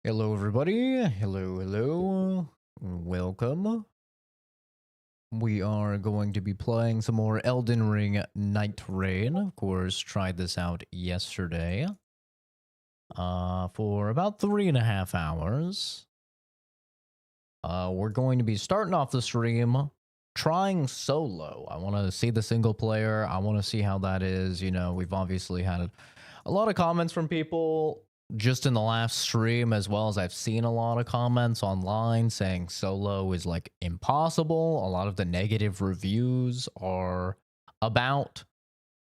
Hello, everybody. Hello. Welcome. We are going to be playing some more Elden Ring Nightreign. Of course, tried this out yesterday. For about 3.5 hours. We're going to be starting off the stream trying solo. I want to see the single player. I want to see how that is. You know, we've obviously had a lot of comments from people just in the last stream, as well as I've seen a lot of comments online saying solo is like impossible. A lot of the negative reviews are about,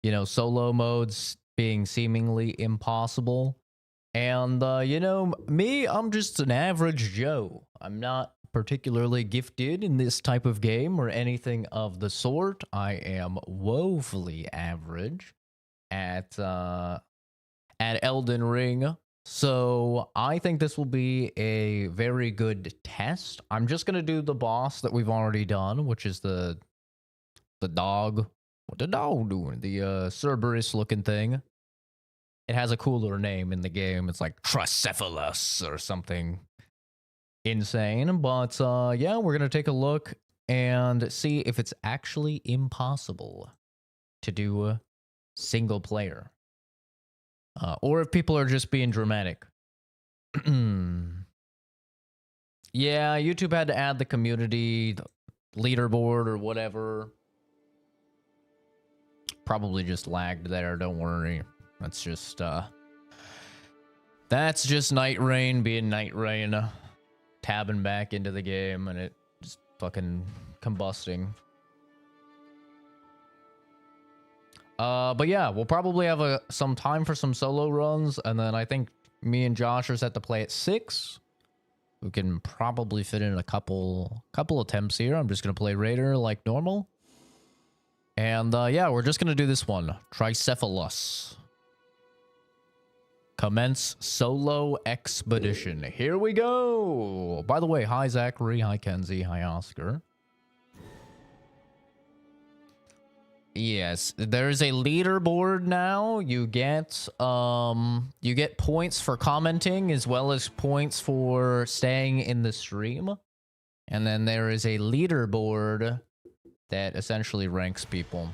you know, solo modes being seemingly impossible. And, you know, me, I'm just an average Joe. I'm not particularly gifted in this type of game or anything of the sort. I am woefully average at Elden Ring. So I think this will be a very good test. I'm just going to do the boss that we've already done, which is the dog. What the dog doing? The Cerberus looking thing. It has a cooler name in the game. It's like Tricephalus or something insane. But yeah, we're going to take a look and see if it's actually impossible to do single player. Or if people are just being dramatic. Yeah, YouTube had to add the community leaderboard or whatever. Probably just lagged there, don't worry. That's just Nightreign being Nightreign. Tabbing back into the game and it just fucking combusting. But yeah, we'll probably have some time for some solo runs, and then I think me and Josh are set to play at 6. We can probably fit in a couple attempts here. I'm just gonna play Raider like normal. And yeah, we're just gonna do this one. Tricephalus. Commence solo expedition. Here we go. By the way, hi Zachary, hi Kenzie, hi Oscar. Yes, there's a leaderboard now. You get points for commenting as well as points for staying in the stream. And then there is a leaderboard that essentially ranks people.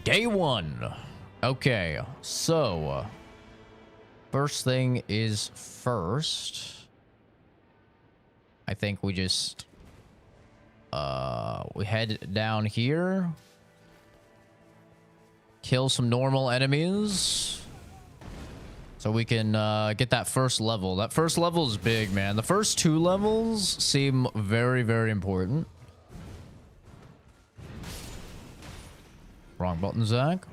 Day 1. Okay, so first thing is first. I think we just we head down here, kill some normal enemies so we can get that first level. That first level is big, man. The first 2 levels seem very, very important. Wrong button, Zach.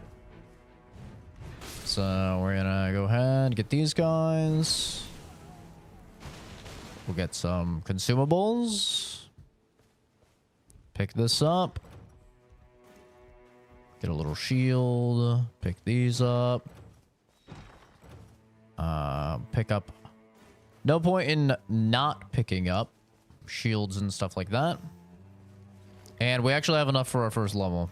So we're gonna go ahead and get these guys. We'll get some consumables. Pick this up. Get a little shield. Pick these up. Pick up. No point in not picking up shields and stuff like that. And we actually have enough for our first level.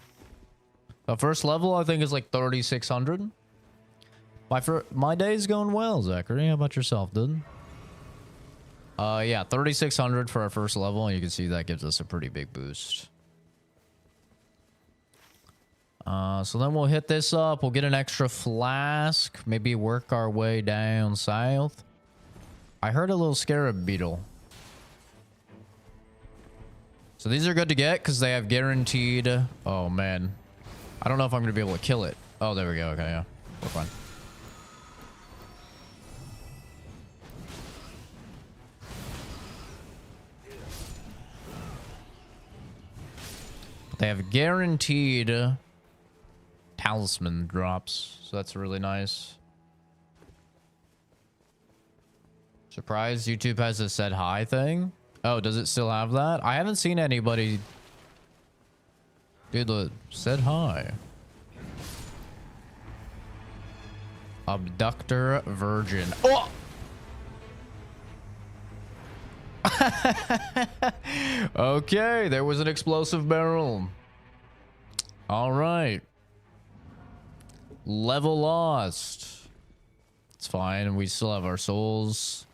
The first level, I think, is like 3,600. My day's going well, Zachary. How about yourself, dude? Yeah, 3,600 for our first level, and you can see that gives us a pretty big boost. So then we'll hit this up. We'll get an extra flask. Maybe work our way down south. I heard a little scarab beetle. So these are good to get because they have guaranteed... Oh, man. I don't know if I'm going to be able to kill it. Oh, there we go. Okay, yeah. We're fine. They have guaranteed talisman drops, so that's really nice. Surprised YouTube has a said hi thing. Oh, does it still have that? I haven't seen anybody do the said hi. Abductor virgin. Oh! Okay, there was an explosive barrel. All right. Level lost. It's fine. We still have our souls.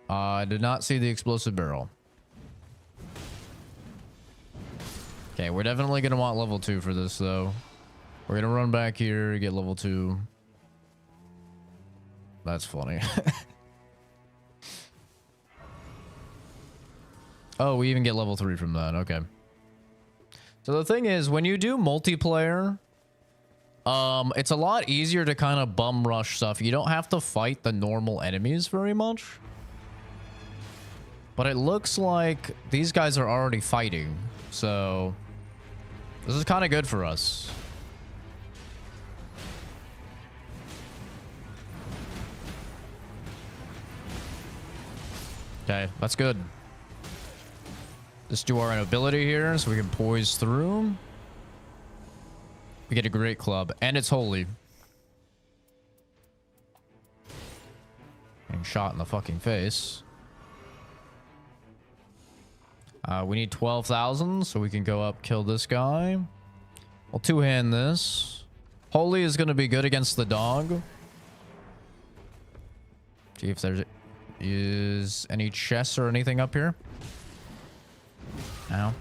I did not see the explosive barrel. Okay, we're definitely going to want level 2 for this, though. We're going to run back here, get level 2. That's funny. Oh, we even get level 3 from that. Okay. So the thing is, when you do multiplayer, it's a lot easier to kind of bum rush stuff. You don't have to fight the normal enemies very much. But it looks like these guys are already fighting. So this is kind of good for us. Okay, that's good. Let's do our ability here so we can poise through. We get a great club, and it's holy. Getting shot in the fucking face. We need 12,000 so we can go up, kill this guy. We'll two-hand this. Holy is going to be good against the dog. See if there's any chests or anything up here. Ow.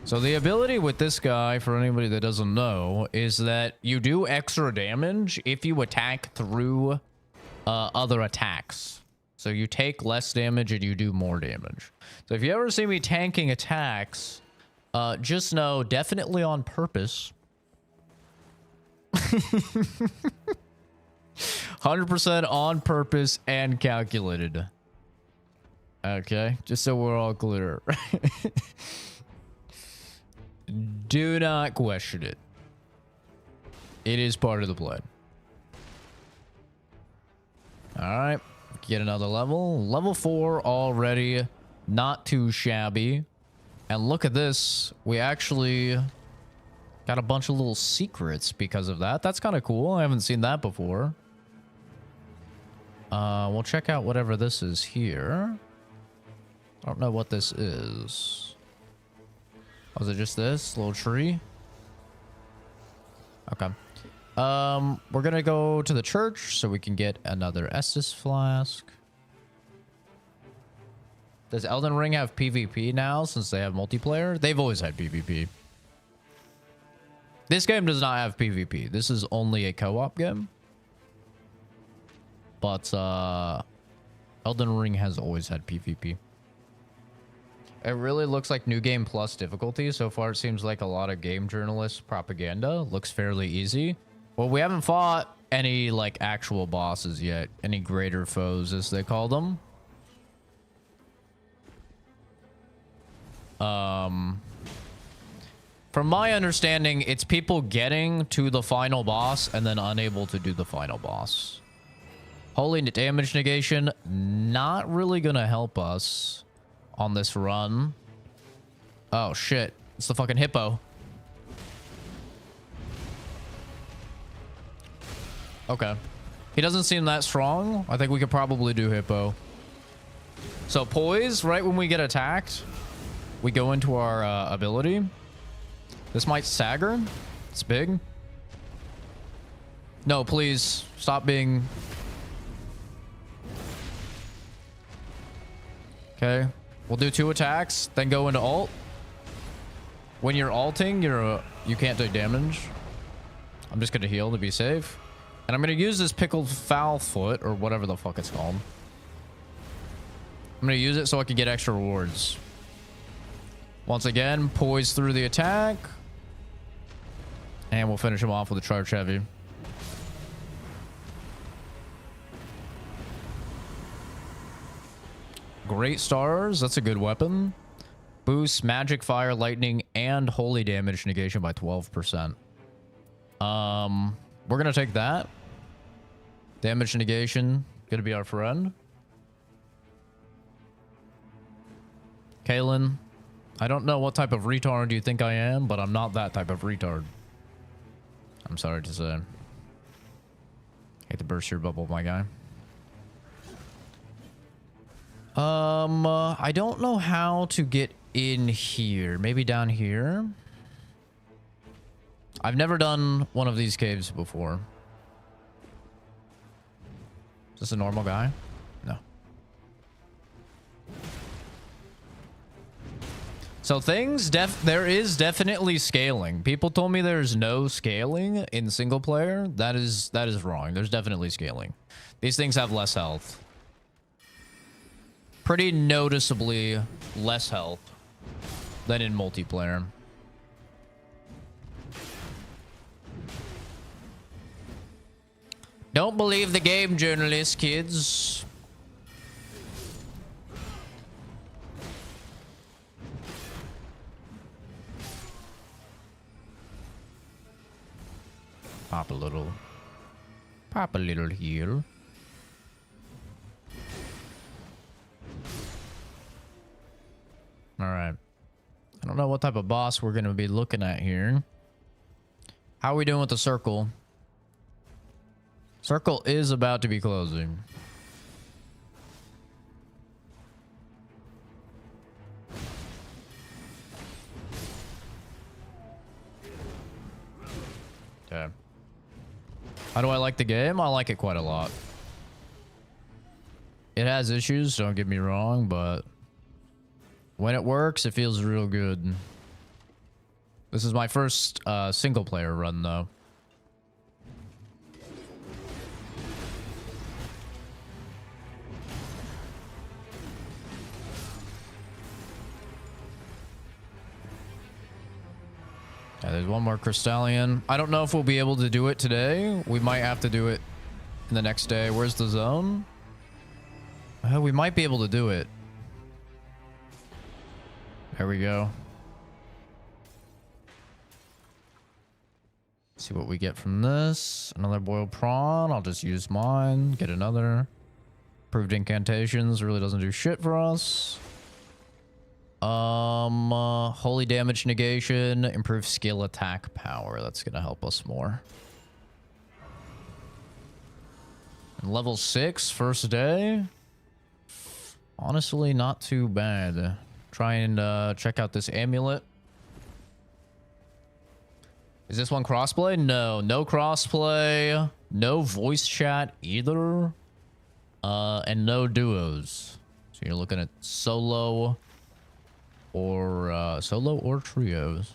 So the ability with this guy, for anybody that doesn't know, is that you do extra damage if you attack through other attacks. So you take less damage and you do more damage. So if you ever see me tanking attacks, just know, definitely on purpose. 100% on purpose and calculated. Okay, just so we're all clear. Do not question it. It is part of the plan. Alright, get another level. Level 4 already. Not too shabby. And look at this. We actually got a bunch of little secrets because of that. That's kind of cool. I haven't seen that before. We'll check out whatever this is here. I don't know what this is. Oh, is it just this little tree? Okay. We're gonna go to the church so we can get another Estus flask. Does Elden Ring have PvP now since they have multiplayer? They've always had PvP. This game does not have PvP. This is only a co-op game. But Elden Ring has always had PvP. It really looks like New Game Plus difficulty. So far, it seems like a lot of game journalist propaganda. Looks fairly easy. Well, we haven't fought any, like, actual bosses yet. Any greater foes, as they call them. From my understanding, it's people getting to the final boss and then unable to do the final boss. Holy damage negation, not really gonna help us on this run. Oh shit, it's the fucking hippo. Okay. He doesn't seem that strong. I think we could probably do hippo. So poise, right when we get attacked, we go into our ability. This might stagger. It's big. No, please stop being... Okay. We'll do 2 attacks, then go into ult. When you're ulting, you can't take damage. I'm just gonna heal to be safe. And I'm gonna use this pickled foul foot, or whatever the fuck it's called. I'm gonna use it so I can get extra rewards. Once again, poise through the attack. And we'll finish him off with a charge heavy. Great stars. That's a good weapon. Boosts magic, fire, lightning, and holy damage negation by 12%. We're gonna take that. Damage negation. Gonna be our friend. Kalen. I don't know what type of retard you think I am, but I'm not that type of retard. I'm sorry to say. Hate to burst your bubble, my guy. I don't know how to get in here? Maybe down here? I've never done one of these caves before. Is this a normal guy? No. So things, there is definitely scaling. People told me there's no scaling in single player. That is wrong. There's definitely scaling. These things have less health. Pretty noticeably less health than in multiplayer. Don't believe the game journalists, kids. Pop a little heal. All right. I don't know what type of boss we're going to be looking at here. How are we doing with the circle? Circle is about to be closing. Okay. How do I like the game? I like it quite a lot. It has issues, don't get me wrong, but when it works, it feels real good. This is my first single player run, though. Yeah, there's one more Crystallion. I don't know if we'll be able to do it today. We might have to do it in the next day. Where's the zone? We might be able to do it. There we go. See what we get from this. Another boiled prawn. I'll just use mine. Get another. Improved incantations. Really doesn't do shit for us. Holy damage negation. Improved skill attack power. That's gonna help us more. And level 6, first day. Honestly, not too bad. Try and check out this amulet. Is this one crossplay? No, no crossplay. No voice chat either. And no duos. So you're looking at solo or trios.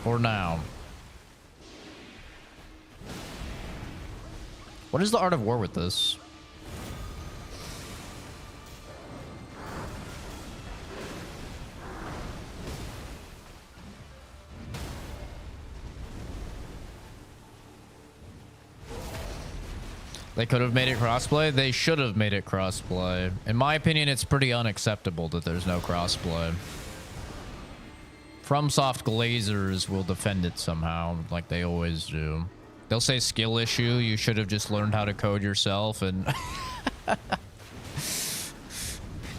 For now. What is the art of war with this? They could have made it crossplay. They should have made it crossplay. In my opinion, it's pretty unacceptable that there's no crossplay. FromSoft Glazers will defend it somehow, like they always do. They'll say skill issue. You should have just learned how to code yourself and...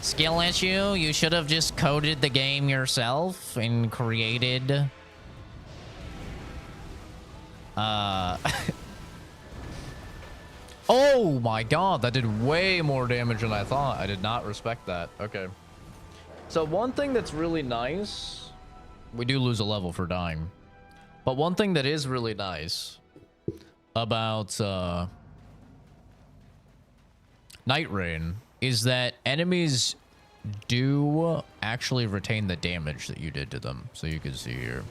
Skill issue. You should have just coded the game yourself and created... Oh my god, that did way more damage than I thought. I did not respect that. Okay. So one thing that's really nice... We do lose a level for dying. But one thing that is really nice about Nightreign is that enemies do actually retain the damage that you did to them. So you can see here.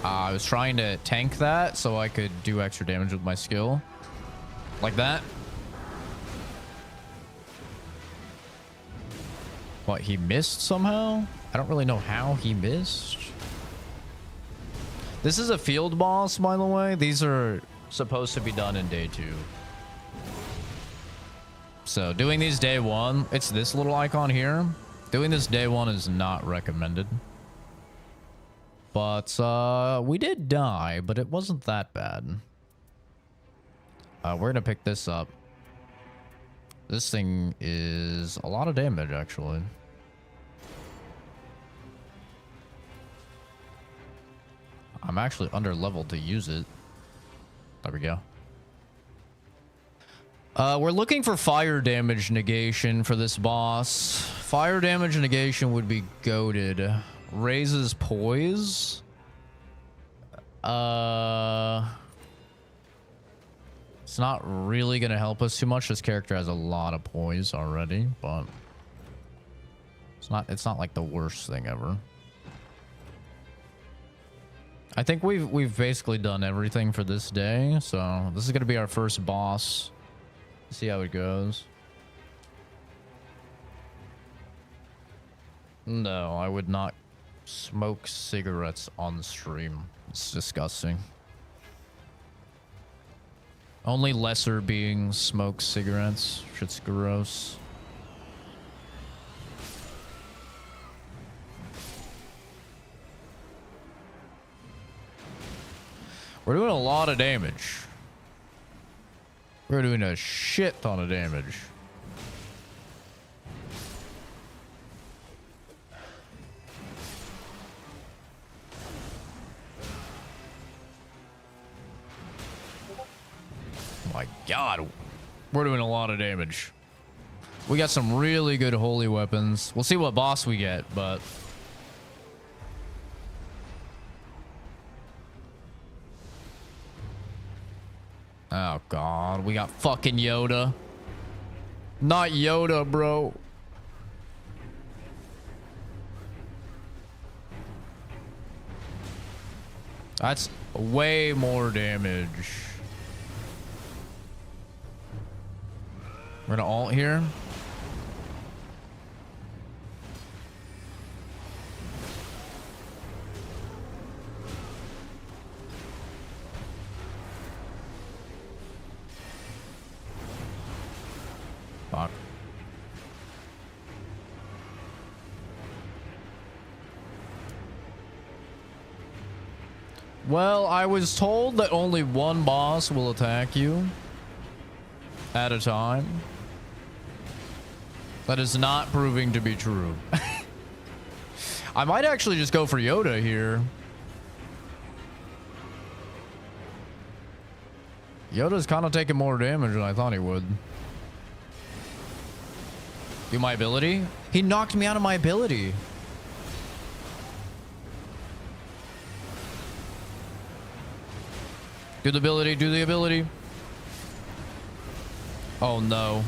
I was trying to tank that so I could do extra damage with my skill. Like that. What, he missed somehow? I don't really know how he missed. This is a field boss, by the way. These are supposed to be done in day 2. So doing these day 1, it's this little icon here. Doing this day 1 is not recommended. But we did die, but it wasn't that bad. We're gonna pick this up. This thing is a lot of damage, actually. I'm actually under leveled to use it. There we go. We're looking for fire damage negation for this boss. Fire damage negation would be goated. Raises poise. It's not really gonna help us too much. This character has a lot of poise already, but it's not like the worst thing ever. I think we've basically done everything for this day, so this is gonna be our first boss. See how it goes. No, I would not smoke cigarettes on stream. It's disgusting. Only lesser beings smoke cigarettes. Shit's gross. We're doing a lot of damage. We're doing a shit ton of damage. Oh my god. We're doing a lot of damage. We got some really good holy weapons. We'll see what boss we get, but... oh god, we got fucking Yoda. Not Yoda, bro. That's way more damage. We're gonna ult here. Fuck. Well, I was told that only one boss will attack you at a time. That is not proving to be true. I might actually just go for Yoda here. Yoda's kind of taking more damage than I thought he would. Do my ability? He knocked me out of my ability. Do the ability, do the ability. Oh no.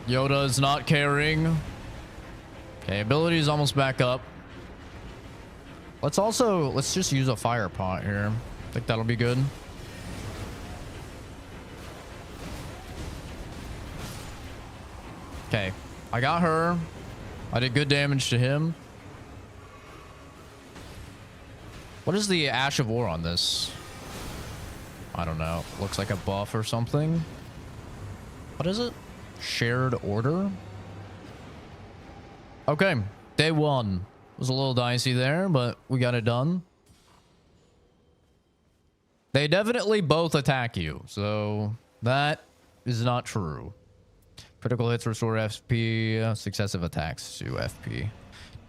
Yoda is not carrying. Okay, ability is almost back up. Let's just use a fire pot here. I think that'll be good. Okay, I got her. I did good damage to him. What is the Ash of War on this? I don't know. Looks like a buff or something. What is it? Shared order? Okay, day one. Was a little dicey there, but we got it done. They definitely both attack you, so that is not true. Critical hits restore FP, successive attacks to FP.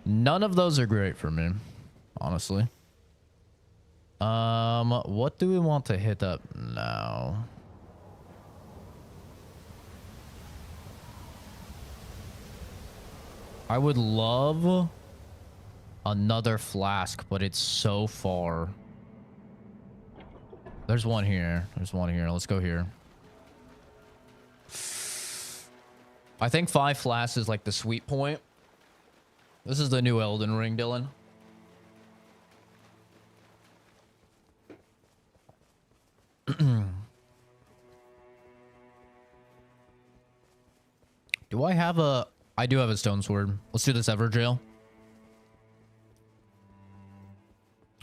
None of those are great for me, honestly. What do we want to hit up now? I would love another flask, but it's so far. There's one here. There's one here. Let's go here. I think 5 flasks is like the sweet point. This is the new Elden Ring, Dylan. Do I have a... I do have a stone sword. Let's do this Everjail.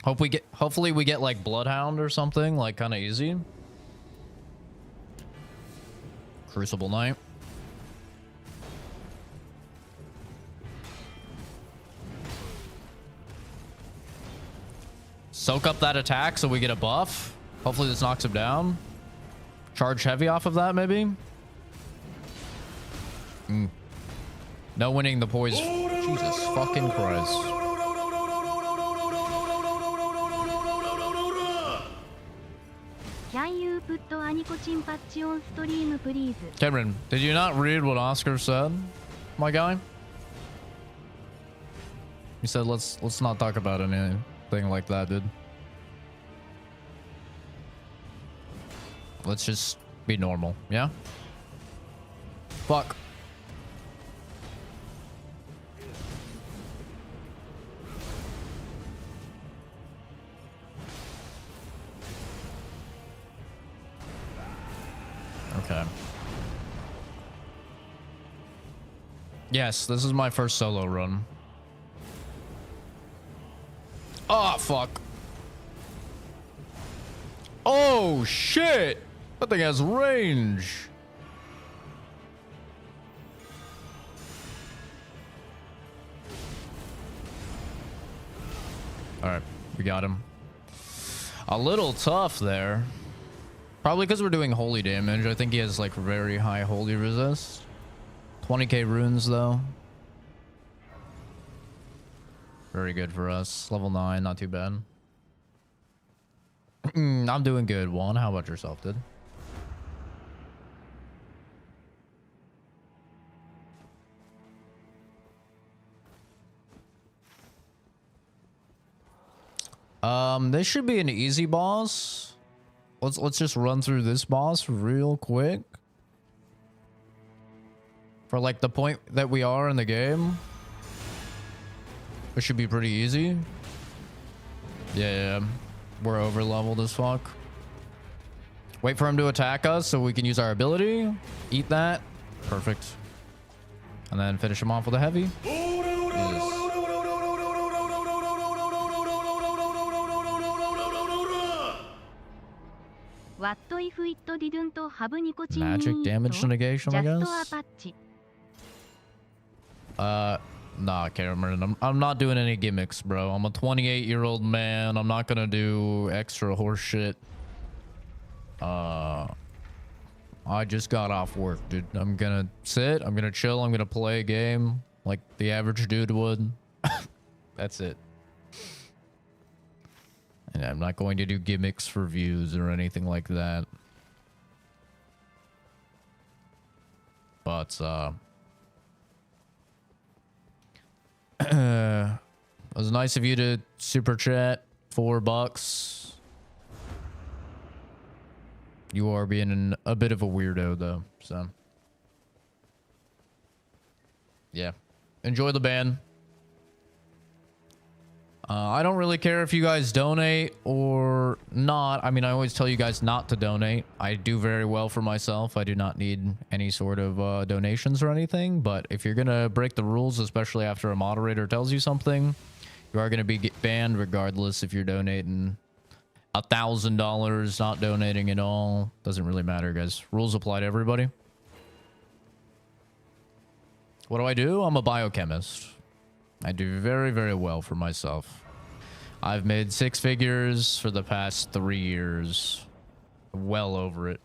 Hopefully we get like Bloodhound or something, like kind of easy. Crucible Knight. Soak up that attack so we get a buff. Hopefully this knocks him down. Charge heavy off of that, maybe. No winning the poison. Jesus fucking Christ. Can you put Anikochin patch on stream, please? Cameron, did you not read what Oscar said, my guy? He said, let's not talk about anything like that, dude. Let's just be normal, yeah? Fuck. Okay. Yes, this is my first solo run. Oh, fuck. Oh, shit. That thing has range. All right, we got him. A little tough there. Probably because we're doing holy damage. I think he has like very high holy resist. 20k runes though. Very good for us. Level 9, not too bad. I'm doing good, Juan. How about yourself, dude? This should be an easy boss. Let's just run through this boss real quick. For like the point that we are in the game. It should be pretty easy. Yeah. We're over leveled as fuck. Wait for him to attack us so we can use our ability. Eat that. Perfect. And then finish him off with a heavy. Jesus. What if it didn't have nicotine? Magic damage negation, I guess. Nah, Cameron. I'm not doing any gimmicks, bro. I'm a 28-year-old man. I'm not gonna do extra horse shit. I just got off work, dude. I'm gonna sit. I'm gonna chill. I'm gonna play a game like the average dude would. That's it. And I'm not going to do gimmicks for views or anything like that. But, it was nice of you to super chat $4. You are being a bit of a weirdo, though, so. Yeah. Enjoy the ban. I don't really care if you guys donate or not. I mean, I always tell you guys not to donate. I do very well for myself. I do not need any sort of donations or anything. But if you're going to break the rules, especially after a moderator tells you something, you are going to be banned regardless if you're donating $1,000, not donating at all. Doesn't really matter, guys. Rules apply to everybody. What do? I'm a biochemist. I do very, very well for myself. I've made 6 figures for the past 3 years. Well over it.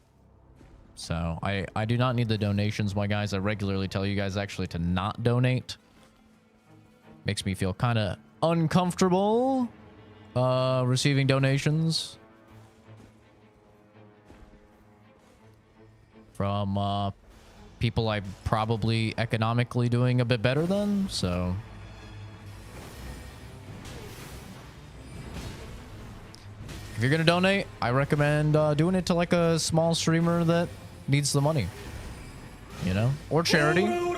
So I do not need the donations, my guys. I regularly tell you guys actually to not donate. Makes me feel kind of uncomfortable receiving donations from people I'm probably economically doing a bit better than, so. If you're gonna donate, I recommend doing it to like a small streamer that needs the money, you know, or charity. Oh,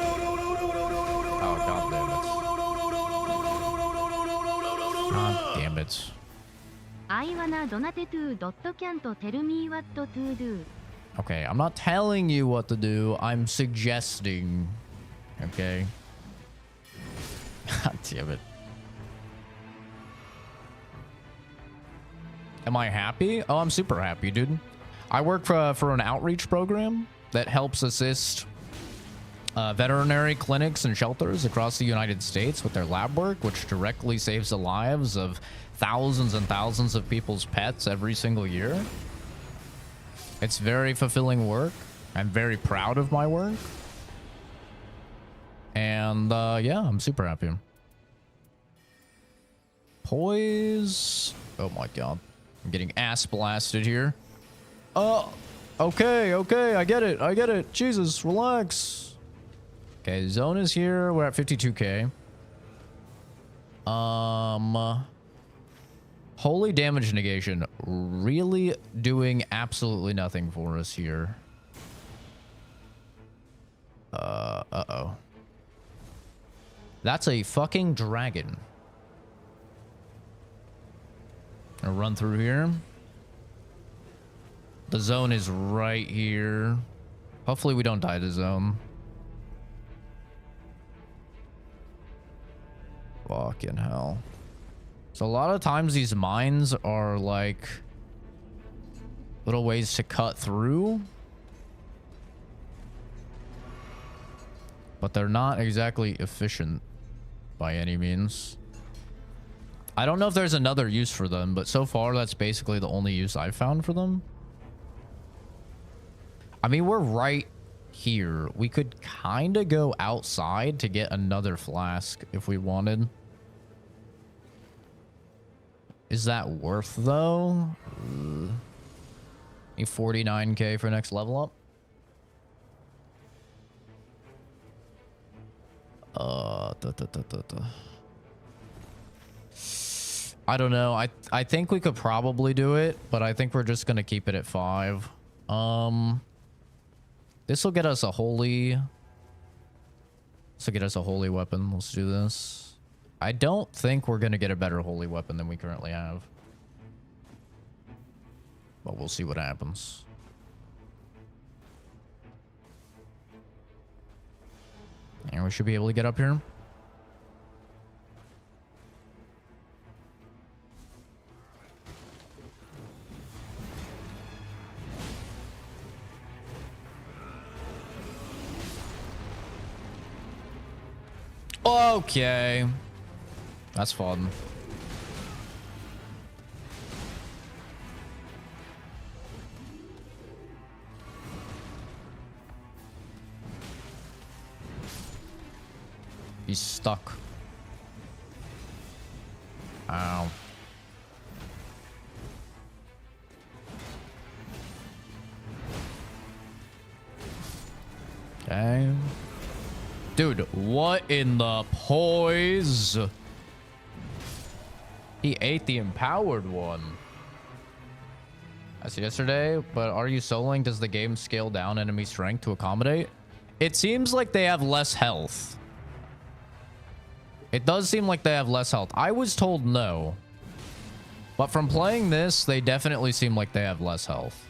god damn it. I wanna donate to can't tell me what to do. Okay, I'm not telling you what to do. I'm suggesting. Okay. God damn it. Am I happy? Oh, I'm super happy, dude. I work for an outreach program that helps assist veterinary clinics and shelters across the United States with their lab work, which directly saves the lives of thousands and thousands of people's pets every single year. It's very fulfilling work. I'm very proud of my work. And yeah, I'm super happy. Poise. Oh my god. I'm getting ass blasted here. Okay, I get it. Jesus, relax. Okay, zone is here. We're at 52k. Holy damage negation really doing absolutely nothing for us here. Uh-oh. That's a fucking dragon. I'll run through here. The zone is right here. Hopefully we don't die to zone. Fucking hell. So a lot of times these mines are like little ways to cut through. But they're not exactly efficient by any means. I don't know if there's another use for them, but so far that's basically the only use I've found for them. I mean, we're right here. We could kind of go outside to get another flask if we wanted. Is that worth though? A 49k for next level up. I don't know. I think we could probably do it, but I think we're just gonna keep it at 5. This will get us a holy. This will get us a holy weapon. Let's do this. I don't think we're gonna get a better holy weapon than we currently have, but we'll see what happens. And we should be able to get up here. Okay. That's fun. He's stuck. Ow. Okay. Dude, what in the poise? He ate the empowered one. That's yesterday, but are you soloing? Does the game scale down enemy strength to accommodate? It seems like they have less health. It does seem like they have less health. I was told no. But from playing this, they definitely seem like they have less health.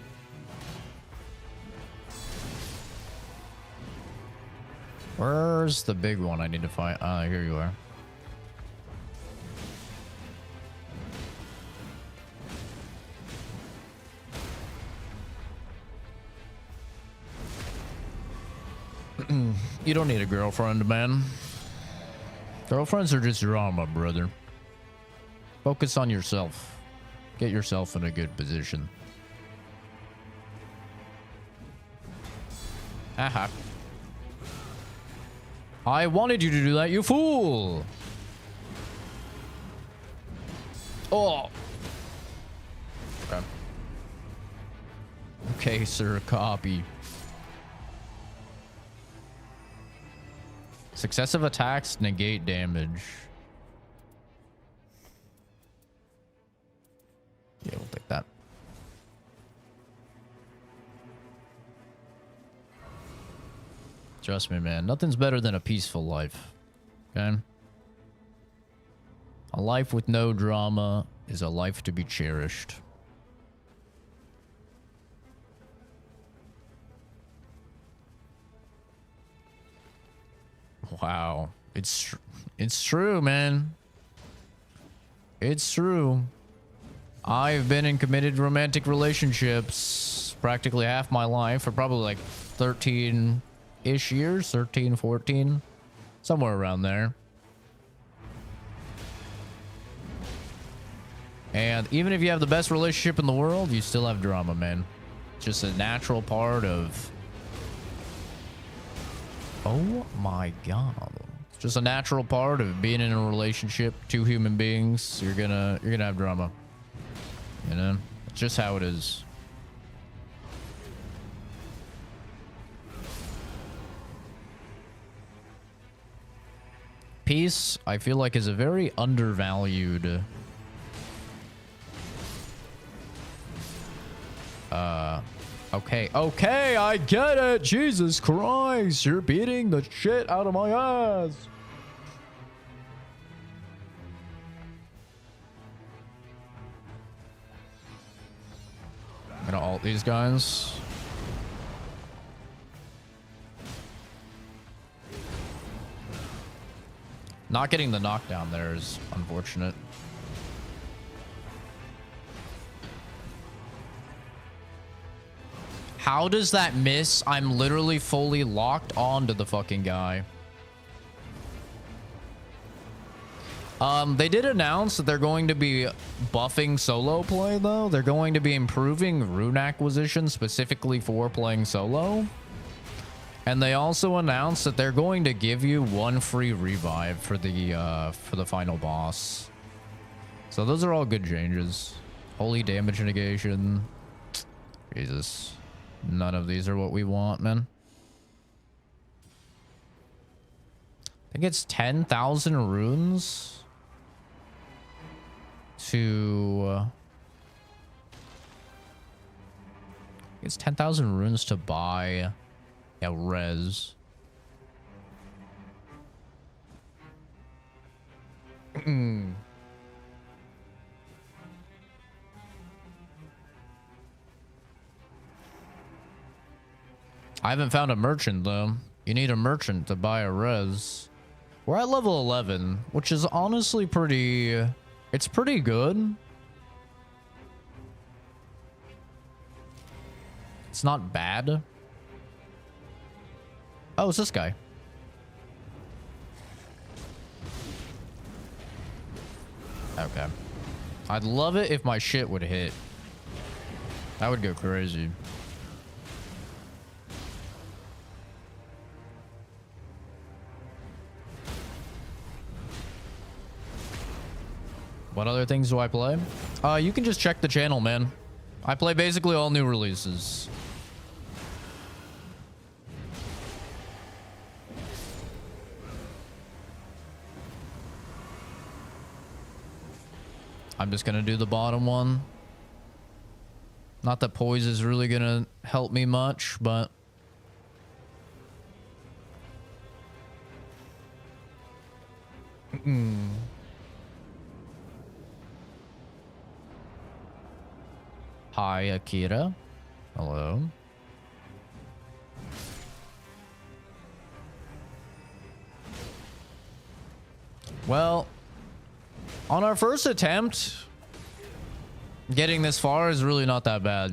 Where's the big one I need to find? Ah, here you are. You don't need a girlfriend, man. Girlfriends are just drama, brother. Focus on yourself. Get yourself in a good position. Aha. I wanted you to do that, you fool! Oh! Okay. Okay, sir, copy. Successive attacks negate damage. Yeah, we'll take that. Trust me, man. Nothing's better than a peaceful life. Okay? A life with no drama is a life to be cherished. Wow. It's true, man. It's true. I've been in committed romantic relationships practically half my life, for probably like 13 ish years, 13, 14, somewhere around there. And even if you have the best relationship in the world, you still have drama, man. It's just a natural part of... Oh my god. It's just a natural part of being in a relationship, two human beings. You're gonna have drama. You know? It's just how it is. Peace, I feel like, is a very undervalued okay, I get it. Jesus Christ, you're beating the shit out of my ass. I'm gonna ult these guys. Not getting the knockdown there is unfortunate. How does that miss? I'm literally fully locked onto the fucking guy. They did announce that they're going to be buffing solo play, though. They're going to be improving rune acquisition specifically for playing solo. And they also announced that they're going to give you one free revive for the final boss. So those are all good changes. Holy damage negation. Jesus. None of these are what we want, man. I think it's 10,000 runes to... it's 10,000 runes to buy a res. I haven't found a merchant, though. You need a merchant to buy a res. We're at level 11, which is honestly pretty... it's pretty good. It's not bad. Oh, it's this guy. Okay. I'd love it if my shit would hit. That would go crazy. What other things do I play? You can just check the channel, man. I play basically all new releases. I'm just gonna do the bottom one. Not that poise is really gonna help me much, but... Hi, Akira. Hello. Well, on our first attempt, getting this far is really not that bad.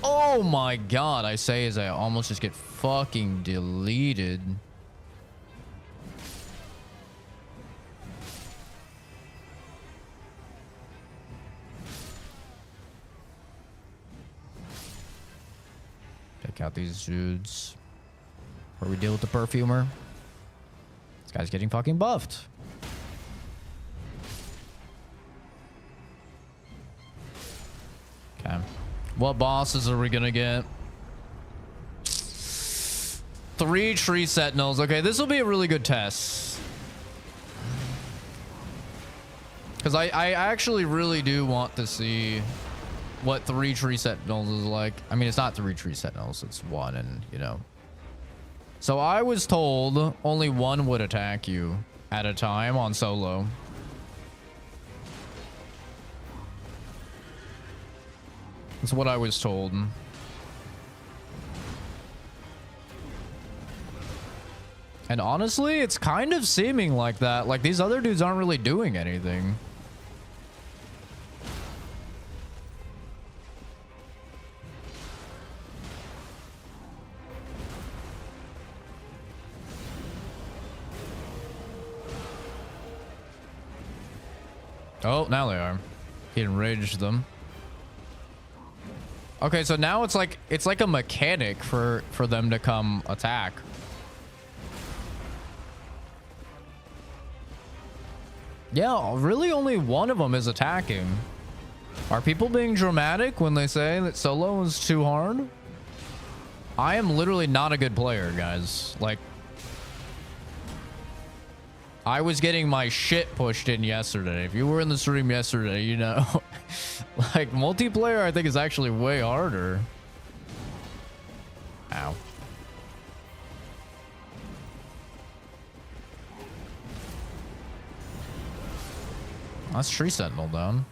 Oh my god, I say as I almost just get fucking deleted. Take out these dudes. Where we deal with the perfumer. This guy's getting fucking buffed. Okay. What bosses are we gonna get? 3 tree sentinels. Okay, this will be a really good test. Because I actually really do want to see what 3 tree sentinels is like. I mean, it's not 3 tree sentinels. It's 1 and, you know. So I was told only 1 would attack you at a time on solo. That's what I was told. And honestly, it's kind of seeming like that. Like, these other dudes aren't really doing anything. Oh, now they are. He enraged them. Okay, so now it's like a mechanic for them to come attack. Yeah, really only one of them is attacking. Are people being dramatic when they say that solo is too hard? I am literally not a good player, guys. Like, I was getting my shit pushed in yesterday. If you were in the stream yesterday, you know. Like, multiplayer, I think, is actually way harder. Ow. That's tree sentinel down.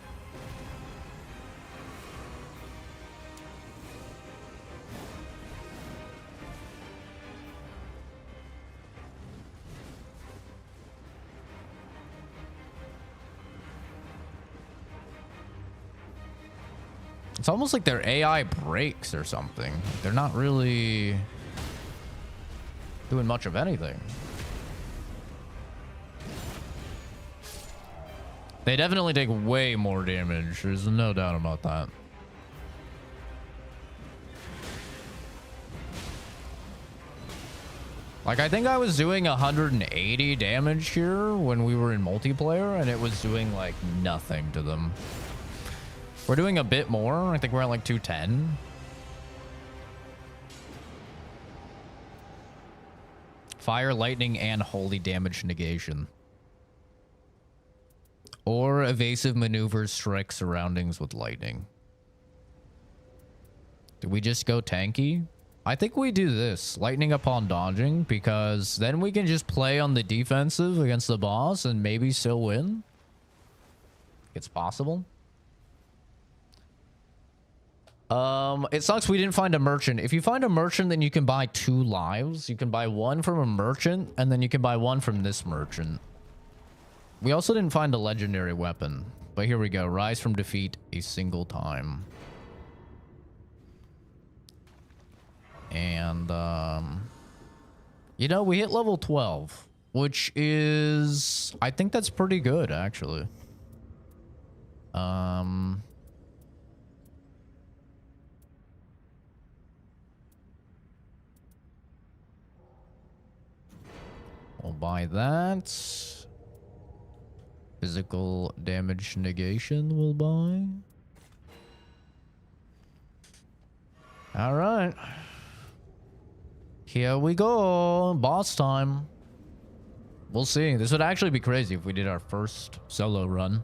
It's almost like their AI breaks or something. They're not really doing much of anything. They definitely take way more damage. There's no doubt about that. Like, I think I was doing 180 damage here when we were in multiplayer, and it was doing, like, nothing to them. We're doing a bit more. I think we're at, like, 210. Fire, lightning, and holy damage negation. Or evasive maneuvers strike surroundings with lightning. Do we just go tanky? I think we do this, lightning upon dodging, because then we can just play on the defensive against the boss and maybe still win. It's possible. It sucks we didn't find a merchant. If you find a merchant, then you can buy 2 lives. You can buy 1 from a merchant, and then you can buy 1 from this merchant. We also didn't find a legendary weapon, but here we go. Rise from defeat a single time. And, you know, we hit level 12, which is, I think that's pretty good, actually. We'll buy that. Physical damage negation we'll buy. All right. Here we go. Boss time. We'll see. This would actually be crazy if we did our first solo run.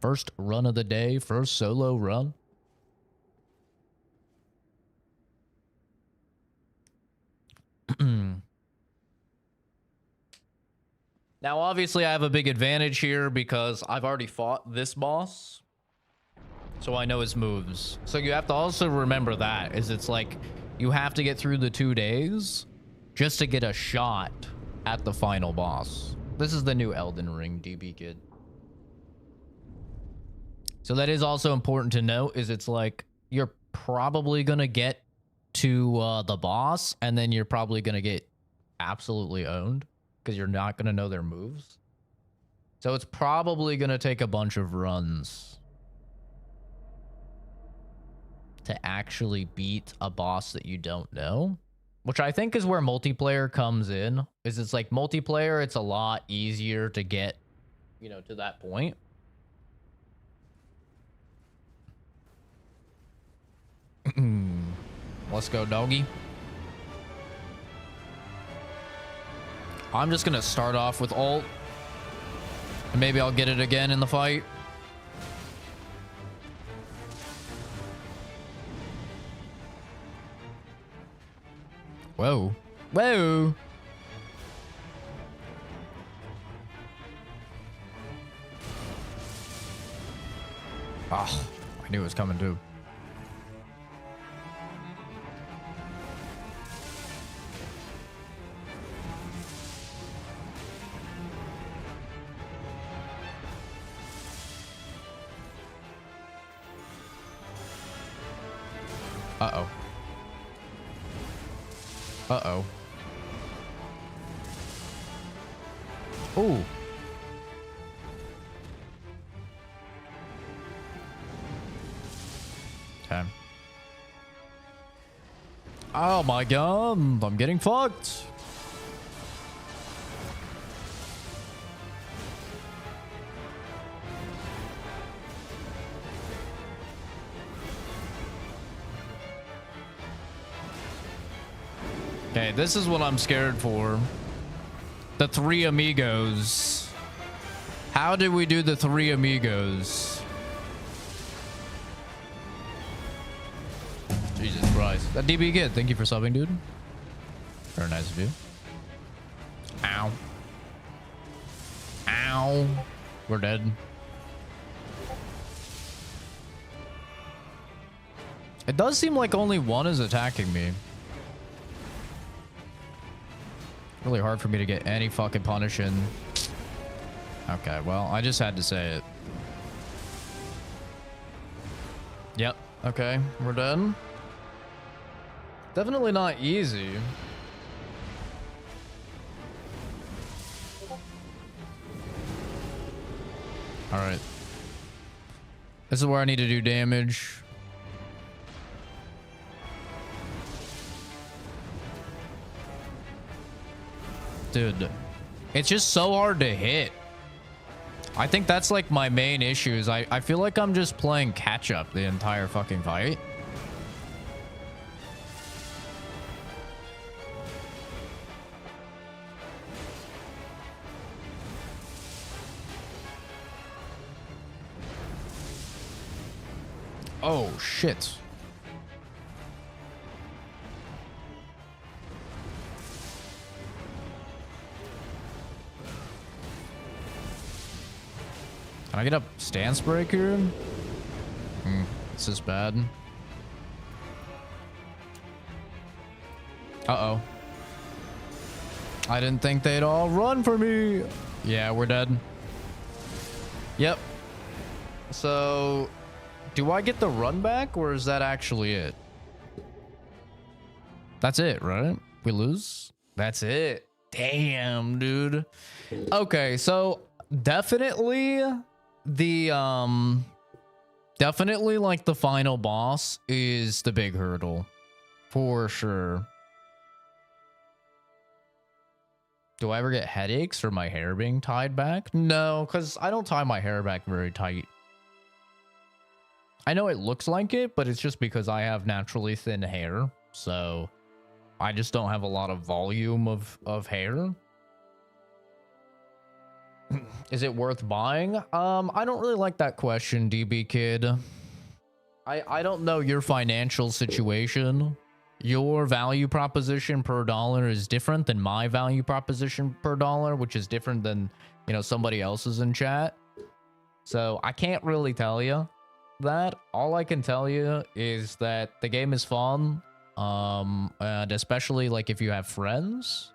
First run of the day. First solo run. Now, obviously, I have a big advantage here because I've already fought this boss. So I know his moves. So you have to also remember that, is it's like you have to get through the 2 days just to get a shot at the final boss. This is the new Elden Ring DB kid. So that is also important to note, is it's like you're probably going to get to the boss, and then you're probably going to get absolutely owned because you're not going to know their moves. So it's probably going to take a bunch of runs to actually beat a boss that you don't know, which I think is where multiplayer comes in. Is it's like multiplayer, it's a lot easier to get, you know, to that point. Let's go, doggy. I'm just gonna start off with ult, and maybe I'll get it again in the fight. Whoa. Whoa. Ah, I knew it was coming too. Uh-oh. Uh-oh. Ooh. Okay. Oh my god, I'm getting fucked. Okay, this is what I'm scared for. The three amigos. How did we do the three amigos? Jesus Christ. That DB kid, thank you for subbing, dude. Very nice of you. Ow. Ow. We're dead. It does seem like only one is attacking me. Really hard for me to get any fucking punish in. Okay, well, I just had to say it. Yep. Okay, we're done. Definitely not easy. All right. This is where I need to do damage. Dude, it's just so hard to hit. I think that's like my main issue is I feel like I'm just playing catch up the entire fucking fight. Oh shit. Can I get a stance break here? This is bad. Uh-oh. I didn't think they'd all run for me. Yeah, we're dead. Yep. So, do I get the run back or is that actually it? That's it, right? We lose? That's it. Damn, dude. Okay, so definitely definitely like the final boss is the big hurdle for sure. Do I ever get headaches for my hair being tied back? No, because I don't tie my hair back very tight. I know it looks like it, but it's just because I have naturally thin hair, so I just don't have a lot of volume of hair. Is it worth buying? I don't really like that question, DB kid. I don't know your financial situation. Your value proposition per dollar is different than my value proposition per dollar, which is different than, you know, somebody else's in chat. So I can't really tell you that. All I can tell you is that the game is fun. And especially like if you have friends,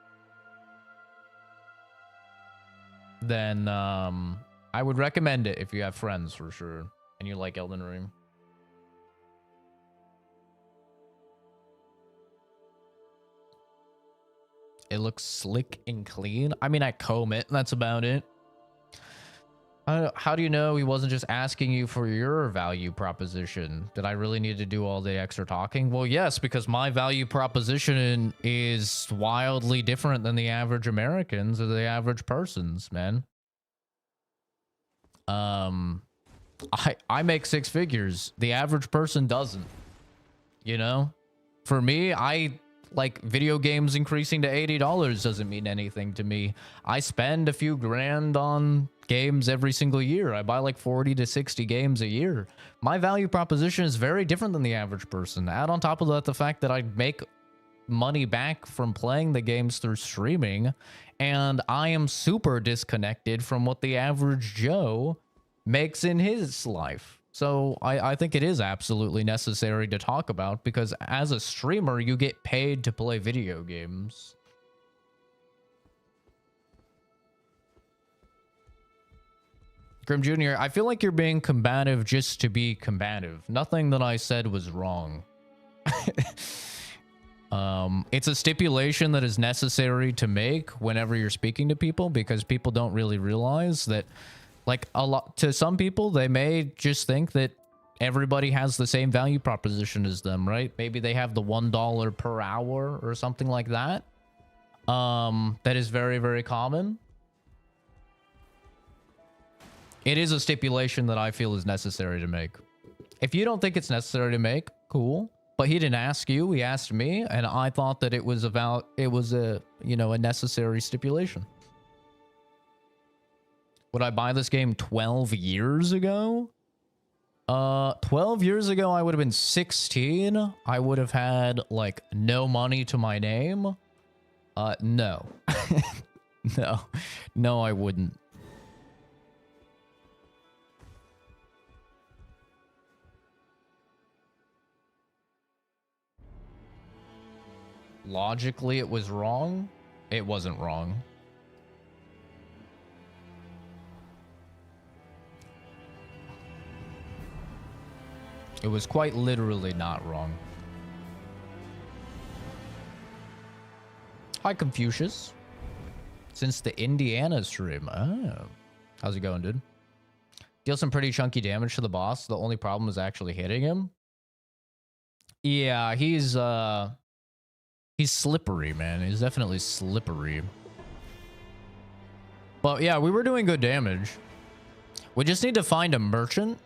then I would recommend it if you have friends for sure and you like Elden Ring. It looks slick and clean. I mean, I comb it, that's about it. How do you know he wasn't just asking you for your value proposition? Did I really need to do all the extra talking? Well, yes, because my value proposition is wildly different than the average Americans or the average person's, man. I make 6 figures. The average person doesn't. You know? For me, like video games increasing to $80 doesn't mean anything to me. I spend a few grand on games every single year. I buy like 40 to 60 games a year. My value proposition is very different than the average person. Add on top of that the fact that I make money back from playing the games through streaming, and I am super disconnected from what the average Joe makes in his life. So I think it is absolutely necessary to talk about, because as a streamer, you get paid to play video games. Grim Jr., I feel like you're being combative just to be combative. Nothing that I said was wrong. It's a stipulation that is necessary to make whenever you're speaking to people, because people don't really realize that, like, to some people, they may just think that everybody has the same value proposition as them, right? Maybe they have the $1 per hour or something like that. That is very, very common. It is a stipulation that I feel is necessary to make. If you don't think it's necessary to make, cool. But he didn't ask you, he asked me, and I thought that it was a, you know, a necessary stipulation. Would I buy this game 12 years ago? 12 years ago, I would have been 16. I would have had, like, no money to my name. No. No. No, I wouldn't. Logically, it was wrong. It wasn't wrong. It was quite literally not wrong. Hi, Confucius. Since the Indiana stream. Oh. How's it going, dude? Deal some pretty chunky damage to the boss. The only problem is actually hitting him. Yeah, he's slippery, man. He's definitely slippery. But yeah, we were doing good damage. We just need to find a merchant.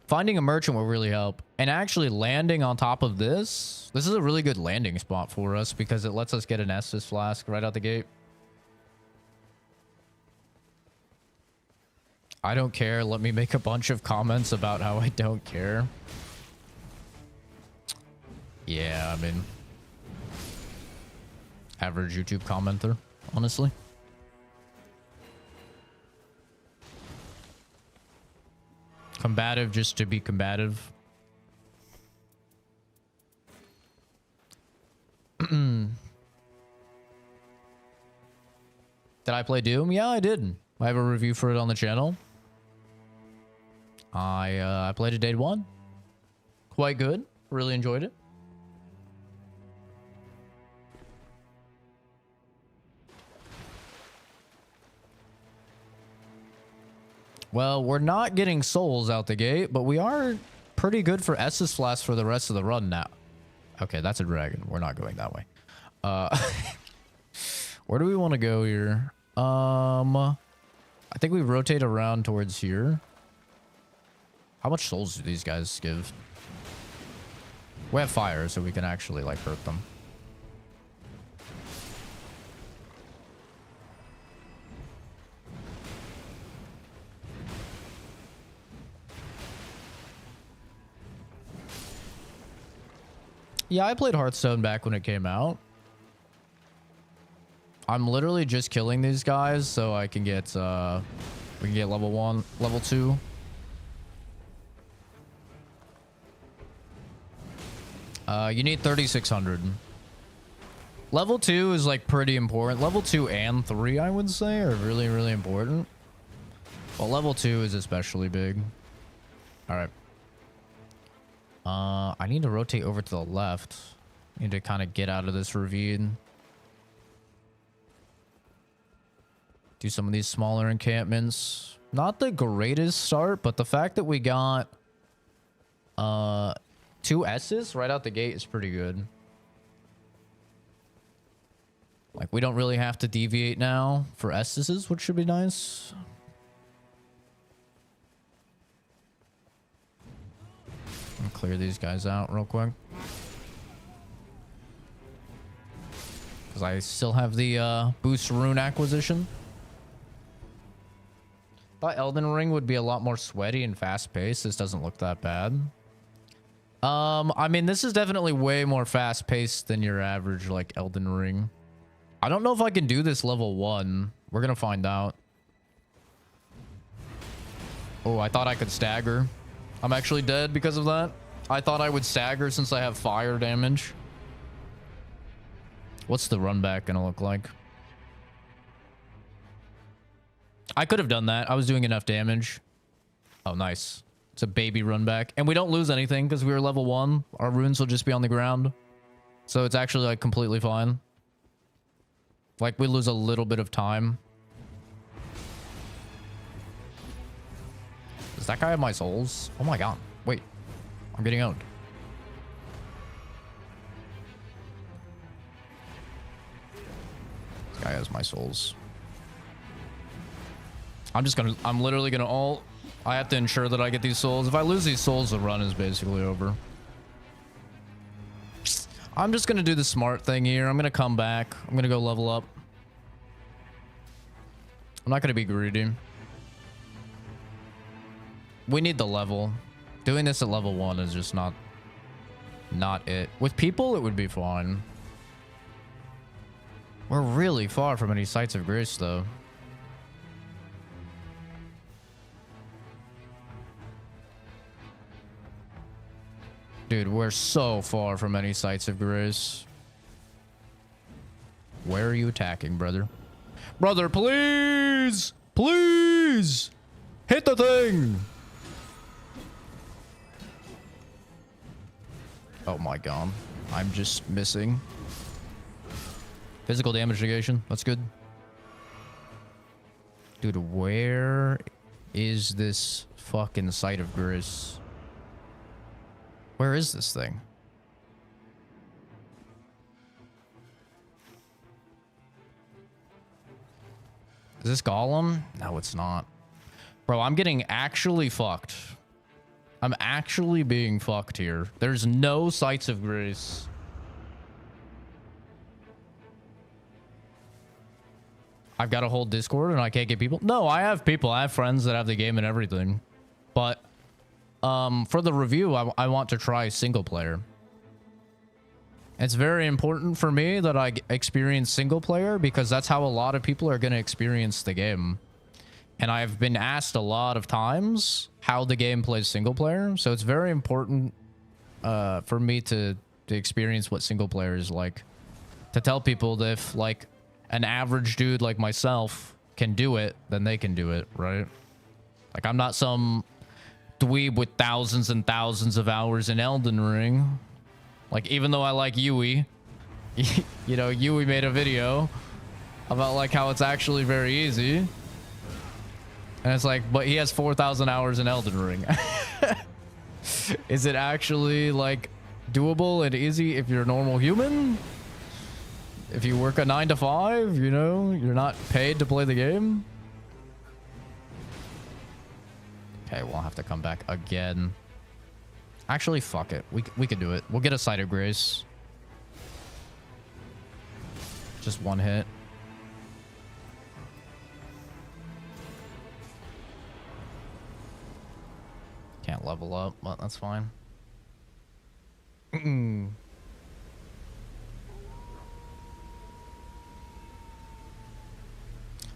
Finding a merchant will really help. And actually landing on top of this. This is a really good landing spot for us because it lets us get an Estus flask right out the gate. I don't care. Let me make a bunch of comments about how I don't care. Yeah, I mean, average YouTube commenter, honestly. Combative just to be combative. Did I play Doom? Yeah, I did. I have a review for it on the channel. I played it day one. Quite good. Really enjoyed it. Well, we're not getting souls out the gate, but we are pretty good for Estus Flask for the rest of the run now. Okay, that's a dragon. We're not going that way. Where do we want to go here? I think we rotate around towards here. How much souls do these guys give? We have fire, so we can actually, like, hurt them. Yeah, I played Hearthstone back when it came out. I'm literally just killing these guys so I can get, we can get level 1, level 2. You need 3,600. Level 2 is, like, pretty important. Level 2 and 3, I would say, are really, really important. Well, level 2 is especially big. All right. I need to rotate over to the left. Need to kind of get out of this ravine. Do some of these smaller encampments. Not the greatest start, but the fact that we got 2 S's right out the gate is pretty good. Like, we don't really have to deviate now for S's, which should be nice. I'll clear these guys out real quick. Because I still have the boost rune acquisition. Thought Elden Ring would be a lot more sweaty and fast-paced. This doesn't look that bad. I mean, this is definitely way more fast-paced than your average, like, Elden Ring. I don't know if I can do this level 1. We're gonna find out. Oh, I thought I could stagger. I'm actually dead because of that. I thought I would stagger since I have fire damage. What's the run back gonna look like? I could have done that. I was doing enough damage. Oh, nice. It's a baby run back. And we don't lose anything because we were level 1. Our runes will just be on the ground. So it's actually like completely fine. Like we lose a little bit of time. Does that guy have my souls? Oh my god. Wait. I'm getting owned. This guy has my souls. I'm literally gonna ult. I have to ensure that I get these souls. If I lose these souls, the run is basically over. I'm just gonna do the smart thing here. I'm gonna come back. I'm gonna go level up. I'm not gonna be greedy. We need the level. Doing this at level 1 is just not it. With people, it would be fine. We're really far from any sites of grace, though. Dude, we're so far from any sites of grace. Where are you attacking, brother? Brother, please! Please! Hit the thing! Oh my god. I'm just missing. Physical damage negation. That's good. Dude, where is this fucking site of grace? Where is this thing? Is this Golem? No, it's not. Bro, I'm getting actually fucked. I'm actually being fucked here. There's no sites of grace. I've got to hold Discord and I can't get people. No, I have people. I have friends that have the game and everything. But for the review, I want to try single player. It's very important for me that I experience single player because that's how a lot of people are going to experience the game. And I've been asked a lot of times how the game plays single player. So it's very important for me to experience what single player is like. To tell people that if like an average dude like myself can do it, then they can do it, right? Like I'm not some dweeb with thousands and thousands of hours in Elden Ring. Like even though I like Yui, you know, Yui made a video about like how it's actually very easy. And it's like, but he has 4,000 hours in Elden Ring. Is it actually like doable and easy if you're a normal human? If you work a 9 to 5, you know, you're not paid to play the game. Okay, we'll have to come back again. Actually, fuck it. We could do it. We'll get a site of grace. Just one hit. Can't level up, but that's fine.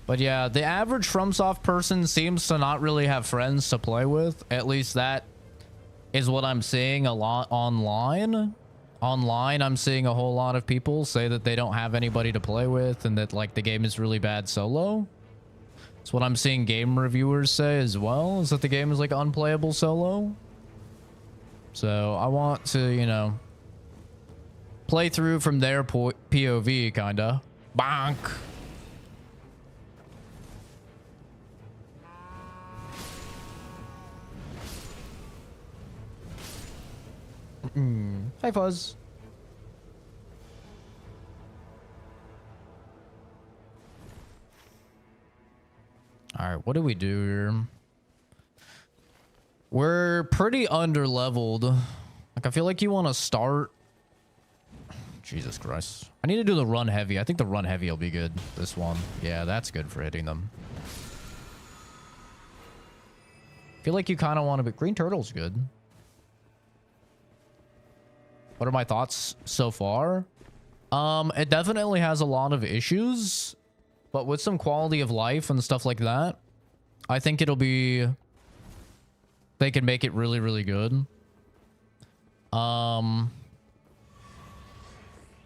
But yeah, the average FromSoft person seems to not really have friends to play with. At least that is what I'm seeing a lot online. Online, I'm seeing a whole lot of people say that they don't have anybody to play with and that like the game is really bad solo. That's what I'm seeing game reviewers say as well, is that the game is like unplayable solo. So I want to, you know, play through from their POV kinda. Bonk. Hi, Fuzz. All right, what do we do here? We're pretty under-leveled. Like, I feel like you want to start... Jesus Christ. I need to do the run heavy. I think the run heavy will be good. This one. Yeah, that's good for hitting them. I feel like you kind of want to be... Green Turtle's good. What are my thoughts so far? It definitely has a lot of issues, but with some quality of life and stuff like that, I think it'll be... They can make it really, really good. But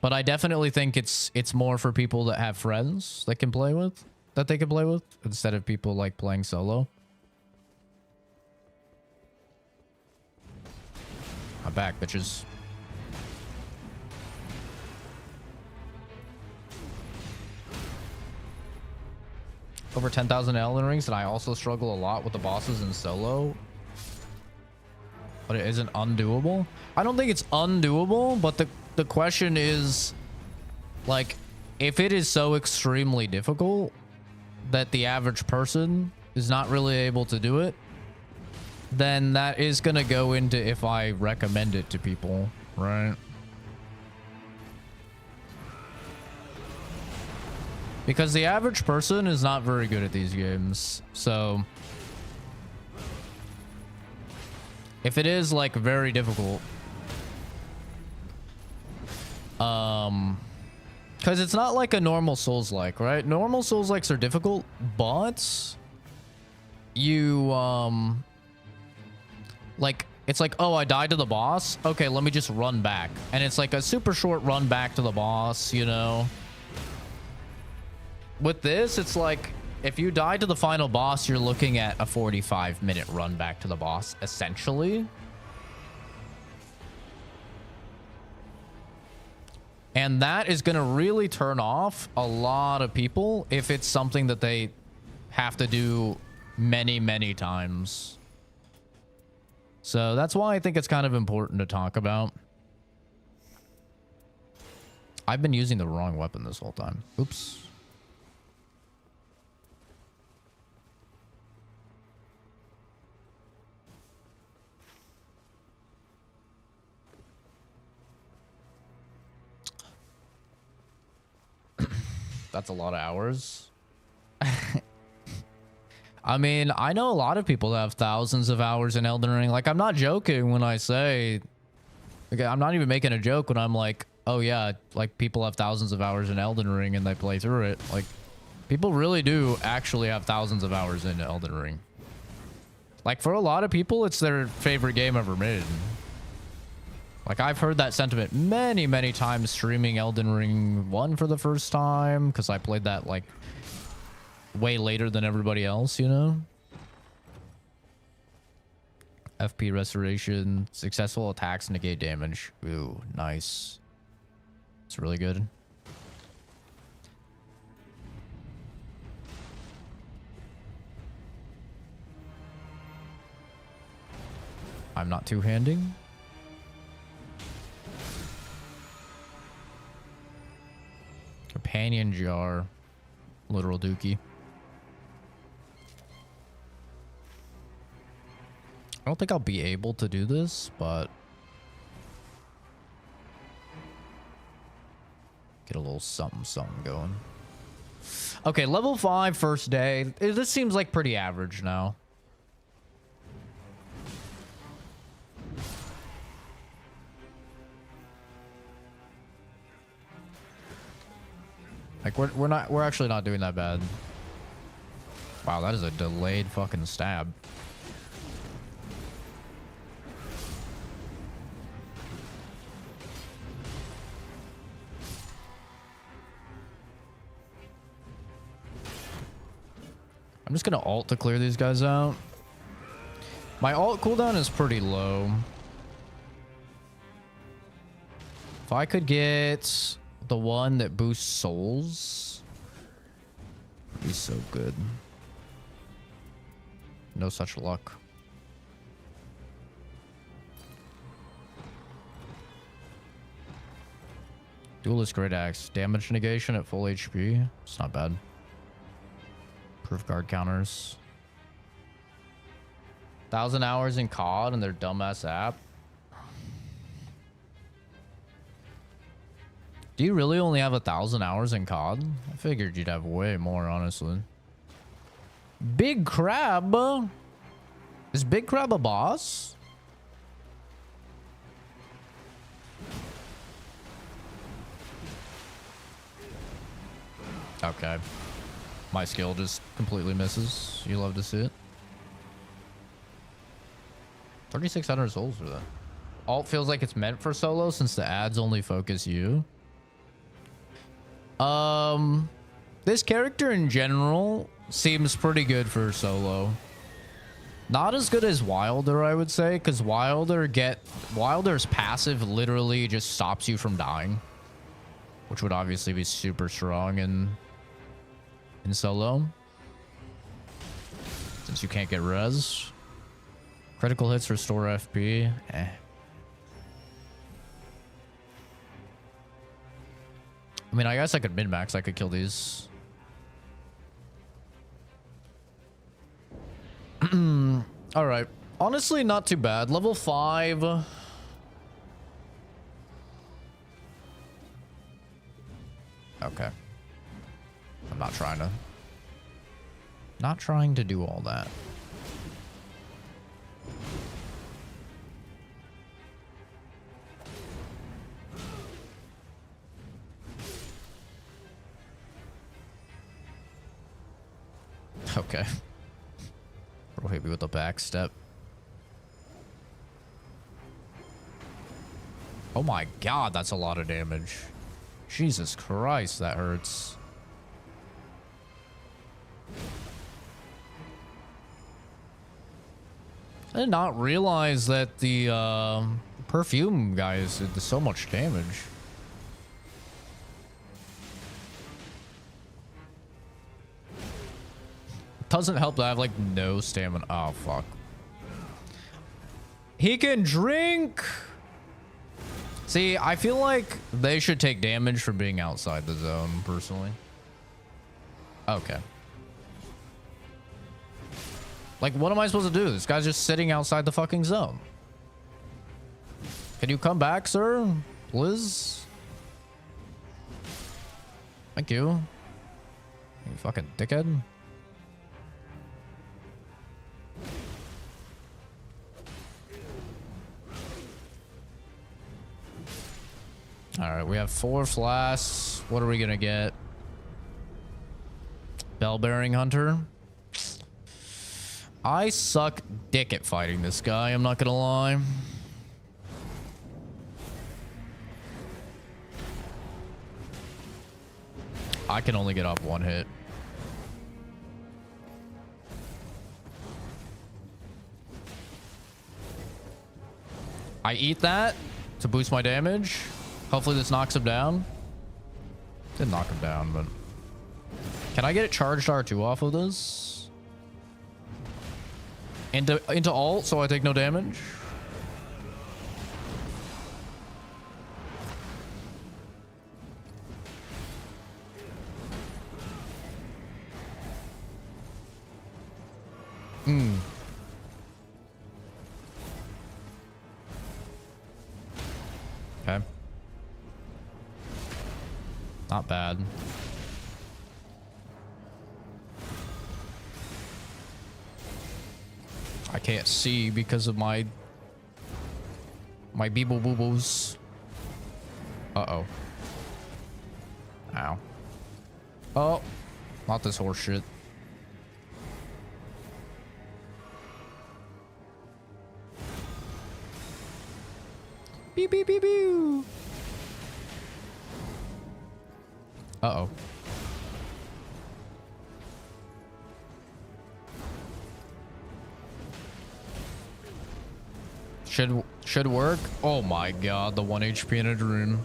I definitely think it's more for people that have friends that can play with, that they can play with, instead of people like playing solo. I'm back, bitches. over 10,000 Elden Rings, and I also struggle a lot with the bosses in solo. But it isn't undoable. I don't think it's undoable, but the question is, like, if it is so extremely difficult that the average person is not really able to do it, then that is going to go into if I recommend it to people, right? Because the average person is not very good at these games. So if it is like very difficult, because it's not like a normal Souls-like, right? Normal Souls-likes are difficult, but you like, it's like, oh, I died to the boss, okay, let me just run back, and it's like a super short run back to the boss, you know. With this, it's like, if you die to the final boss, you're looking at a 45-minute run back to the boss, essentially. And that is going to really turn off a lot of people if it's something that they have to do many, many times. So that's why I think it's kind of important to talk about. I've been using the wrong weapon this whole time. Oops. That's a lot of hours. I mean, I know a lot of people that have thousands of hours in Elden Ring. Like, I'm not joking when I say, like, I'm not even making a joke when I'm like, oh yeah, like, people have thousands of hours in Elden Ring and they play through it. Like, people really do actually have thousands of hours in Elden Ring. Like, for a lot of people, it's their favorite game ever made. Like, I've heard that sentiment many, many times streaming Elden Ring 1 for the first time, because I played that, like, way later than everybody else, you know? FP restoration, successful attacks negate damage. Ooh, nice. It's really good. I'm not two-handing. Companion jar. Literal dookie. I don't think I'll be able to do this, but get a little something going. Okay, level 5 first day. This seems like pretty average now. Like, we're actually not doing that bad. Wow, that is a delayed fucking stab. I'm just gonna ult to clear these guys out. My ult cooldown is pretty low. If I could get the one that boosts souls, it'd be so good. No such luck. Duelist Great Axe. Damage negation at full HP. It's not bad. Proof guard counters. 1,000 hours in COD and their dumbass app. Do you really only have 1,000 hours in COD? I figured you'd have way more, honestly. Big Crab? Is Big Crab a boss? Okay. My skill just completely misses. You love to see it. 3,600 souls for that. Alt feels like it's meant for solo since the ads only focus you. This character in general seems pretty good for solo. Not as good as Wilder, I would say, because Wilder's passive literally just stops you from dying, which would obviously be super strong in solo. since you can't get res. Critical hits restore FP. Eh. I mean, I guess I could min-max. I could kill these. All right. Honestly, not too bad. Level 5. Okay. I'm not trying to do all that. Okay. Bro hit me with the back step. Oh my god, that's a lot of damage. Jesus Christ, that hurts. I did not realize that the perfume guys did so much damage. Doesn't help that I have like no stamina. Oh fuck. He can drink. See, I feel like they should take damage for being outside the zone, personally. Okay. Like, what am I supposed to do? This guy's just sitting outside the fucking zone. Can you come back, sir? Please? Thank you. You fucking dickhead. All right, we have 4 flasks. What are we gonna get? Bell-bearing hunter. I suck dick at fighting this guy, I'm not gonna lie. I can only get off 1 hit. I eat that to boost my damage. Hopefully this knocks him down. Didn't knock him down, but... Can I get it charged R2 off of this? Into ult so I take no damage? Okay. Not bad. I can't see because of my beeble boobles. Uh-oh. Ow. Oh, not this horse shit. Beep, beep, beep, beep. Uh-oh. Should work. Oh my god, the 1 HP in a dream.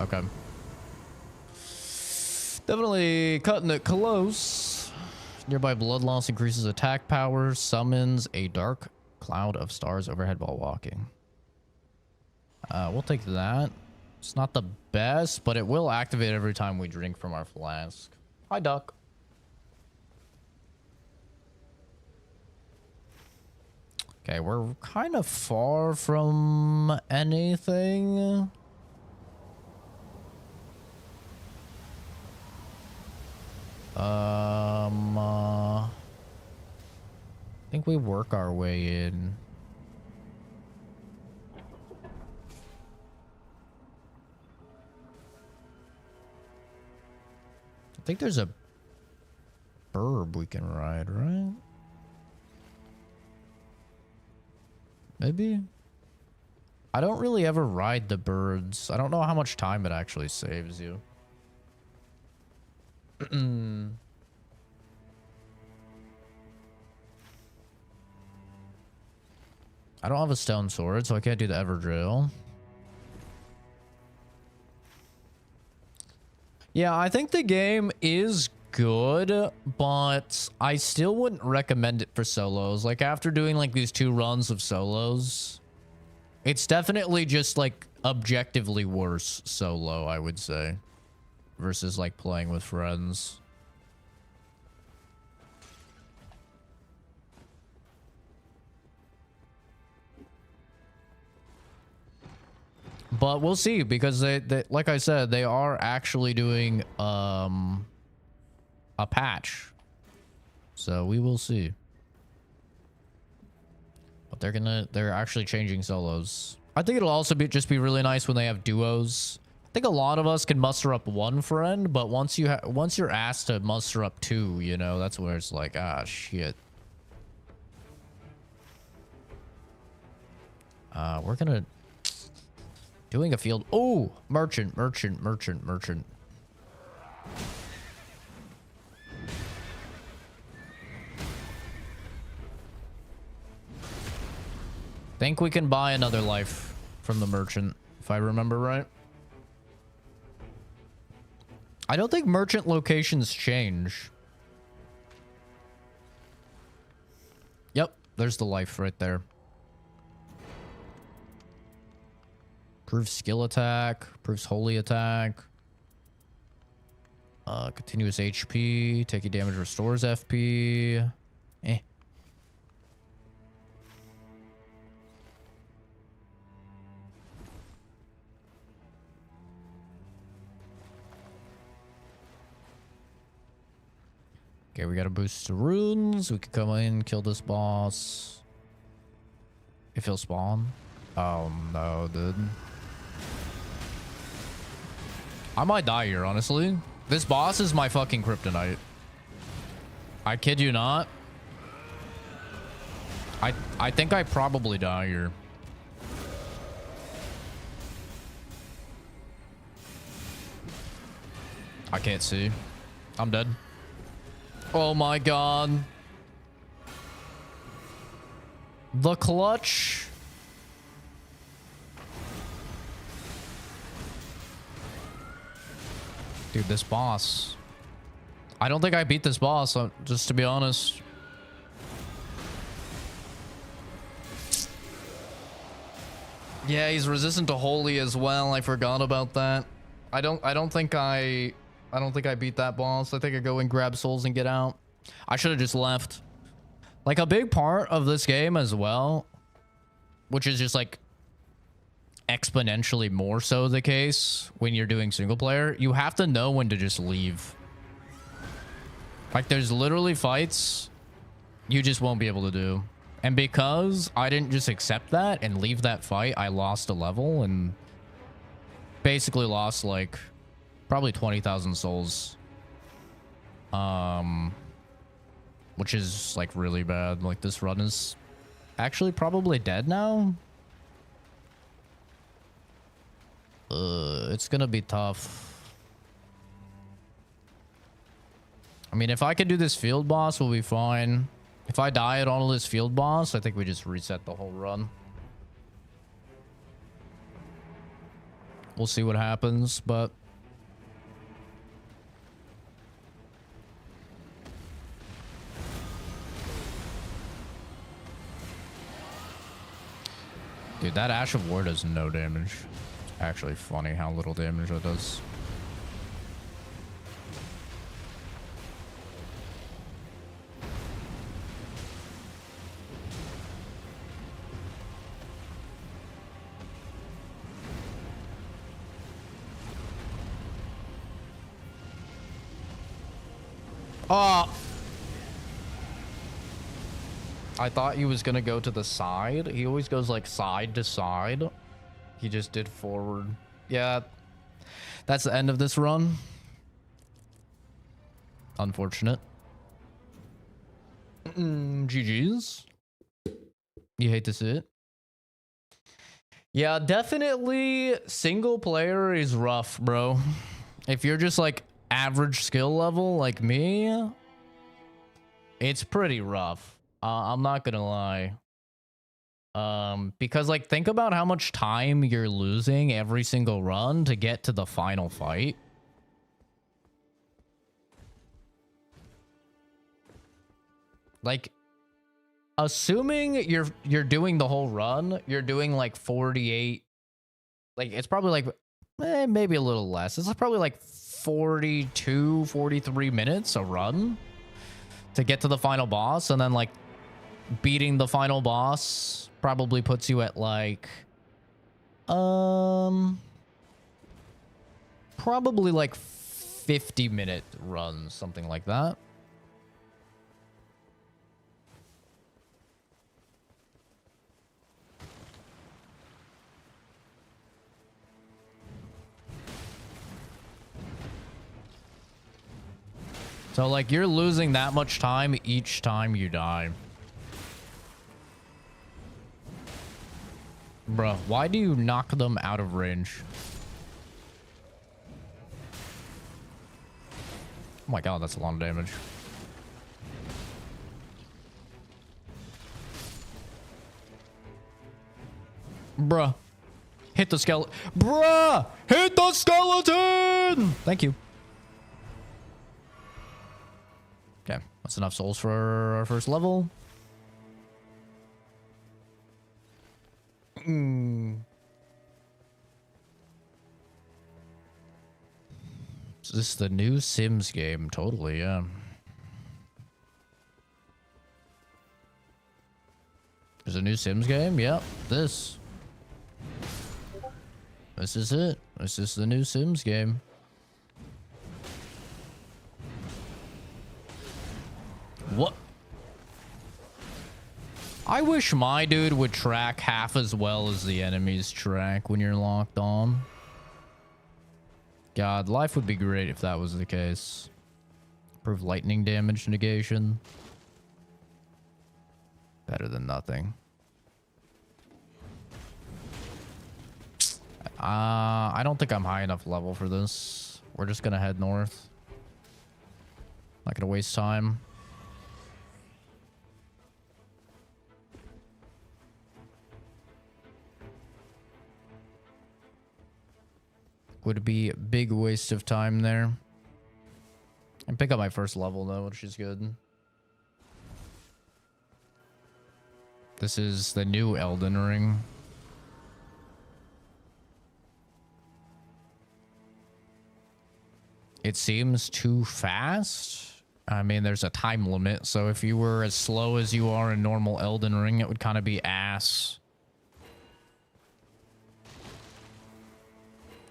Okay. Definitely cutting it close. Nearby blood loss increases attack power, summons a dark cloud of stars overhead while walking. We'll take that. It's not the best, but it will activate every time we drink from our flask. Hi, duck. Okay, we're kind of far from anything. I think we work our way in. I think there's a burb we can ride, right? Maybe? I don't really ever ride the birds. I don't know how much time it actually saves you. I don't have a stone sword, so I can't do the ever drill. Yeah, I think the game is good, but I still wouldn't recommend it for solos. Like, after doing like these 2 runs of solos, it's definitely just like objectively worse solo, I would say, versus like playing with friends. But we'll see, because they like I said, they are actually doing a patch. So we will see. But they're actually changing solos. I think it'll also just be really nice when they have duos. I think a lot of us can muster up 1 friend, but once you're asked to muster up 2, you know, that's where it's like, ah, shit. We're gonna doing a field. Oh, merchant. Think we can buy another life from the merchant, if I remember right. I don't think merchant locations change. Yep, there's the life right there. Proves skill attack, proves holy attack. Continuous HP, taking damage restores FP. Eh. Okay, we got a boost to runes. We could come in, kill this boss. If he'll spawn. Oh no, dude. I might die here, honestly. This boss is my fucking kryptonite. I kid you not. I think I probably die here. I can't see. I'm dead. Oh my god. The clutch. Dude, this boss. I don't think I beat this boss, just to be honest. Yeah, he's resistant to holy as well. I forgot about that. I don't think I beat that boss. I think I go and grab souls and get out. I should have just left. Like, a big part of this game as well, which is just like exponentially more so the case when you're doing single player, you have to know when to just leave. Like, there's literally fights you just won't be able to do. And because I didn't just accept that and leave that fight, I lost a level and basically lost like probably 20,000 souls. Which is like really bad. Like, this run is actually probably dead now. It's gonna be tough. I mean, if I can do this field boss, we'll be fine. If I die at all this field boss, I think we just reset the whole run. We'll see what happens, but dude, that Ash of War does no damage. It's actually funny how little damage it does. Oh! I thought he was gonna go to the side. He always goes like side to side. He just did forward. Yeah. That's the end of this run. Unfortunate. GG's. You hate to see it. Yeah, definitely single player is rough, bro. If you're just like average skill level like me, it's pretty rough. I'm not gonna lie. Because like, think about how much time you're losing every single run to get to the final fight. Like, assuming you're doing the whole run, you're doing like 48. Like, it's probably like maybe a little less. It's probably like 42, 43 minutes a run to get to the final boss, and then like beating the final boss probably puts you at like probably like 50-minute runs, something like that. So like you're losing that much time each time you die. Bruh, why do you knock them out of range? Oh my god, that's a lot of damage. Bruh. Hit the skeleton. Bruh! Hit the skeleton! Thank you. Okay, that's enough souls for our first level. Is this the new Sims game? Totally, yeah. There's a new Sims game? Yep, this. This is it. This is the new Sims game. What? I wish my dude would track half as well as the enemies track when you're locked on. God, life would be great if that was the case. Improve lightning damage negation. Better than nothing. I don't think I'm high enough level for this. We're just gonna head north. Not gonna waste time. Would be a big waste of time there. And pick up my first level though, which is good. This is the new Elden Ring. It seems too fast. I mean, there's a time limit, so if you were as slow as you are in normal Elden Ring, it would kind of be ass.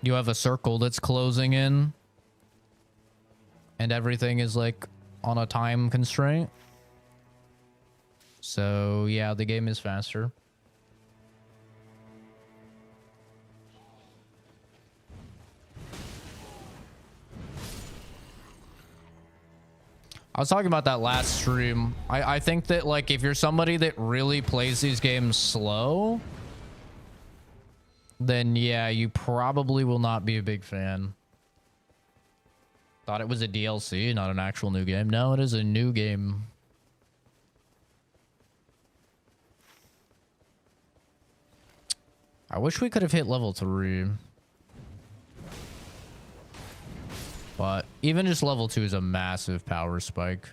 You have a circle that's closing in, and everything is like on a time constraint. So yeah, the game is faster. I was talking about that last stream. I think that like if you're somebody that really plays these games slow, then yeah, you probably will not be a big fan. Thought it was a DLC, not an actual new game. No, it is a new game. I wish we could have hit level 3. But even just level 2 is a massive power spike.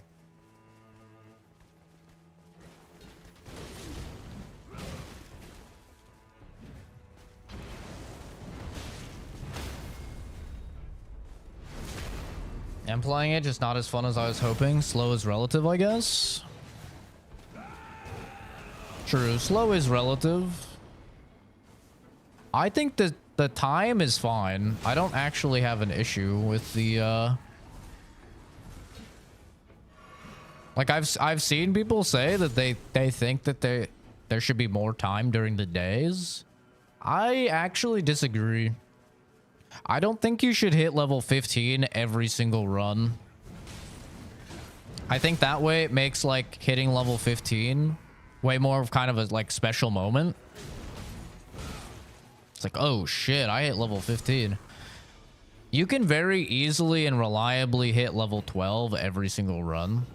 I'm playing it, just not as fun as I was hoping. Slow is relative, I guess. True, slow is relative. I think that the time is fine. I don't actually have an issue with the like I've seen people say that they think that there should be more time during the days. I actually disagree. I don't think you should hit level 15 every single run. I think that way it makes like hitting level 15 way more of kind of a like special moment. It's like, oh shit, I hit level 15. You can very easily and reliably hit level 12 every single run.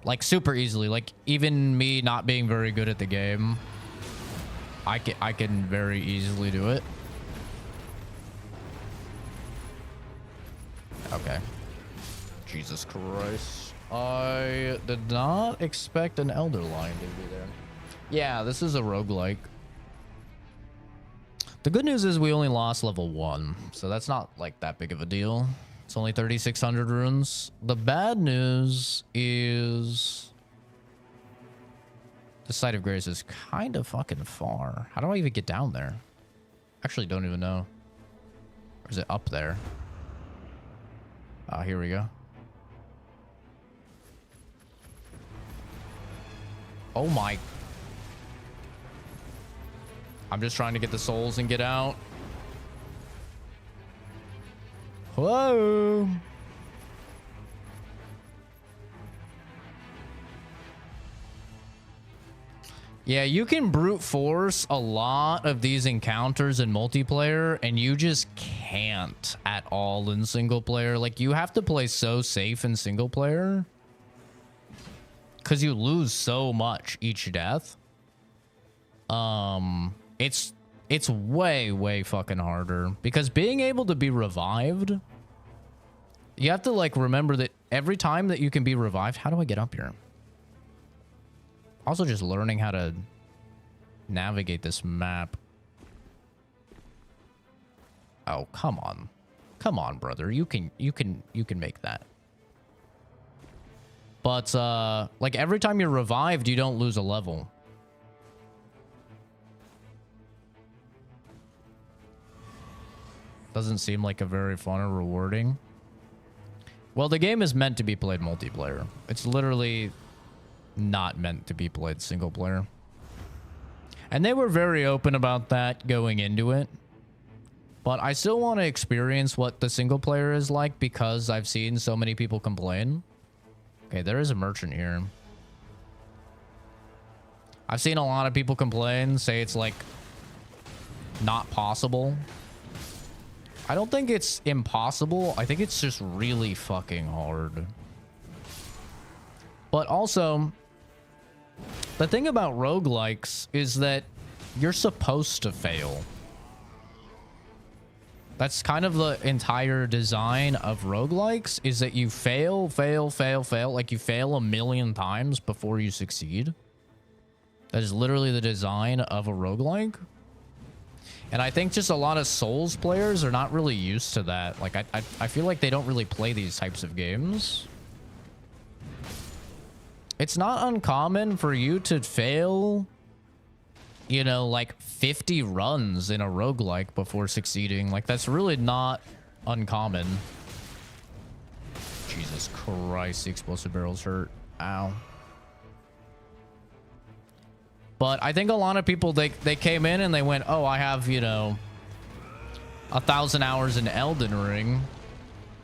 Like super easily. Like even me not being very good at the game, I can very easily do it. Jesus Christ. I did not expect an Elder Lion to be there. Yeah, this is a roguelike. The good news is we only lost level 1, so that's not like that big of a deal. It's only 3,600 runes. The bad news is the Site of Grace is kind of fucking far. How do I even get down there? Actually, don't even know. Or is it up there? Here we go. Oh my. I'm just trying to get the souls and get out. Whoa. Yeah, you can brute force a lot of these encounters in multiplayer, and you just can't at all in single player. Like, you have to play so safe in single player because you lose so much each death. It's way fucking harder because being able to be revived, you have to like remember that every time that you can be revived. How do I get up here? Also, just learning how to navigate this map. Oh, come on. Come on, brother. You can make that. But like every time you're revived, you don't lose a level. Doesn't seem like a very fun or rewarding. Well, the game is meant to be played multiplayer. It's literally not meant to be played single player. And they were very open about that going into it. But I still want to experience what the single player is like because I've seen so many people complain. Okay, there is a merchant here. I've seen a lot of people complain, say it's like not possible. I don't think it's impossible. I think it's just really fucking hard. But also, the thing about roguelikes is that you're supposed to fail. That's kind of the entire design of roguelikes, is that you fail. Like you fail a million times before you succeed. That is literally the design of a roguelike. And I think just a lot of Souls players are not really used to that. Like, I feel like they don't really play these types of games. It's not uncommon for you to fail, you know, like 50 runs in a roguelike before succeeding. Like, that's really not uncommon. Jesus Christ, the explosive barrels hurt. Ow. But I think a lot of people, they came in and they went, oh, I have, you know, 1,000 hours in Elden Ring.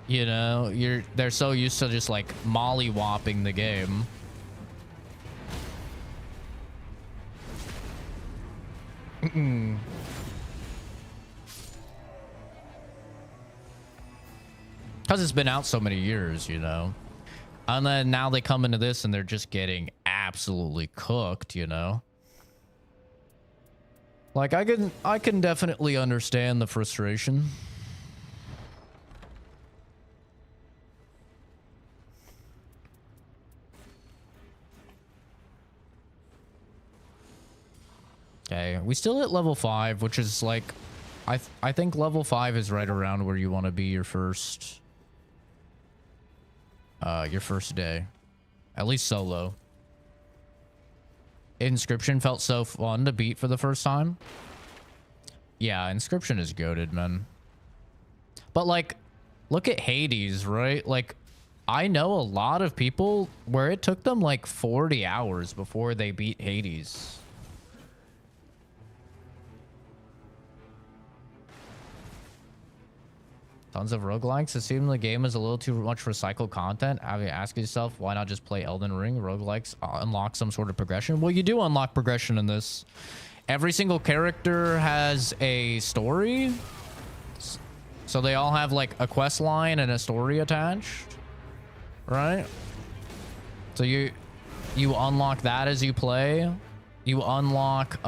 You know, they're so used to just like molly-whopping the game. Because it's been out so many years, you know. And then now they come into this and they're just getting absolutely cooked, you know. Like, I can definitely understand the frustration. Okay, we still at level 5, which is like, I think level 5 is right around where you want to be your first day, at least solo. Inscription felt so fun to beat for the first time. Yeah, Inscription is goated, man. But like, look at Hades, right? Like, I know a lot of people where it took them like 40 hours before they beat Hades. Tons of roguelikes. It seems the game is a little too much recycled content. I mean, ask yourself, why not just play Elden Ring? Roguelikes unlock some sort of progression. Well, you do unlock progression in this. Every single character has a story. So they all have like a quest line and a story attached. Right? So you unlock that as you play. You unlock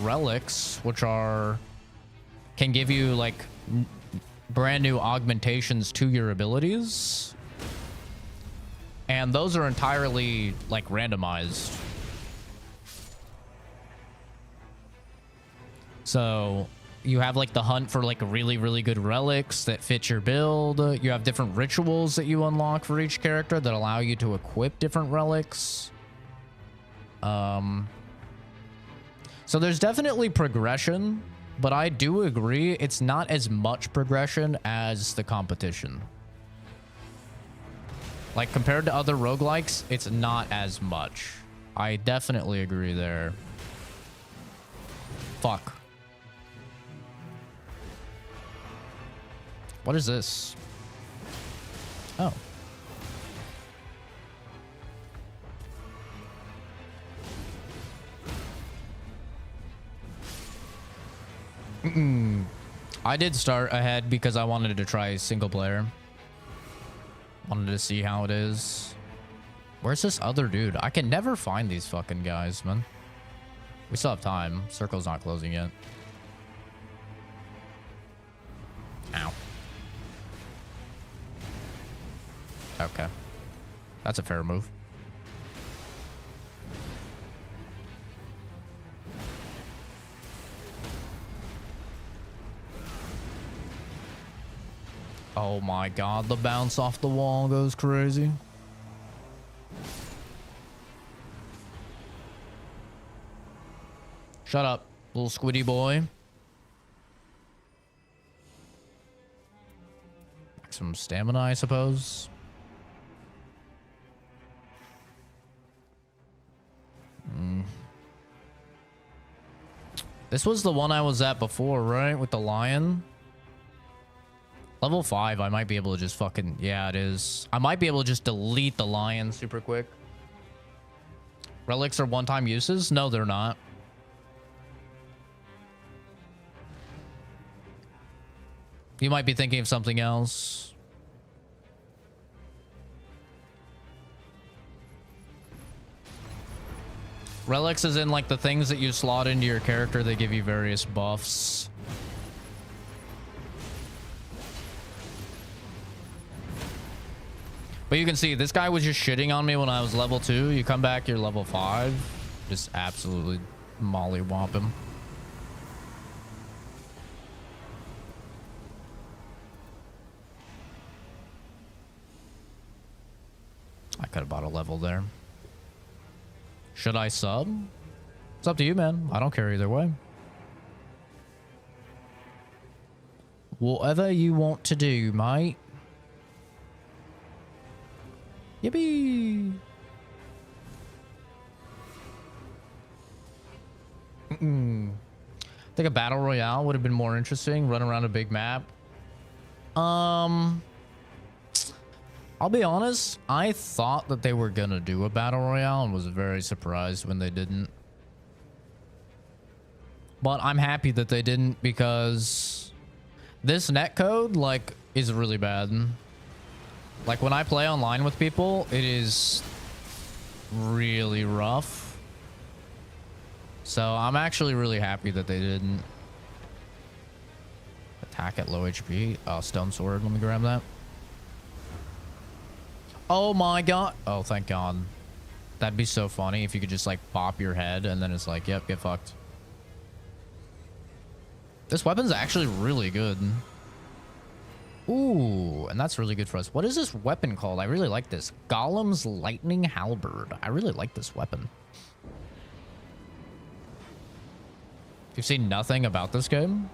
relics, which can give you like brand new augmentations to your abilities. And those are entirely like randomized. So you have like the hunt for like really, really good relics that fit your build. You have different rituals that you unlock for each character that allow you to equip different relics. So there's definitely progression, but I do agree it's not as much progression as the competition. Like compared to other roguelikes, it's not as much. I definitely agree there. Fuck. What is this? Oh. I did start ahead because I wanted to try single player. Wanted to see how it is. Where's this other dude? I can never find these fucking guys, man. We still have time. Circle's not closing yet. Ow. Okay. That's a fair move. Oh my god, the bounce off the wall goes crazy. Shut up, little squiddy boy. Some stamina, I suppose. This was the one I was at before, right? With the lion? Level 5, I might be able to just fucking... Yeah, it is. I might be able to just delete the lion super quick. Relics are one-time uses? No, they're not. You might be thinking of something else. Relics is in like the things that you slot into your character that give you various buffs. But you can see this guy was just shitting on me when I was level 2. You come back, you're level 5. Just absolutely mollywop him. I could have bought a level there. Should I sub? It's up to you, man. I don't care either way. Whatever you want to do, mate. Yippee! I think a battle royale would have been more interesting. Run around a big map. I'll be honest. I thought that they were gonna do a battle royale and was very surprised when they didn't. But I'm happy that they didn't because this netcode like is really bad. Like when I play online with people, it is really rough. So I'm actually really happy that they didn't. Attack at low HP. Oh, stone sword. Let me grab that. Oh my god. Oh, thank god. That'd be so funny if you could just like pop your head and then it's like, yep, get fucked. This weapon's actually really good. Ooh, and that's really good for us. What is this weapon called? I really like this. Golem's Lightning Halberd. I really like this weapon. You've seen nothing about this game?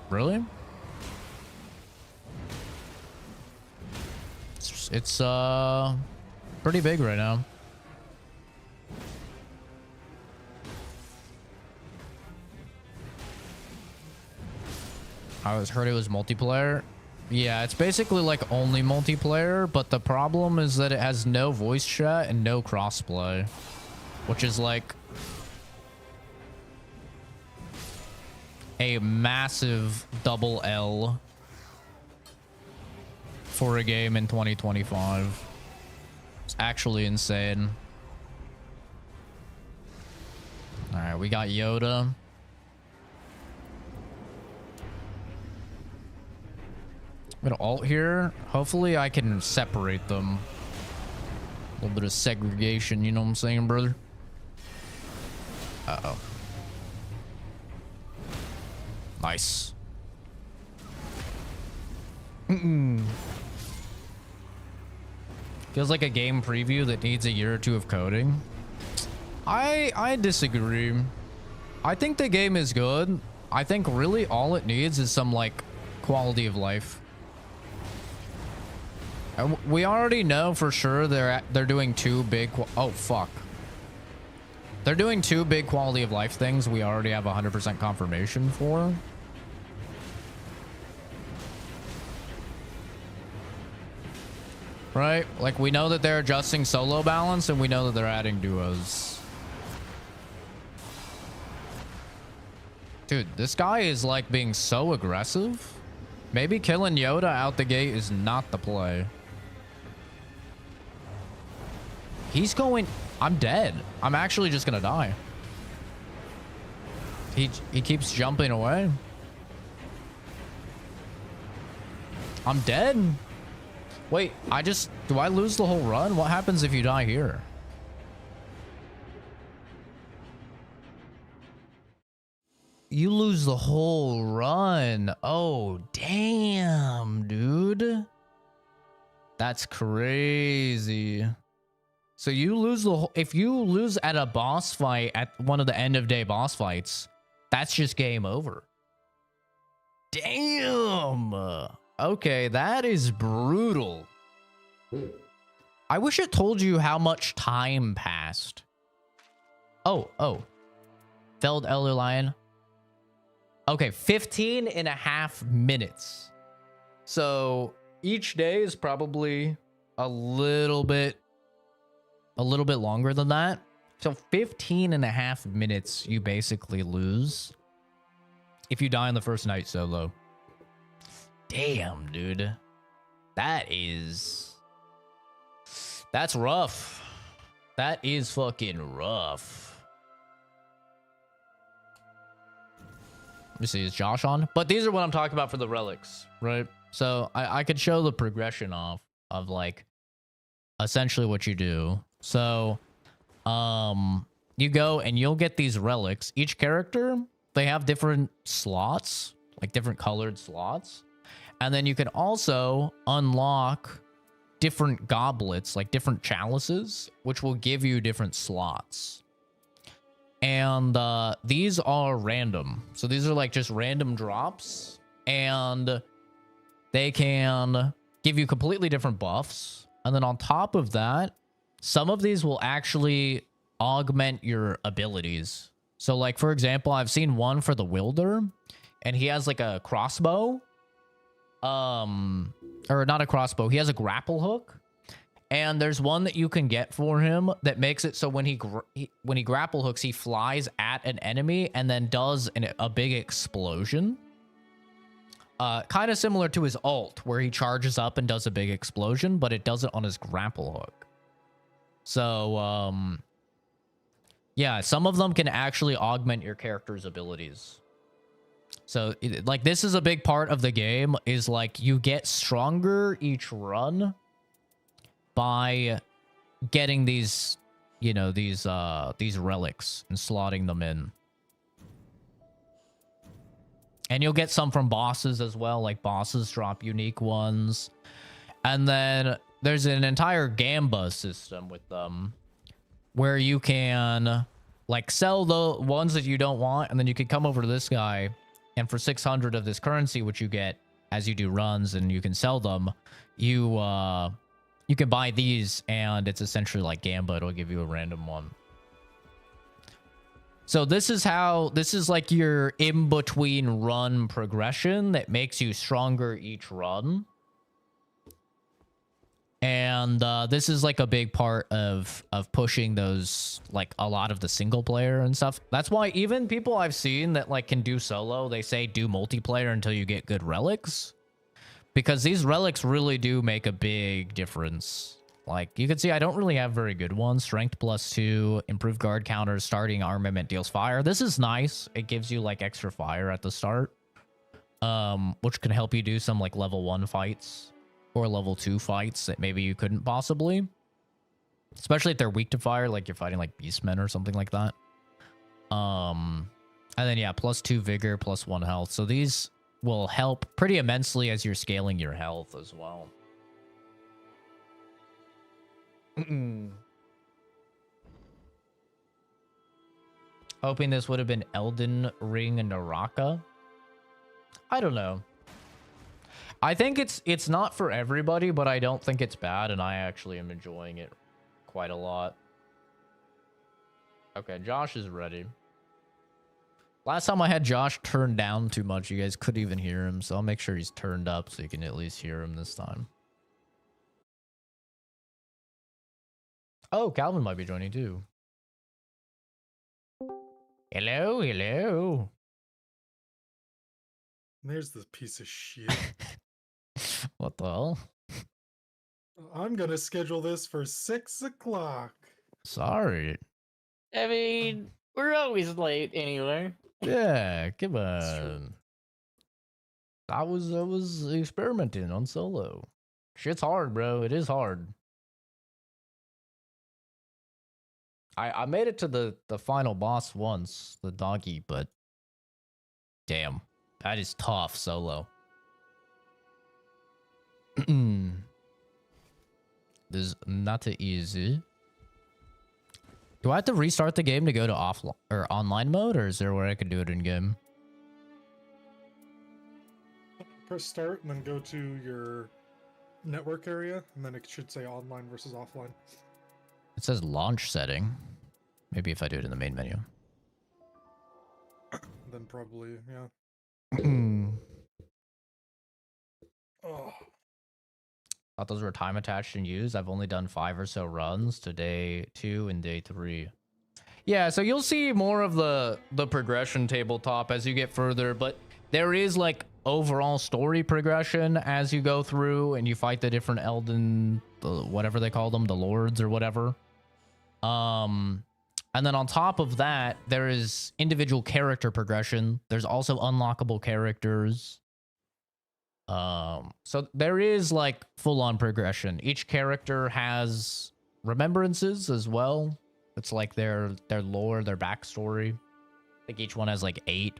Really? It's pretty big right now. I heard it was multiplayer. Yeah, it's basically like only multiplayer, but the problem is that it has no voice chat and no crossplay, which is like a massive double L for a game in 2025. It's actually insane. All right, we got Yoda. I'm gonna ult here. Hopefully I can separate them. A little bit of segregation, you know what I'm saying, brother? Uh-oh. Nice. Feels like a game preview that needs a year or two of coding. I disagree. I think the game is good. I think really all it needs is some like quality of life. We already know for sure they're doing two big oh fuck. They're doing two big quality of life things we already have 100% confirmation for. Right? Like we know that they're adjusting solo balance and we know that they're adding duos. Dude, this guy is like being so aggressive. Maybe killing Yoda out the gate is not the play. He's going... I'm dead. I'm actually just gonna die. He keeps jumping away. I'm dead. Wait, do I lose the whole run? What happens if you die here? You lose the whole run. Oh, damn, dude. That's crazy. So you lose the whole... If you lose at a boss fight, at one of the end of day boss fights, that's just game over. Damn. Okay, that is brutal. I wish it told you how much time passed. Oh. Felled Elder Lion. Okay, 15 and a half minutes. So each day is probably a little bit longer than that. So 15 and a half minutes you basically lose if you die on the first night solo. Damn, dude. That's rough. That is fucking rough. Let me see, is Josh on? But these are what I'm talking about for the relics, right? So I could show the progression of like essentially what you do. So you go and you'll get these relics. Each character, they have different slots, like different colored slots. And then you can also unlock different goblets, like different chalices, which will give you different slots. And these are random. So these are like just random drops. And they can give you completely different buffs. And then on top of that, some of these will actually augment your abilities. So like, for example, I've seen one for the wielder. And he has like a crossbow. Or not a crossbow. He has a grapple hook. And there's one that you can get for him that makes it so when he grapple hooks, he flies at an enemy and then does a big explosion. Kind of similar to his ult, where he charges up and does a big explosion, but it does it on his grapple hook. So, yeah, some of them can actually augment your character's abilities. So, like, this is a big part of the game, is like you get stronger each run by getting these, you know, these relics and slotting them in. And you'll get some from bosses as well, like bosses drop unique ones. And then there's an entire Gamba system with them where you can like sell the ones that you don't want, and then you can come over to this guy, and for 600 of this currency, which you get as you do runs and you can sell them, you can buy these, and it's essentially like Gamba. It'll give you a random one. So this is like your in-between run progression that makes you stronger each run. And this is like a big part of pushing those, like a lot of the single player and stuff. That's why even people I've seen that like can do solo, they say do multiplayer until you get good relics. Because these relics really do make a big difference. Like, you can see I don't really have very good ones. Strength +2, improved guard counters, starting armament deals fire. This is nice. It gives you, like, extra fire at the start. Which can help you do some, like, level 1 fights. Or level 2 fights that maybe you couldn't possibly. especially if they're weak to fire, like you're fighting like beastmen or something like that. And then yeah, +2 vigor, +1 health. So these will help pretty immensely as you're scaling your health as well. Hoping this would have been Elden Ring and Naraka. I don't know. I think it's not for everybody, but I don't think it's bad, and I actually am enjoying it quite a lot. Okay, Josh is ready. Last time I had Josh turned down too much, you guys couldn't even hear him, so I'll make sure he's turned up so you can at least hear him this time. Oh, Calvin might be joining too. Hello, hello. There's this piece of shit. What the hell? I'm gonna schedule this for 6 o'clock. Sorry. I mean, we're always late anyway. Yeah, come on. I was experimenting on solo. Shit's hard, bro. It is hard. I made it to the final boss once, the doggy, but damn, that is tough solo. This is not easy. Do I have to restart the game to go to offline or online mode, or is there where I can do it in game? Press start and then go to your network area, and then it should say online versus offline. It says launch setting. Maybe if I do it in the main menu. Then probably, yeah. Oh, Thought those were time attached and used. I've only done 5 or so runs to day 2 and day 3. Yeah, so you'll see more of the progression tabletop as you get further, but there is like overall story progression as you go through and you fight the different Elden, whatever they call them, the lords or whatever. And then on top of that, there is individual character progression. There's also unlockable characters. So there is like full-on progression. Each character has remembrances as well. It's like their lore, their backstory. I think each one has like 8,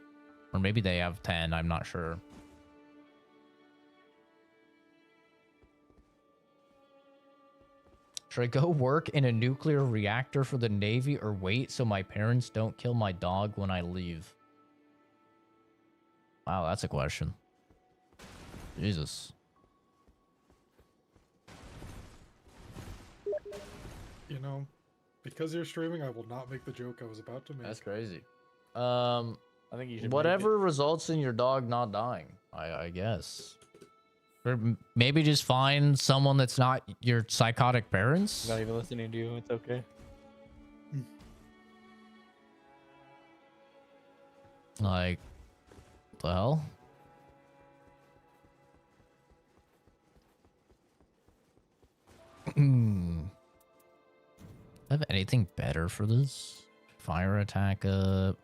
or maybe they have 10. I'm not sure. Should I go work in a nuclear reactor for the Navy or wait so my parents don't kill my dog when I leave? Wow, that's a question. Jesus. you know, because you're streaming, I will not make the joke I was about to make. That's crazy. I think you should. Whatever results in your dog not dying, I guess. Or maybe just find someone that's not your psychotic parents. Not even listening to you. It's okay. Like, what the hell? Have anything better for this? Fire attack up.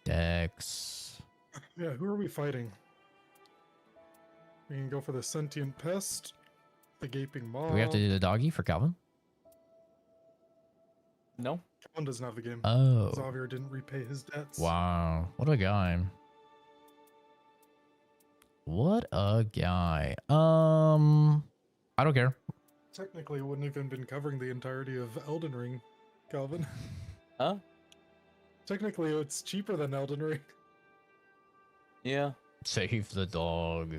Dex. Yeah, who are we fighting? We can go for the sentient pest, the gaping maw. Do we have to do the doggy for Calvin? No. Calvin doesn't have the game. Oh. Xavier didn't repay his debts. Wow. What a guy. What a guy. I don't care. Technically, it wouldn't even been covering the entirety of Elden Ring, Calvin. Huh? Technically, it's cheaper than Elden Ring. Yeah. Save the dog.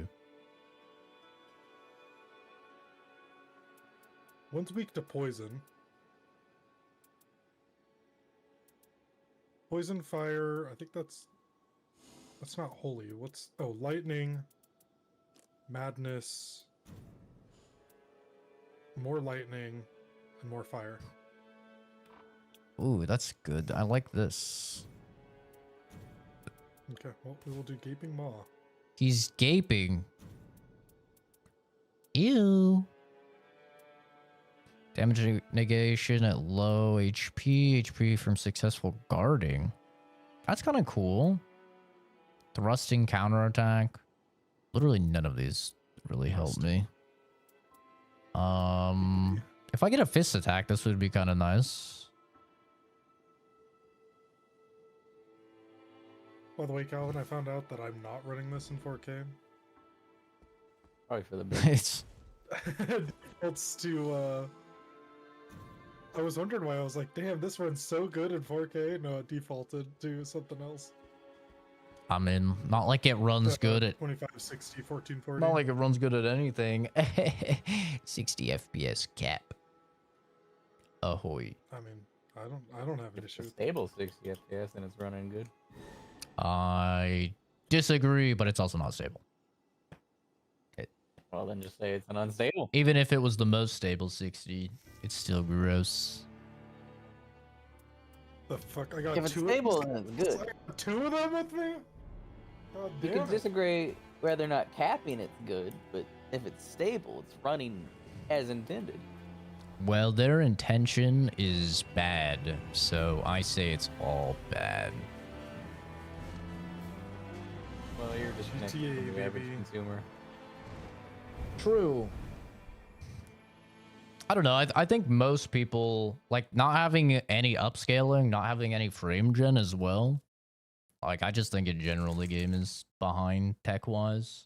One's weak to poison. Poison, fire, I think that's not holy. Oh, lightning, madness, more lightning, and more fire. Ooh, that's good. I like this. Okay, well, we will do gaping maw. He's gaping. Ew. Damage negation at low HP. HP from successful guarding. That's kind of cool. Thrusting counterattack. Literally none of these really help me. If I get a fist attack, this would be kind of nice. By the way, Calvin, I found out that I'm not running this in 4K. Probably for the best. It's Defaults to, I was wondering why. I was like, damn, this runs so good in 4K. No, it defaulted to something else. I mean, not like it runs good at 2560, 1440. not like it runs good at anything. 60 FPS cap. Ahoy. I mean, I don't have an It's issue a with stable 60 FPS and it's running good. I disagree, but it's also not stable. Well, then just say it's an unstable. Even if it was the most stable 60, it's still gross. the fuck. I got If it's two stable, of them. then it's good. I got two of them with me. God You damn can it. disagree whether or not capping it's good, but if it's stable, it's running as intended. Well, their intention is bad, so I say it's all bad. Well, you're just GTA, from the average baby. consumer. True. I don't know. I think most people, like, not having any upscaling, not having any frame gen as well. Like, I just think in general the game is behind tech-wise.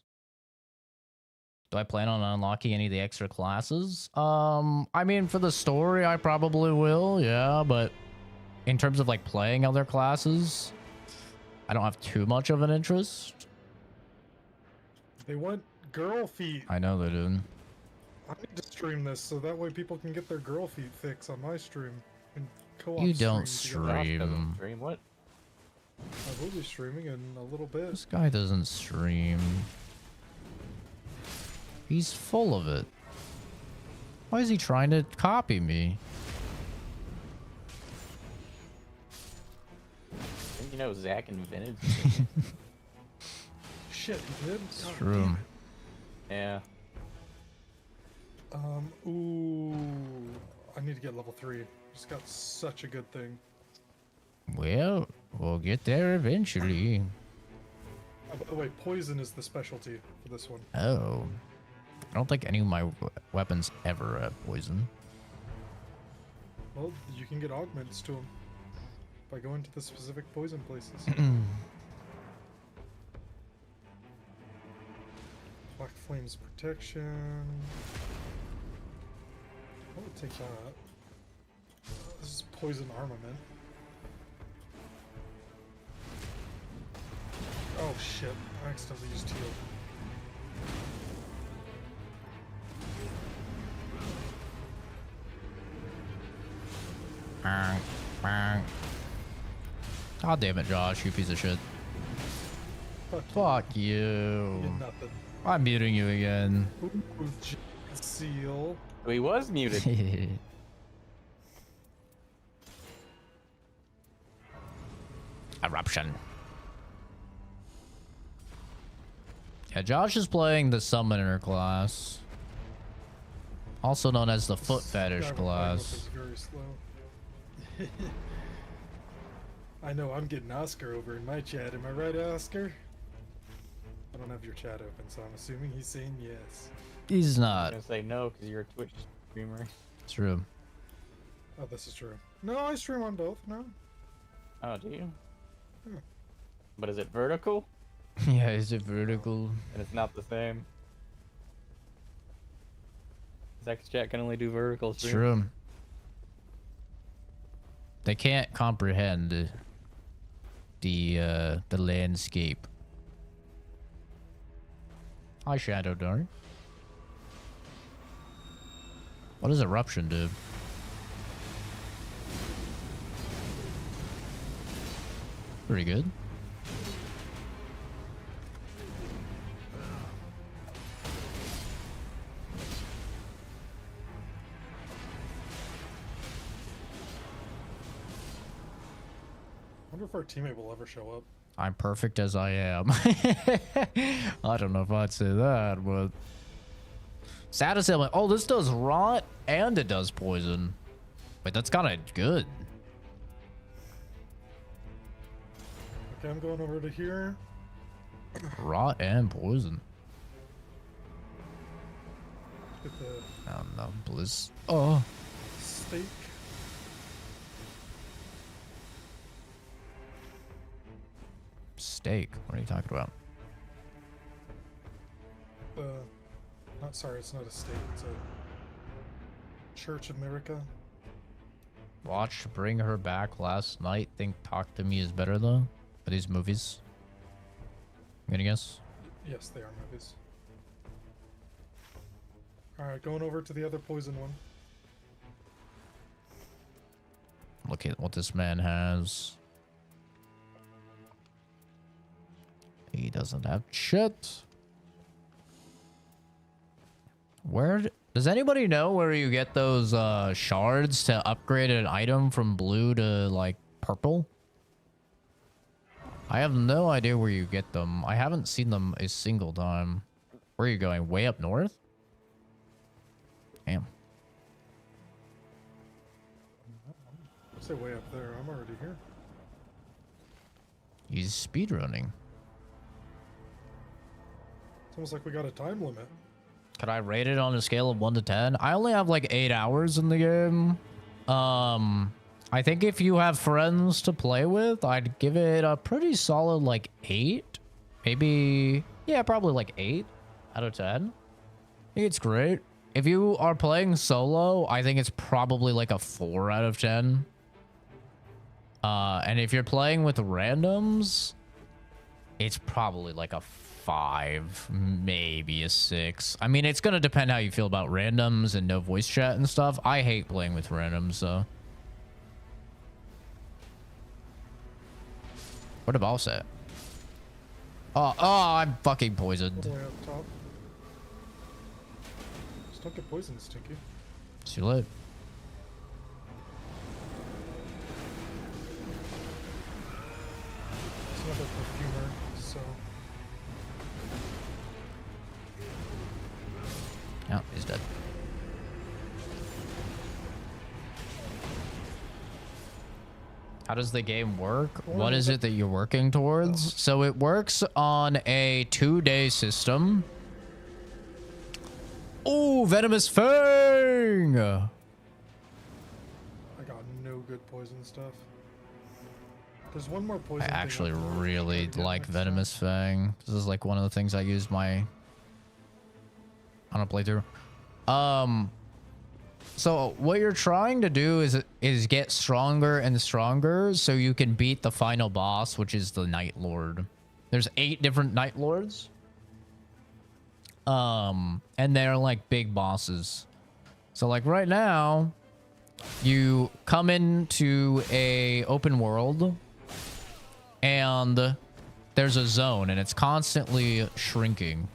Do I plan on unlocking any of the extra classes? I mean, for the story, I probably will, yeah, but in terms of, like, playing other classes, I don't have too much of an interest. They want girl feet. I know they do. I need to stream this so that way people can get their girl feet fix on my stream and co-op. You don't together. Josh stream. doesn't stream. What? I will be streaming in a little bit. This guy doesn't stream. He's full of it. Why is he trying to copy me? Didn't you know Zach invented? Shit, he did. It's God true. damn Yeah. it. Ooh, I need to get level 3. Just got such a good thing. Well, we'll get there eventually. By the way, poison is the specialty for this one. Oh. I don't think any of my weapons ever have poison. Well, you can get augments to them by going to the specific poison places. Black Flames protection. I would take that. This is poison armament. Oh shit, I accidentally used heal. God damn it, Josh, you piece of shit. Fuck You you. did nothing. I'm muting you again. Ooh, seal. Oh, he was muted. Eruption. Yeah, Josh is playing the Summoner class. Also known as the Foot Fetish Guy we're playing with class. is very slow. I know, I'm getting Oscar over in my chat. Am I right, Oscar? I don't have your chat open, so I'm assuming he's saying yes. He's I'm not. gonna say no because you're a Twitch streamer. True. Oh, this is true. No, I stream on both. No. Oh, do you? Yeah. But is it vertical? Yeah, is it vertical? And it's not the same. Zach's chat can only do vertical It's stream. true. They can't comprehend the landscape. Hi, Shadow Dark. What does Eruption do? Pretty good. I wonder if our teammate will ever show up. I'm perfect as I am. I don't know if I'd say that, but... Status element. Oh, this does rot and it does poison. Wait, that's kind of good. Okay, I'm going over to here. Rot and poison. Get the I don't know, Blizz. Oh. steak. Steak? What are you talking about? Not sorry, it's not a steak. It's a Church America. Watched Bring Her Back last night. Think Talk to Me is better though. Are these movies? I'm gonna guess. Yes, they are movies. Alright, going over to the other poison one. Look at what this man has. He doesn't have shit. Does anybody know where you get those shards to upgrade an item from blue to like purple? I have no idea where you get them. I haven't seen them a single time. Where are you going? Way up north? Damn. Say way up there. I'm already here. He's speedrunning. It's almost like we got a time limit. Could I rate it on a scale of 1 to 10? I only have like 8 hours in the game. I think if you have friends to play with, I'd give it a pretty solid like 8. Maybe, yeah, probably like 8 out of 10. I think it's great. If you are playing solo, I think it's probably like a 4 out of 10. And if you're playing with randoms, it's probably like a 5, maybe a 6. I mean, it's gonna depend how you feel about randoms and no voice chat and stuff. I hate playing with randoms, so. Where the boss at? Oh, I'm fucking All poisoned. the way up top. Just don't get poisoned, Stinky. Too late. It's another perfumer, so. Yeah, he's dead. How does the game work? What is it that you're working towards? So it works on a 2-day system. Oh, Venomous Fang! I got no good poison stuff. There's one more I poison thing actually up there. really Gotta get like next Venomous Fang. This is like one of the things I use my on a playthrough. So what you're trying to do is get stronger and stronger so you can beat the final boss, which is the Night Lord. There's 8 different Night Lords. And they're like big bosses. So like right now, you come into a open world and there's a zone and it's constantly shrinking.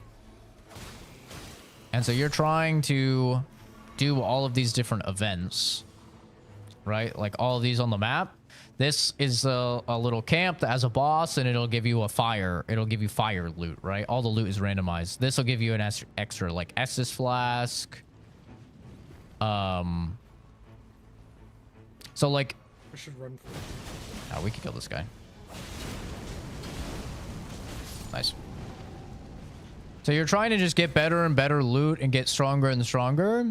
And so you're trying to do all of these different events, right? Like all of these on the map. This is a little camp that has a boss and it'll give you a fire. It'll give you fire loot, right? All the loot is randomized. This will give you an extra like Estus flask. So like, I should run for it. oh, we could kill this guy. Nice. So you're trying to just get better and better loot and get stronger and stronger.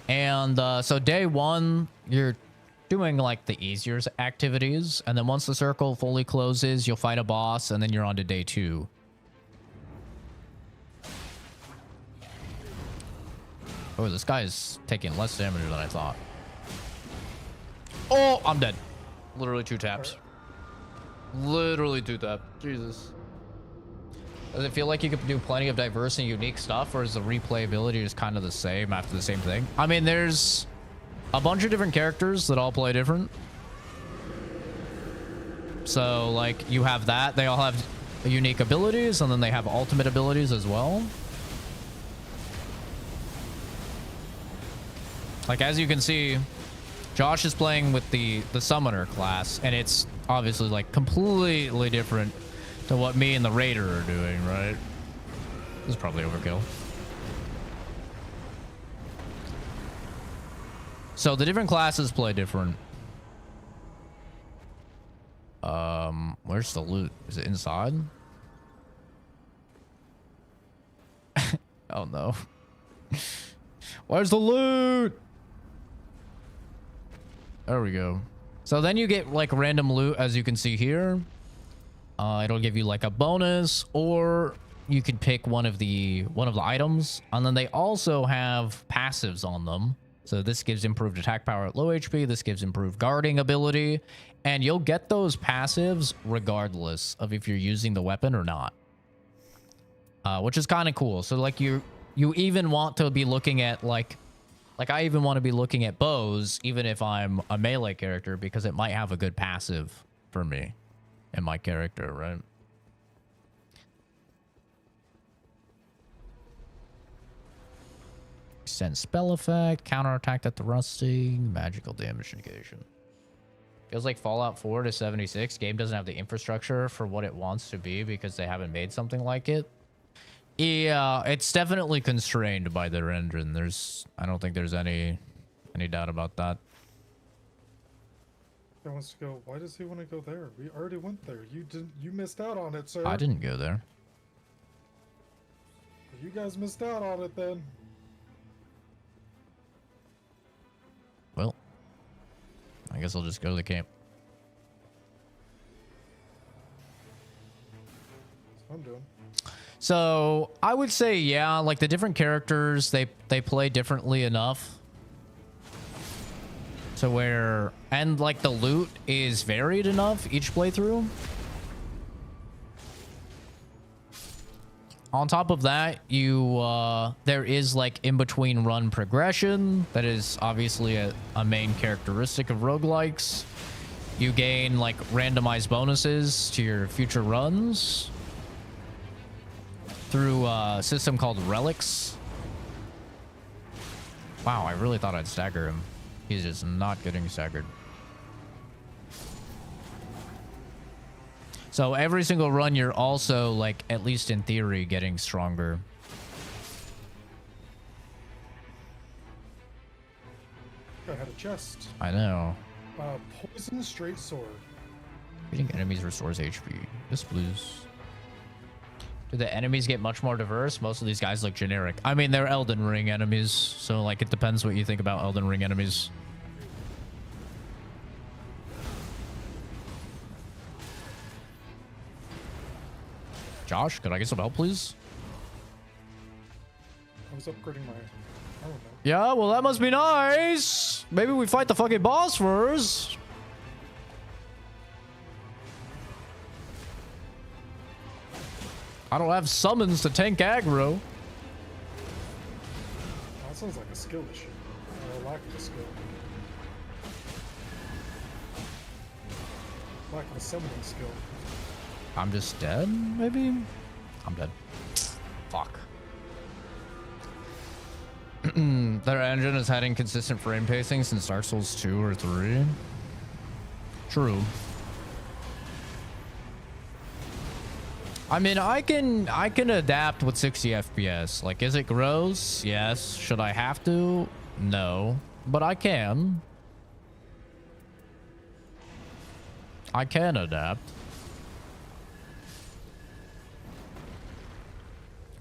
And so day 1, you're doing like the easier activities. And then once the circle fully closes, you'll fight a boss and then you're on to day 2. Oh, this guy is taking less damage than I thought. Oh, I'm dead. Literally 2 taps. Literally 2 taps. Jesus. Does it feel like you could do plenty of diverse and unique stuff, or is the replayability just kind of the same after the same thing? I mean, there's a bunch of different characters that all play different. So, like, you have that. They all have unique abilities, and then they have ultimate abilities as well. Like, as you can see, Josh is playing with the Summoner class, and it's obviously, like, completely different to what me and the Raider are doing, right? This is probably overkill. So the different classes play different. Where's the loot? Is it inside? Oh no. Where's the loot? There we go. So then you get like random loot, as you can see here. It'll give you like a bonus, or you could pick one of the items, and then they also have passives on them. So this gives improved attack power at low HP. This gives improved guarding ability, and you'll get those passives regardless of if you're using the weapon or not, which is kind of cool. So like you even want to be looking at like I even want to be looking at bows, even if I'm a melee character, because it might have a good passive for me and my character, right? Extend spell effect, counterattack at the rusting, magical damage negation. Feels like Fallout 4 to 76. Game doesn't have the infrastructure for what it wants to be because they haven't made something like it. Yeah, it's definitely constrained by their engine. I don't think there's any doubt about that. He wants to go. Why does he want to go there? We already went there. You missed out on it, sir. I didn't go there. You guys missed out on it then. Well, I guess I'll just go to the camp. That's what I'm doing. So I would say, yeah, like the different characters, they play differently enough to where, and like the loot is varied enough each playthrough. On top of that, there is like in between run progression. That is obviously a main characteristic of roguelikes. You gain like randomized bonuses to your future runs through a system called relics. Wow, I really thought I'd stagger him. He's just not getting staggered. So every single run, you're also, like, at least in theory, getting stronger. I had a chest. I know. Poison straight sword. Beating enemies restores HP. This blues. Do the enemies get much more diverse? Most of these guys look generic. I mean, they're Elden Ring enemies, so, like, it depends what you think about Elden Ring enemies. Josh, could I get some help, please? I was upgrading my... I don't know. Yeah, well, that must be nice. Maybe we fight the fucking boss first. I don't have summons to tank aggro. That sounds like a skill issue. Or a lack of a skill. Lack of a summoning skill. I'm just dead, maybe? I'm dead. Fuck. Their engine has had inconsistent frame pacing since Dark Souls 2 or 3. True. I mean, I can adapt with 60 FPS. Like, is it gross? Yes. Should I have to? No. But I can. I can adapt.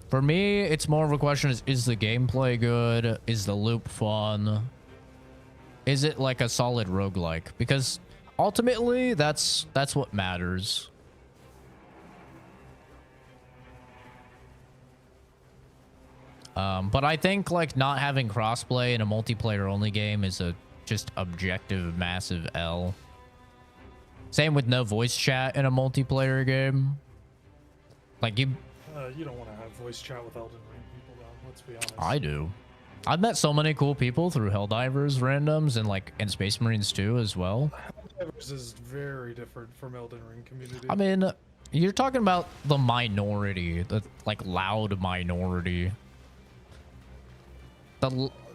For me, it's more of a question is the gameplay good? Is the loop fun? Is it like a solid roguelike? Because ultimately, that's what matters. But I think like not having crossplay in a multiplayer only game is a just objective massive L. Same with no voice chat in a multiplayer game. Like you don't want to have voice chat with Elden Ring people, though. Let's be honest. I do. I've met so many cool people through Helldivers randoms and Space Marines too as well. Helldivers is very different from Elden Ring community. I mean, you're talking about the minority, the like loud minority.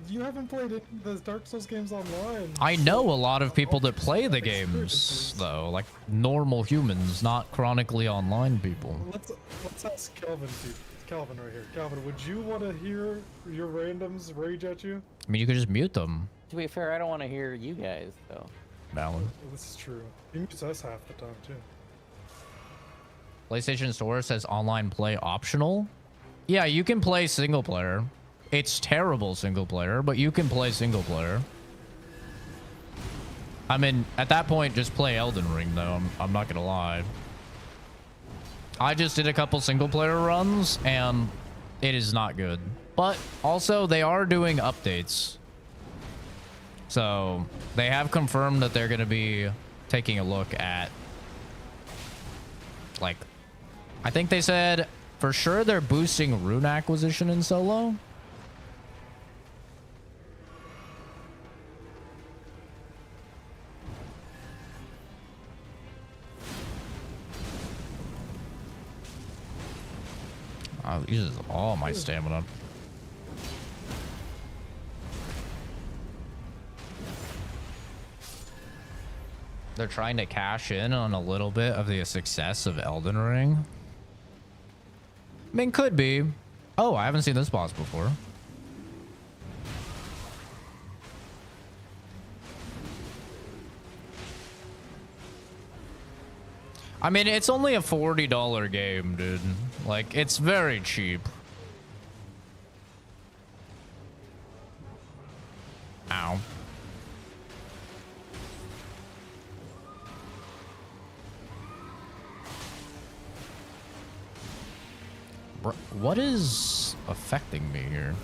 You haven't played the Dark Souls games online. I know a lot of people that play the games though, like normal humans, not chronically online people. Let's ask Calvin too. Calvin right here. Calvin, would you want to hear your randoms rage at you? I mean, you could just mute them. To be fair, I don't want to hear you guys though. Balin. This is true. He mutes us half the time too. PlayStation Store says online play optional. Yeah, you can play single player. It's terrible single player, but you can play single player. I mean, at that point, just play Elden Ring, though. I'm not gonna lie. I just did a couple single player runs, and it is not good. But also, they are doing updates. So, they have confirmed that they're gonna be taking a look at, like, I think they said for sure they're boosting rune acquisition in solo. Oh, uses all my stamina. They're trying to cash in on a little bit of the success of Elden Ring. I mean, could be. Oh, I haven't seen this boss before. I mean, it's only a $40 game, dude. Like, it's very cheap. Ow. What is affecting me here?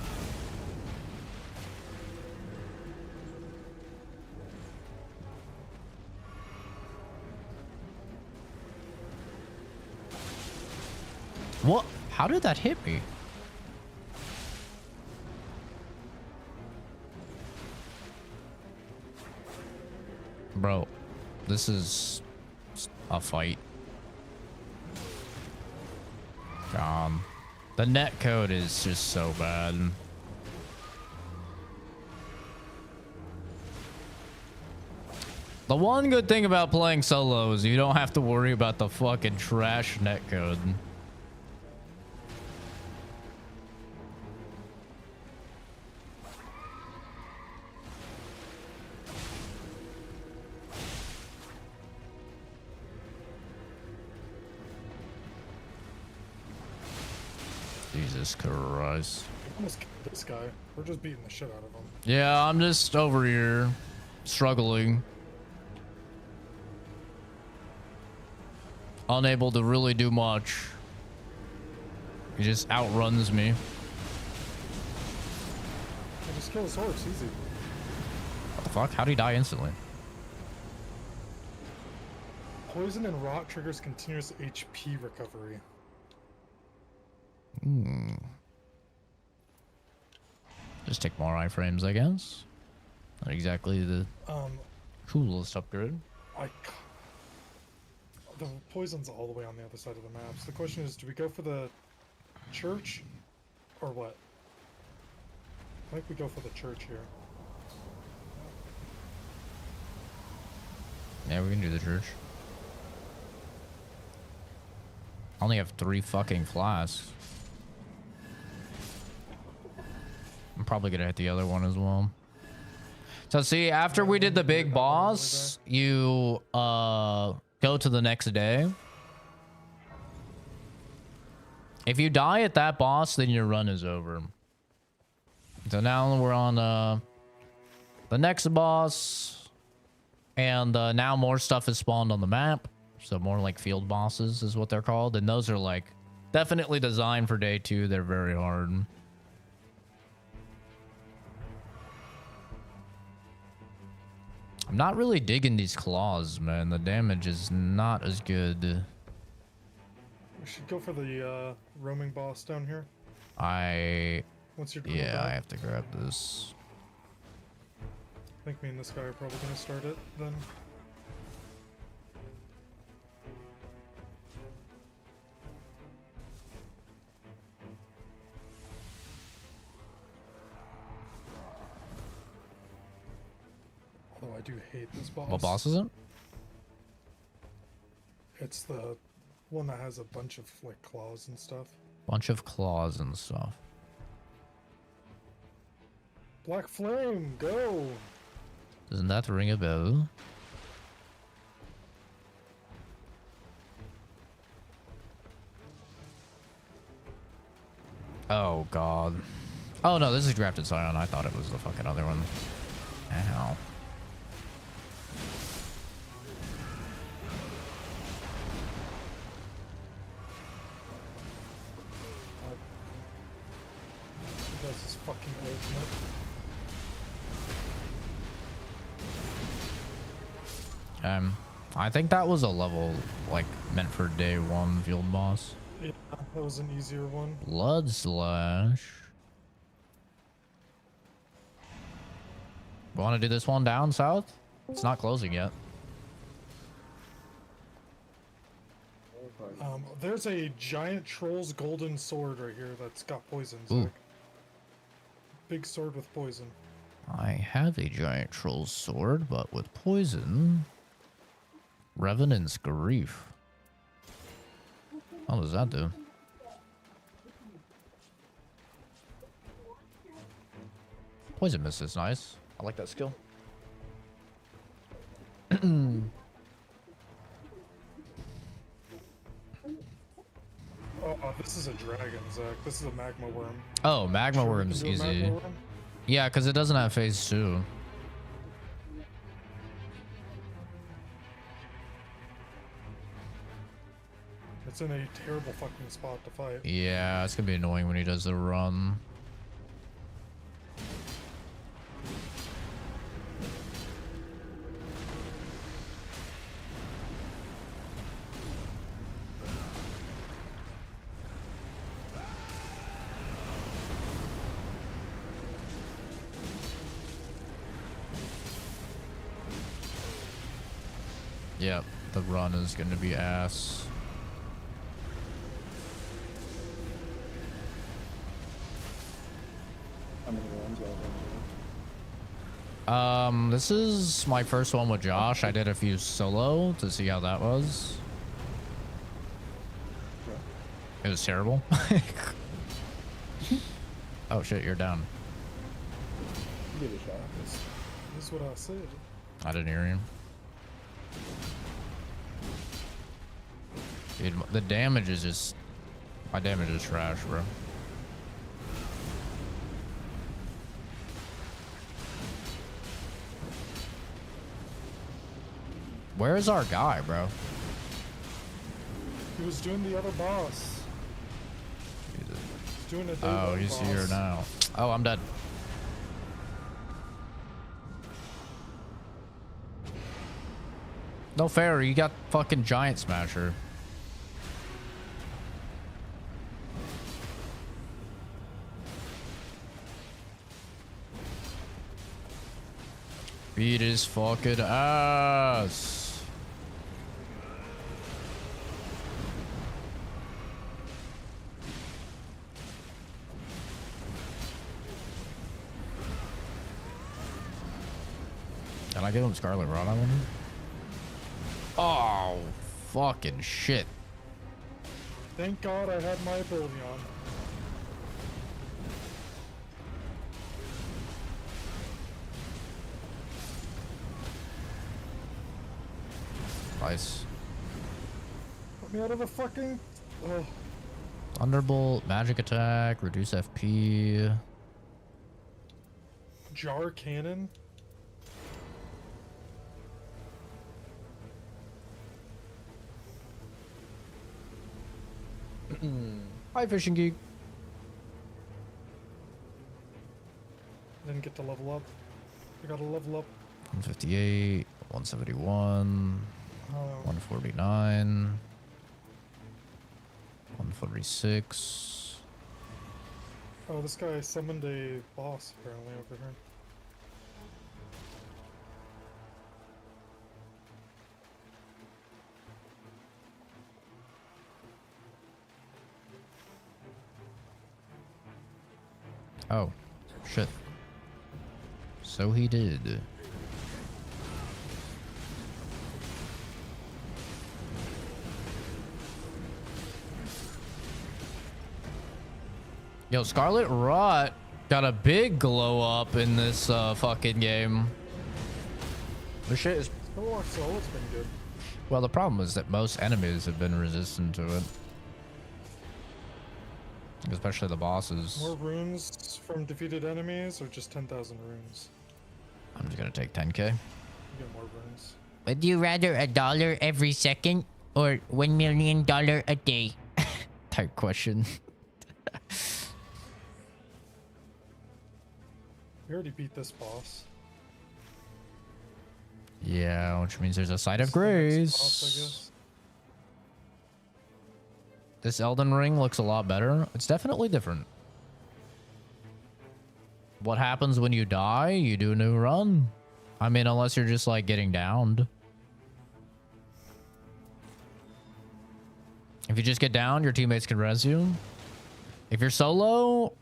What? How did that hit me? Bro, this is a fight. The net code is just so bad. The one good thing about playing solo is you don't have to worry about the fucking trash net code. Jesus Christ. Almost killed this guy. We're just beating the shit out of him. Yeah, I'm just over here struggling. Unable to really do much. He just outruns me. I just kill his horse, easy. What the fuck? How'd he die instantly? Poison and rot triggers continuous HP recovery. Just take more iframes, I guess. Not exactly the coolest upgrade. The poison's all the way on the other side of the map. So the question is, do we go for the church or what? I think we go for the church here. Yeah, we can do the church. I only have 3 fucking flasks. I'm probably gonna hit the other one as well. So see, after we did the big boss, you go to the next day. If you die at that boss, then your run is over. So now we're on the next boss, and now more stuff is spawned on the map. So more like field bosses is what they're called, and those are like definitely designed for day 2. They're very hard. I'm not really digging these claws, man. The damage is not as good. We should go for the roaming boss down here. Once you're done with that. I have to grab this. I think me and this guy are probably gonna start it then. Although I do hate this boss. What boss is it? It's the one that has a bunch of like claws and stuff. Bunch of claws and stuff. Black Flame, go! Doesn't that ring a bell? Oh god. Oh no, this is Grafted Scion. I thought it was the fucking other one. Ow. He does his fucking ultimate. I think that was a level like meant for day 1 field boss. Yeah, that was an easier one. Blood Slash. Want to do this one down south? It's not closing yet. There's a giant troll's golden sword right here that's got poison. Ooh. Zach. Big sword with poison. I have a giant troll sword, but with poison. Revenant's Grief. What does that do? Poison Mist is nice. I like that skill. Oh, this is a dragon, Zach. This is a magma worm. Oh, Magma Sure we Worm's can do a easy. magma worm? Yeah, because it doesn't have phase 2. It's in a terrible fucking spot to fight. Yeah, it's gonna be annoying when he does the run. Yep, the run is gonna be ass. How many rounds y'all been doing? This is my first one with Josh. I did a few solo to see how that was. It was terrible. Oh shit, you're down. Give it a shot. This is what I said. I didn't hear him. Dude, the damage is just... My damage is trash, bro. Where is our guy, bro? He was doing the other boss. He's doing a day Oh, one he's boss. here now. Oh, I'm dead. No fair, you got fucking Giant Smasher. Beat his fucking ass. Can I give him Scarlet Rod? I wonder. Oh, fucking shit. Thank God I had my ability on. Nice. Put me out of the fucking... Oh, Thunderbolt, magic attack, reduce FP. jar cannon? Hi, Fishing Geek. Didn't get to level up. I gotta level up. 158, 171, 149, 146. Oh, this guy summoned a boss apparently over here. Oh, shit. So he did. Yo, Scarlet Rot got a big glow up in this fucking game. This shit is... Oh, so it's been good. Well, the problem is that most enemies have been resistant to it. Especially the bosses. More runes from defeated enemies, or just 10,000 runes? I'm just gonna take 10k. You get more runes. Would you rather $1 every second or $1 million a day? Type question. We already beat this boss. Yeah, which means there's a site of This is the next grace. boss, I guess. This Elden Ring looks a lot better. It's definitely different. What happens when you die? You do a new run. I mean, unless you're just like getting downed. If you just get down, your teammates can res you. If you're solo,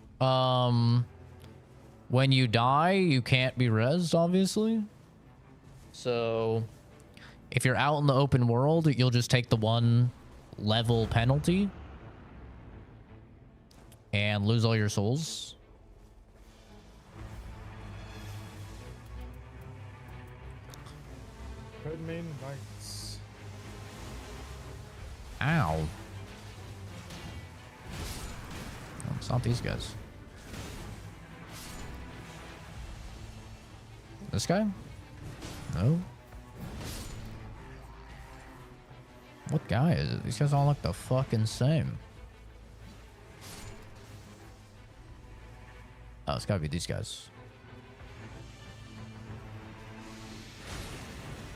when you die, you can't be rezzed, obviously. So if you're out in the open world, you'll just take the 1 level penalty and lose all your souls. Red Main Knights. Ow. Oh, it's not these guys. This guy? No. What guy is it? These guys all look the fucking same. Oh, it's gotta be these guys.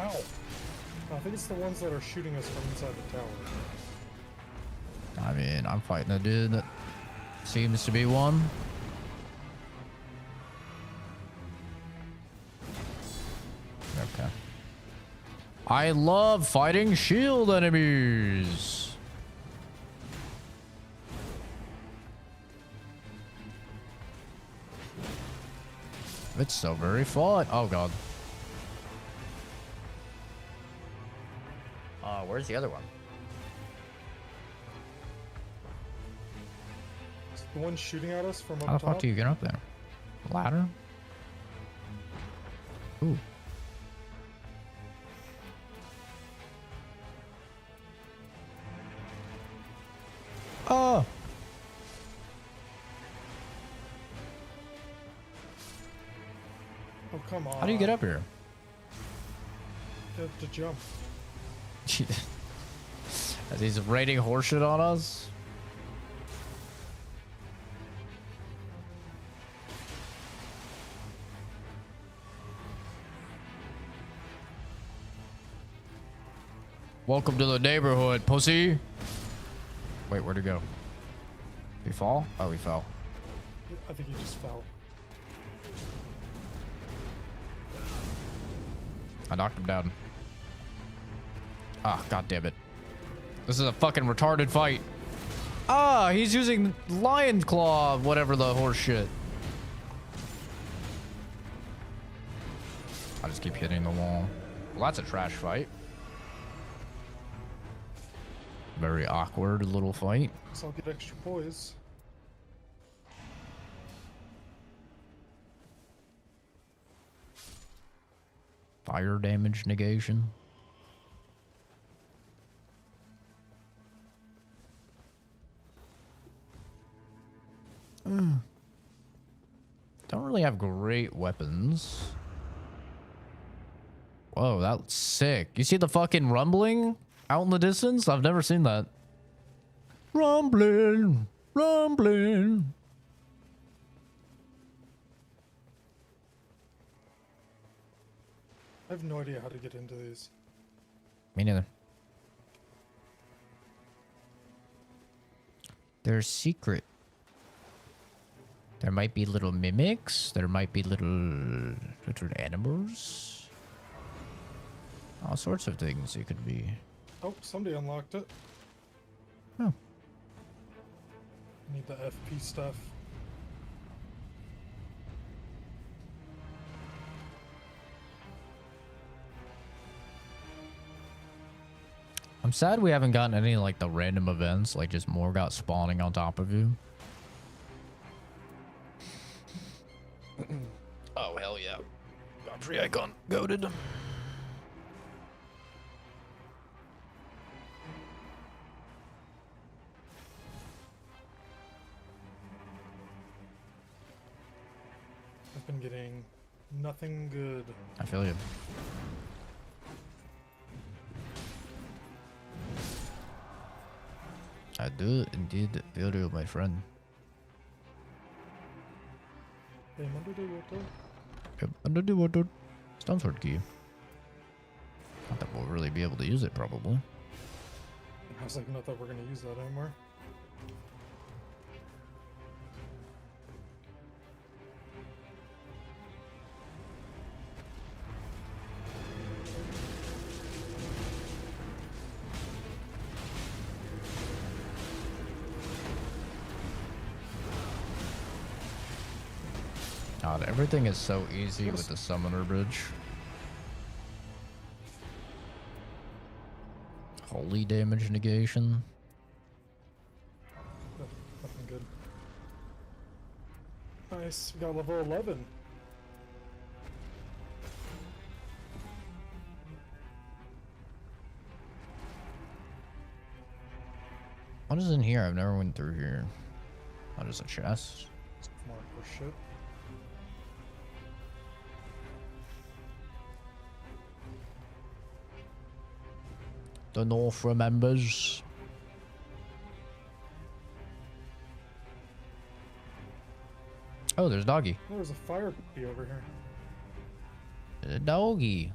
Ow! I think it's the ones that are shooting us from inside the tower. I mean, I'm fighting a dude that seems to be one. Okay. I love fighting shield enemies. It's so very fun. Oh god. Where's the other one? It's the one shooting at us from up How the top. fuck do you get up there? Ladder? Ooh. Oh! Oh, come on. How do you get up here? Get to jump. As he's raining horseshit on us? Welcome to the neighborhood, pussy. Wait, where'd he go? Did he fall? Oh, he fell. I think he just fell. I knocked him down. Ah, god damn it. This is a fucking retarded fight. Ah, he's using lion claw, whatever the horse shit. I just keep hitting the wall. Well, that's a trash fight. Very awkward little fight. So I'll get extra poise. Fire damage negation. Don't really have great weapons. Whoa, that's sick. You see the fucking rumbling out in the distance? I've never seen that. Rumbling, rumbling. I have no idea how to get into these. Me neither. They're secret. There might be little mimics. There might be little animals. All sorts of things it could be. Oh, somebody unlocked it. Oh. Need the FP stuff. I'm sad we haven't gotten any like the random events, like just more got spawning on top of you. Oh hell yeah. Godfrey Icon goated. been getting nothing good. I feel you. I do indeed feel you, my friend. Hey, under the water. Yep, under the water. Stone sword key. Not that we'll really be able to use it, probably. I was like, not that we're gonna use that anymore. God, everything is so easy with the summoner bridge. Holy damage negation. Oh, nothing good. Nice, we got level 11. What is in here? I've never went through here. Oh, just a chest. More for shit. The North remembers. Oh, there's Doggy. There's a fire bee over here. The doggy.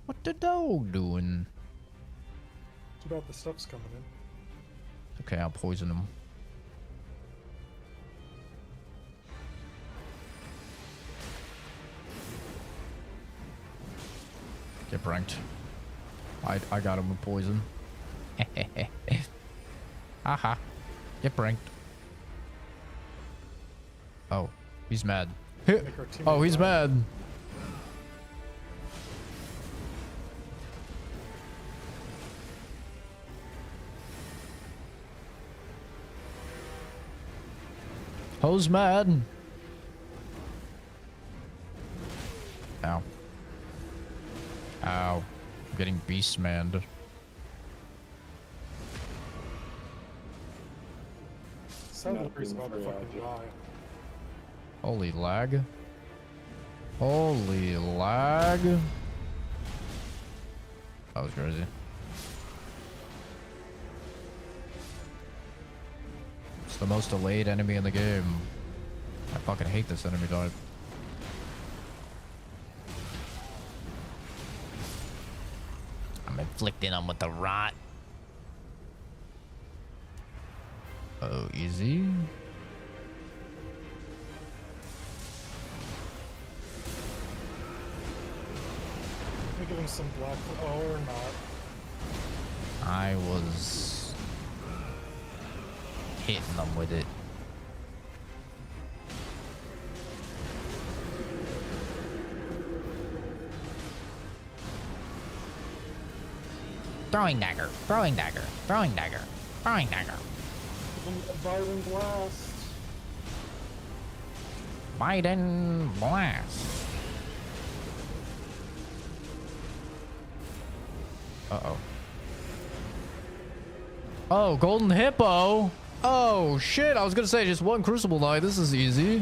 What the dog doing? Too bad the stuff's coming in. Okay, I'll poison him. Get pranked. I got him with poison. Haha. Get pranked. Oh, he's mad. Make our teammate Oh, he's die. mad. Who's mad? Ow. Ow. I'm getting beast manned. Savagery's about to fucking die. Holy lag. Holy lag. That was crazy. It's the most delayed enemy in the game. I fucking hate this enemy type. I'm inflicting them with the rot. Oh, easy. Let me give him some black. Oh, or not. I was hitting them with it. Throwing dagger, throwing dagger, throwing dagger, throwing dagger. Give him a Biden blast. Biden blast. Uh-oh. Oh, golden hippo. Oh, shit. I was going to say just one crucible knight. This is easy.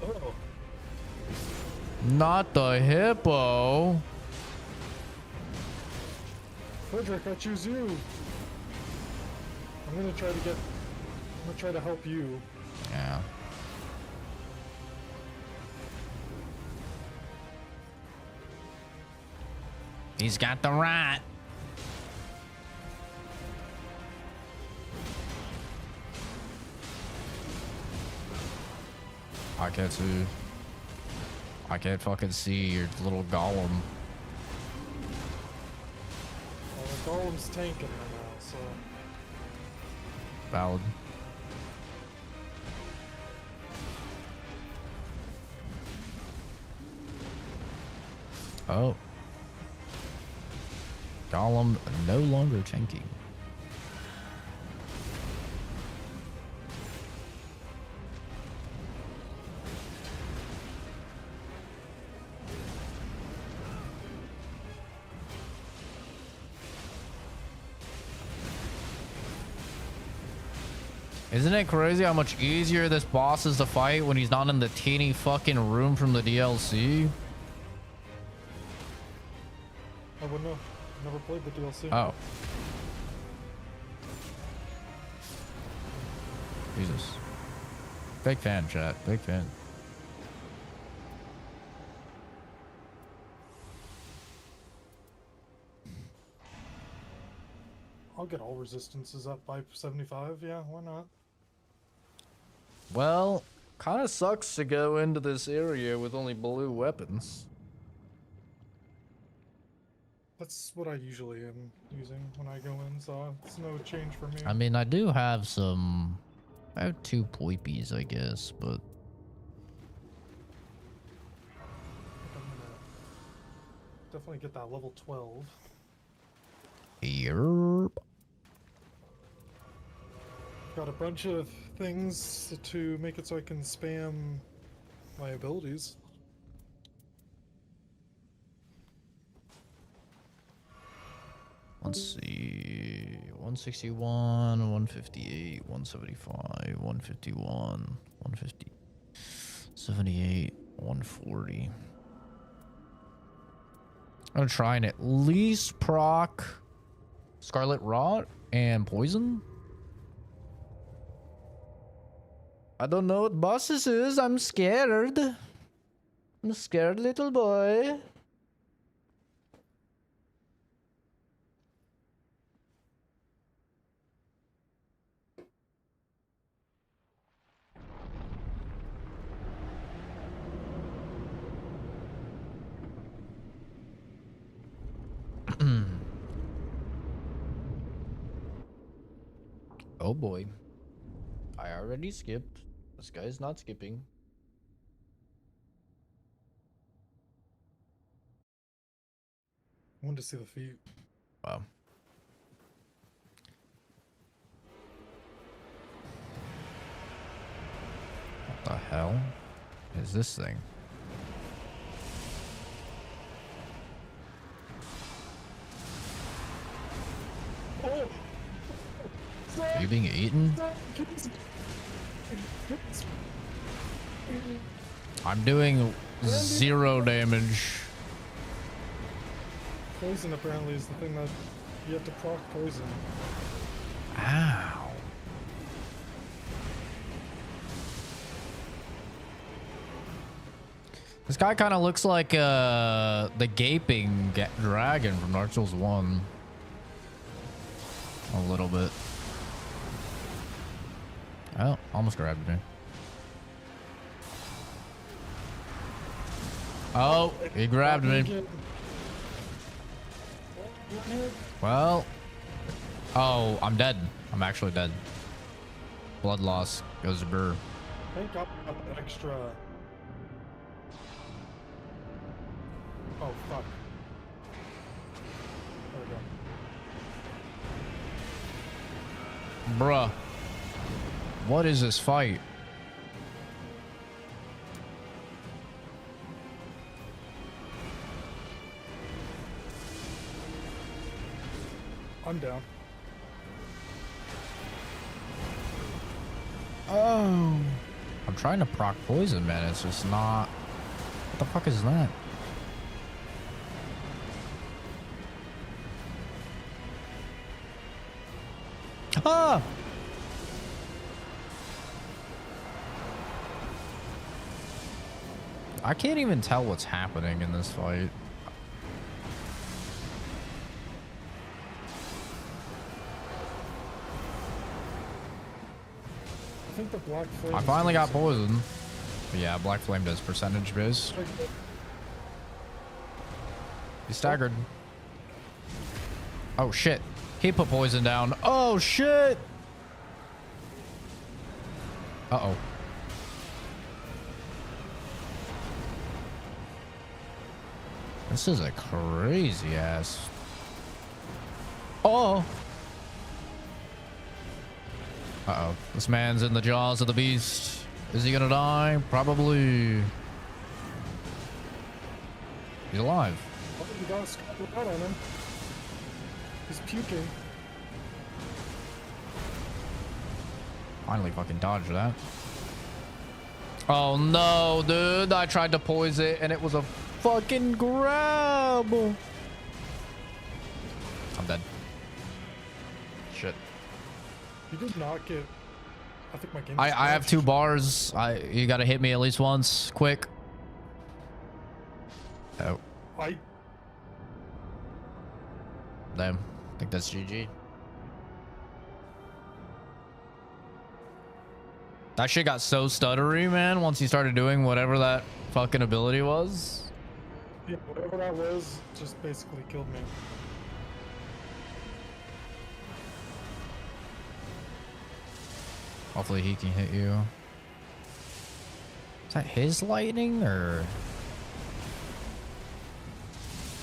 Oh. Not the hippo. Frederick, I choose you. I'm gonna try to help you. Yeah. He's got the rot. I can't see. I can't fucking see your little golem. Well, the golem's tanking right now, so Valid. Oh. Golem no longer tanking. Isn't it crazy how much easier this boss is to fight when he's not in the teeny fucking room from the DLC? I wouldn't know. Never played the DLC. Oh. Jesus. Big fan, chat. Big fan. I'll get all resistances up by 75. Yeah, why not? Well, kind of sucks to go into this area with only blue weapons. That's what I usually am using when I go in, so it's no change for me. I mean, I do have some... I have 2 poipies, I guess, but... I'm gonna definitely get that level 12. Yerp. Got a bunch of things to make it so I can spam my abilities. Let's see. 161, 158, 175, 151, 150, 78, 140. I'm gonna try and at least proc Scarlet Rot and Poison. I don't know what boss this is. I'm scared. I'm a scared little boy. Oh boy. I already skipped. This guy's not skipping. I wanted to see the feet. Wow. What the hell is this thing? Oh! Are you being eaten? I'm doing 0 damage. Poison apparently is the thing that you have to proc poison. Ow. This guy kind of looks like the gaping dragon from Dark Souls 1. A little bit. Oh, almost grabbed me. Oh, he grabbed me. Well. Oh, I'm dead. I'm actually dead. Blood loss goes to burr. I think I got that extra. Oh, fuck. There we go. Bruh. What is this fight? I'm down. Oh. I'm trying to proc poison, man. It's just not. What the fuck is that? Ah! I can't even tell what's happening in this fight. I think the black flame. I finally got poisoned. Yeah, Black Flame does percentage biz. He's staggered. Oh shit. He put poison down. Oh shit. Uh-oh. This is a crazy ass. Oh. Uh-oh. This man's in the jaws of the beast. Is he gonna die? Probably. He's alive. Oh, you got a scarlet out on him. He's puking. Finally fucking dodged that. Oh no, dude. I tried to poise it and it was a fucking grab. I'm dead. Shit. You did not get... I think my game... I have 2 bars. You gotta hit me at least once. Quick. Oh. Damn. I think that's GG. That shit got so stuttery, man, once he started doing whatever that fucking ability was. Yeah, whatever that was, just basically killed me. Hopefully he can hit you. Is that his lightning or?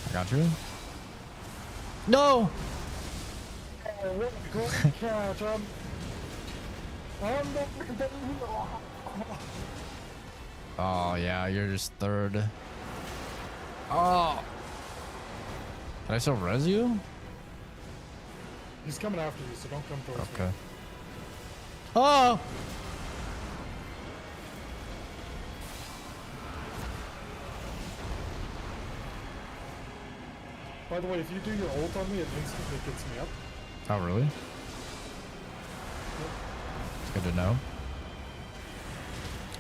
I got you. No! Oh, what a great catch! Oh yeah, you're just third. Oh! Can I still res you? He's coming after you, so don't come towards me. Okay. Oh! By the way, if you do your ult on me, it instantly gets me up. Oh really? It's good to know.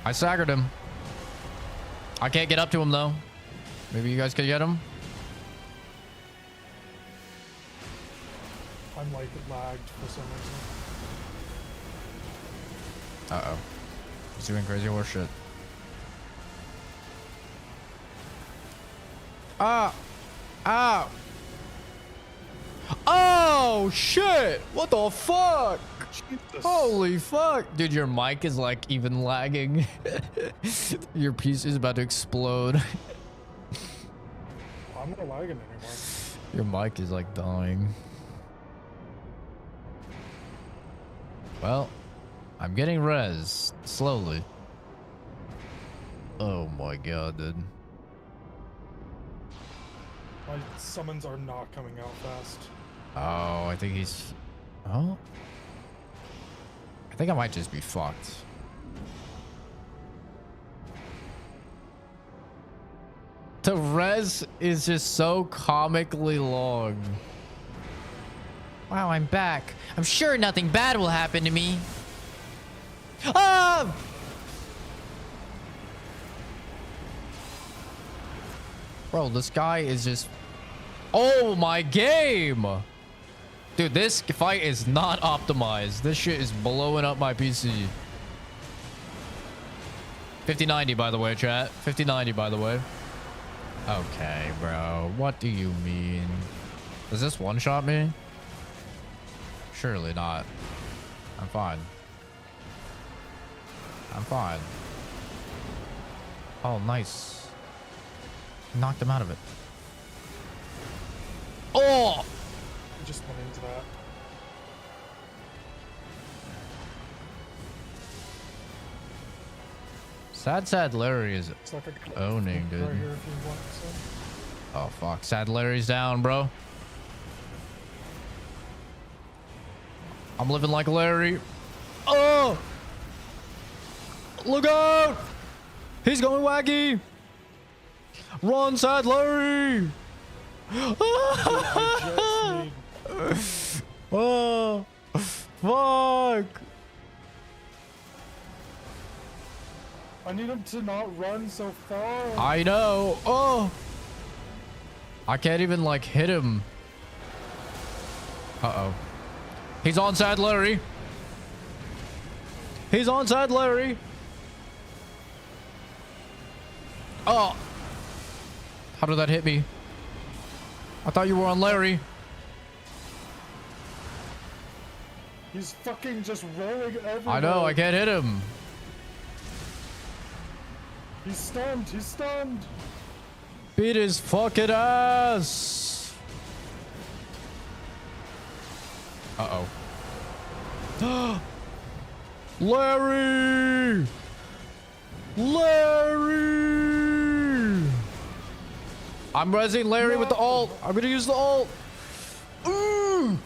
I staggered him. I can't get up to him though. Maybe you guys could get him. I'm like lagged for some reason. Uh-oh. He's doing crazy horse shit. Ah! Ah! Oh shit! What the fuck? Jesus. Holy fuck! Dude, your mic is like even lagging. Your piece is about to explode. I'm not lagging anymore. Your mic is like dying. Well, I'm getting res slowly. Oh my god, dude. My summons are not coming out fast. Oh, I think he's... Oh? I think I might just be fucked. The res is just so comically long. Wow, I'm back. I'm sure nothing bad will happen to me. Ah! Bro, this guy is just... Oh my game! Dude, this fight is not optimized. This shit is blowing up my PC. 5090 by the way, chat. 5090 by the way. Okay, bro. What do you mean? Does this one-shot me? Surely not. I'm fine. I'm fine. Oh, nice. Knocked him out of it. Oh! I just went into that. Sad Larry is It's like owning, dude. right here if you want some. Oh, fuck. Sad Larry's down, bro. I'm living like Larry. Oh! Look out! He's going wacky! Run, Sad Larry! I just need... Oh, fuck! I need him to not run so far. I know. Oh! I can't even, like, hit him. Uh-oh. He's on Sad Larry. He's on Sad Larry. Oh! How did that hit me? I thought you were on Larry. He's fucking just rolling everywhere. I know, I can't hit him. He's stunned. He's stunned. Beat his fucking ass. Uh-oh. Larry! Larry! I'm rezzing Larry with the ult. I'm gonna use the ult. Ooh!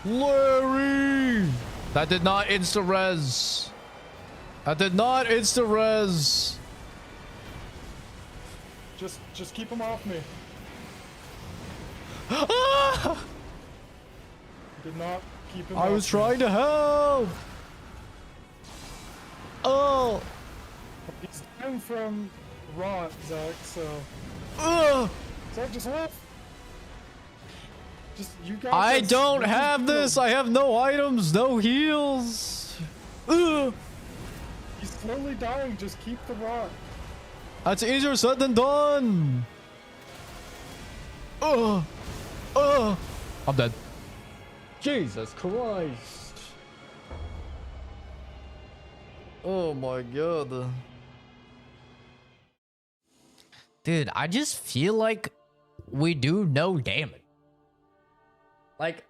Larry! That did not insta-res. That did not insta-res. Just keep him off me. Ah! Did not keep him I off was me. trying to help. Oh. He's down from rot, Zach, so... Zach, just left. Just, you got I this. don't You just have beat this. him. I have no items, no heals. Ugh. He's slowly dying, just keep the rot. That's easier said than done. I'm dead. Jesus Christ. Oh my god. Dude, I just feel like we do no damage. Like,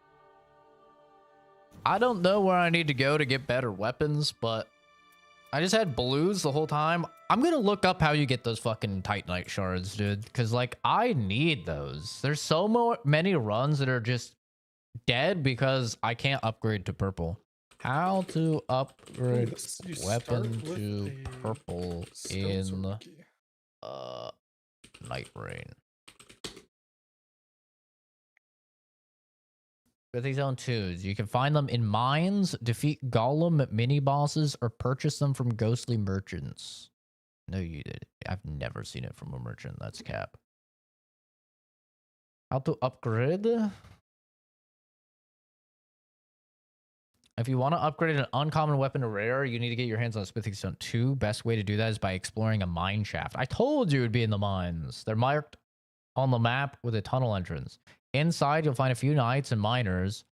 I don't know where I need to go to get better weapons, but I just had blues the whole time. I'm gonna look up how you get those fucking Titanite shards, dude. Because, like, I need those. There's so many runs that are just dead because I can't upgrade to purple. How to upgrade You weapon start with to a purple stone in sword key. Nightreign. With zone 2s, you can find them in mines, defeat golem mini bosses, or purchase them from ghostly merchants. No, you did. I've never seen it from a merchant. That's cap. How to upgrade? If you want to upgrade an uncommon weapon to rare, you need to get your hands on Smithing Stone 2. Best way to do that is by exploring a mine shaft. I told you it'd be in the mines. They're marked on the map with a tunnel entrance. Inside, you'll find a few knights and miners,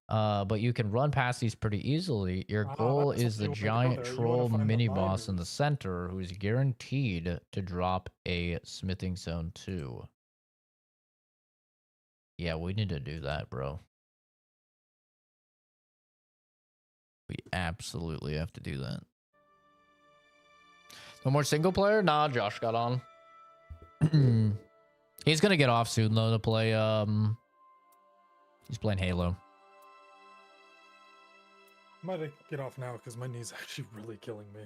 but you can run past these pretty easily. Your goal that's is what the you wanna go giant there. You wanna troll find the mini-boss in the miners. center, who is guaranteed to drop a Smithing Stone 2. Yeah, we need to do that, bro. We absolutely have to do that. No more single player? Nah, Josh got on. He's gonna get off soon though to play he's playing Halo. I might get off now because my knee's actually really killing me.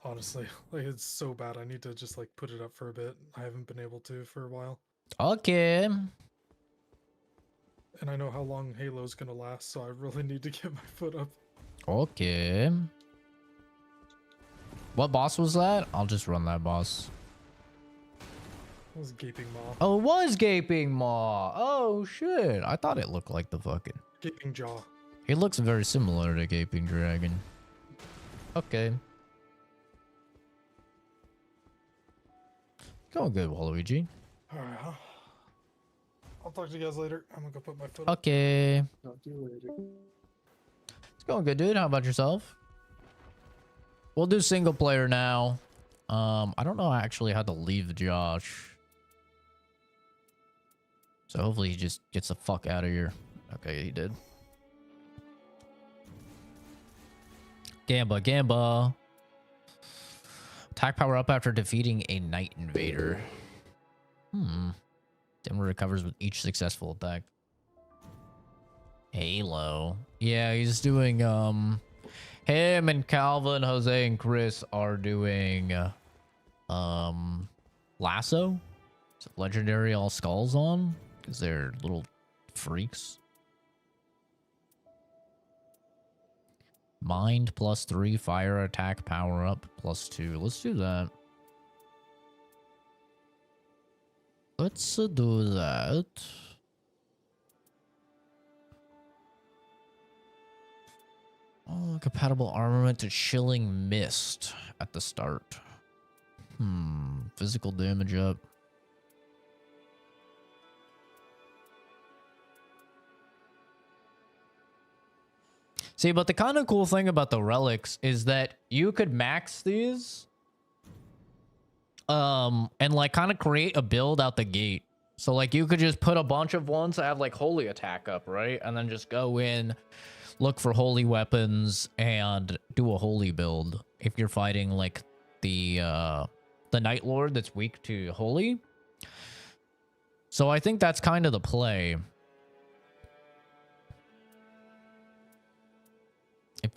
Honestly, like it's so bad. I need to just like put it up for a bit. I haven't been able to for a while. Okay. And I know how long Halo's gonna last, so I really need to get my foot up. Okay. What boss was that? I'll just run that boss. It was Gaping Maw. Oh, it was Gaping Maw. Oh shit. I thought it looked like the fucking... Gaping Jaw. It looks very similar to Gaping Dragon. Okay. Going good, Waluigi. Alright, huh? I'll talk to you guys later. I'm gonna go put my foot up. Okay. Talk to you later. It's going good, dude. How about yourself? We'll do single player now. I don't know actually how to leave Josh. So hopefully he just gets the fuck out of here. Okay, he did. Gamba. Attack power up after defeating a Night Invader. Then recovers with each successful attack. Halo. Yeah, he's doing, him and Calvin, Jose, and Chris are doing, Lasso. Is legendary all skulls on? Because they're little freaks. Mind +3, fire attack power up +2. Let's do that. Let's do that. Oh, compatible armament to chilling mist at the start. Physical damage up. See, but the kind of cool thing about the relics is that you could max these and like kind of create a build out the gate. So like you could just put a bunch of ones that have like holy attack up, right? And then just go in, look for holy weapons and do a holy build if you're fighting like the Night Lord that's weak to holy. So I think that's kind of the play.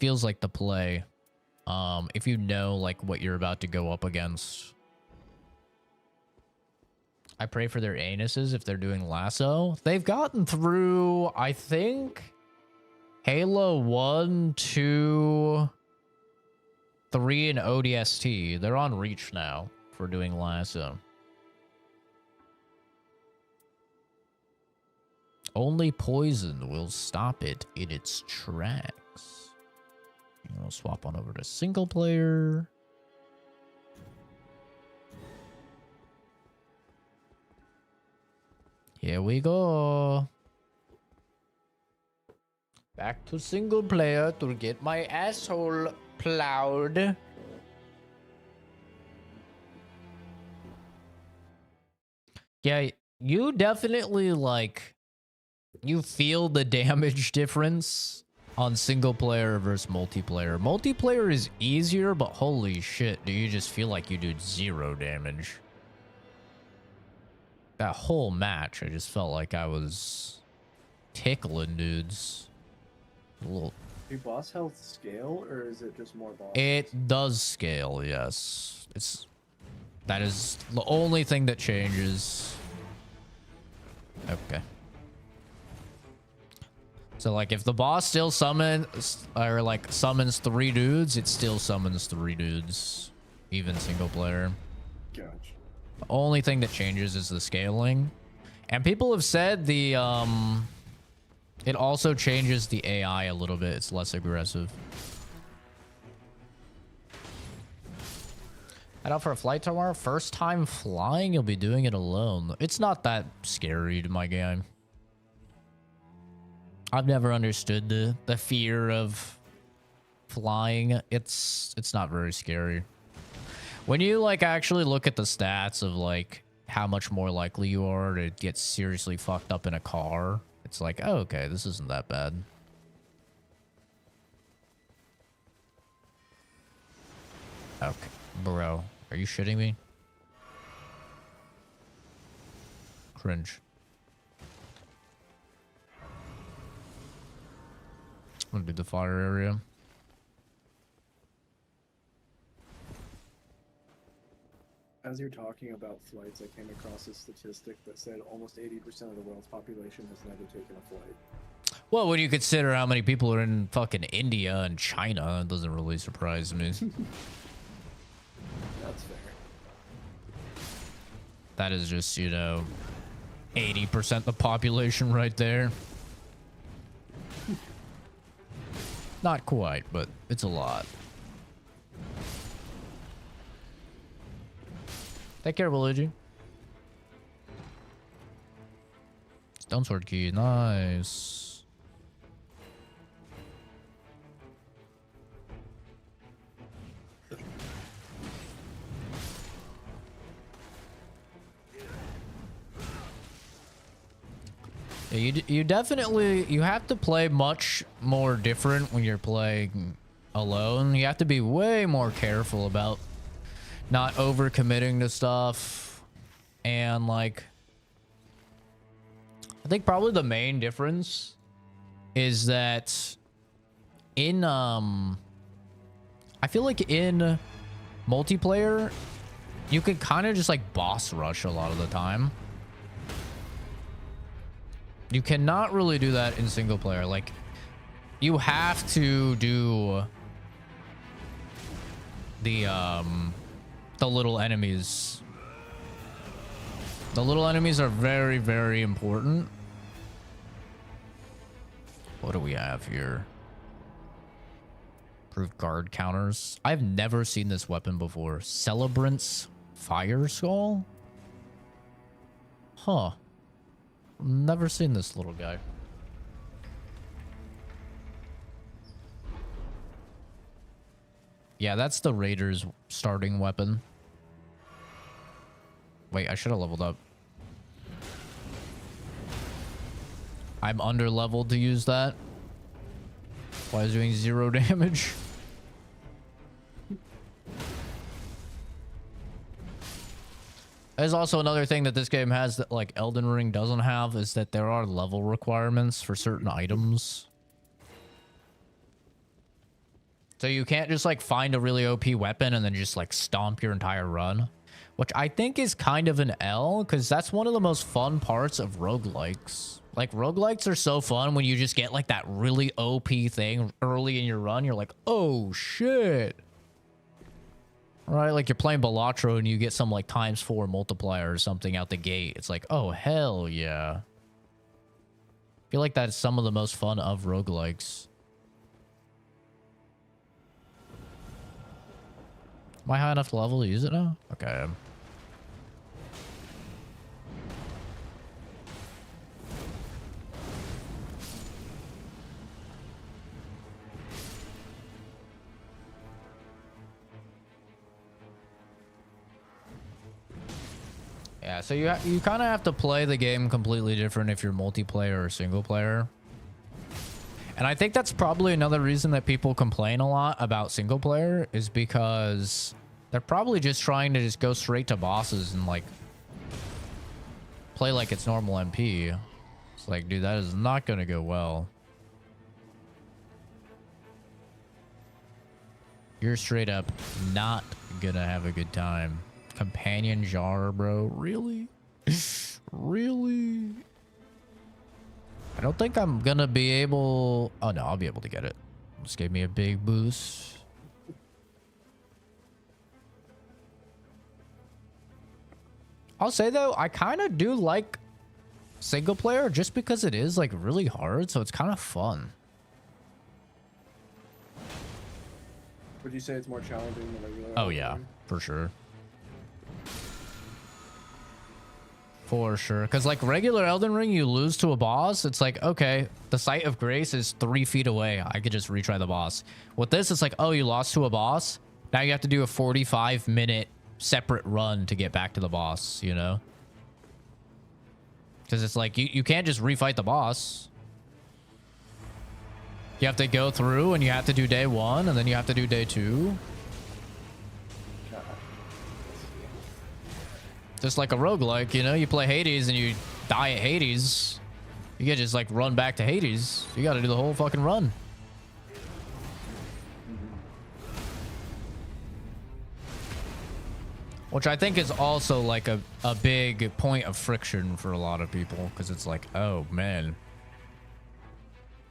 feels like the play. If you know like what you're about to go up against. I pray for their anuses if they're doing lasso. They've gotten through, I think, Halo 1, 2, 3, and ODST. They're on Reach now for doing lasso. Only poison will stop it in its tracks. We'll swap on over to single player. Here we go. Back to single player to get my asshole plowed. Yeah, you definitely like... You feel the damage difference on single player versus multiplayer. Multiplayer is easier, but holy shit, do you just feel like you did 0 damage. That whole match, I just felt like I was tickling dudes. A little... Do boss health scale, or is it just more bosses? It does scale, yes. That is the only thing that changes. Okay. So like if the boss still summons or like summons 3 dudes, it still summons 3 dudes, even single player. Gotcha. The only thing that changes is the scaling. And people have said the it also changes the AI a little bit. It's less aggressive. Head out for a flight tomorrow. First time flying, you'll be doing it alone. It's not that scary to my game. I've never understood the fear of flying. It's not very scary. When you like actually look at the stats of like how much more likely you are to get seriously fucked up in a car, it's like, oh, okay, this isn't that bad. Okay, bro, are you shitting me? Cringe. I'm gonna do the fire area. As you're talking about flights, I came across a statistic that said almost 80% of the world's population has never taken a flight. Well, when you consider how many people are in fucking India and China, it doesn't really surprise me. That's fair. That is just, you know, 80% the population right there. Not quite, but it's a lot. Take care, Luigi. Stone sword key, nice. Yeah, you definitely, you have to play much more different when you're playing alone. You have to be way more careful about not overcommitting to stuff. And like, I think probably the main difference is that in, I feel like in multiplayer, you can kind of just like boss rush a lot of the time. You cannot really do that in single player. Like, you have to do the little enemies. The little enemies are very, very important. What do we have here? Improved guard counters. I've never seen this weapon before. Celebrant's Fire Skull? Huh. Never seen this little guy. Yeah, that's the Raiders' starting weapon. Wait, I should have leveled up. I'm under leveled to use that. Why is it doing 0 damage? There's also another thing that this game has that like Elden Ring doesn't have, is that there are level requirements for certain items. So you can't just like find a really OP weapon and then just like stomp your entire run, which I think is kind of an L, because that's one of the most fun parts of roguelikes. Like roguelikes are so fun when you just get like that really OP thing early in your run. You're like, oh shit. Right, like you're playing Balatro and you get some like ×4 multiplier or something out the gate. It's like, oh hell yeah. I feel like that's some of the most fun of roguelikes. Am I high enough level to use it now? Okay. Yeah, so you kind of have to play the game completely different if you're multiplayer or single player. And I think that's probably another reason that people complain a lot about single player, is because they're probably just trying to just go straight to bosses and like play like it's normal MP. It's like, dude, that is not going to go well. You're straight up not going to have a good time. Companion jar, bro. Really? Really? I don't think I'm gonna be able... Oh, no, I'll be able to get it. Just gave me a big boost. I'll say, though, I kind of do like single player just because it is, like, really hard, so it's kind of fun. Would you say it's more challenging than regular? Oh, yeah, for sure. For sure. Because, like, regular Elden Ring, you lose to a boss. It's like, okay, the site of grace is 3 feet away. I could just retry the boss. With this, it's like, oh, you lost to a boss? Now you have to do a 45-minute separate run to get back to the boss, you know? Because it's like, you can't just refight the boss. You have to go through, and you have to do day 1, and then you have to do day 2. Just like a roguelike, you know? You play Hades and you die at Hades. You can just like run back to Hades. You gotta do the whole fucking run. Which I think is also like a big point of friction for a lot of people. Because it's like, oh man.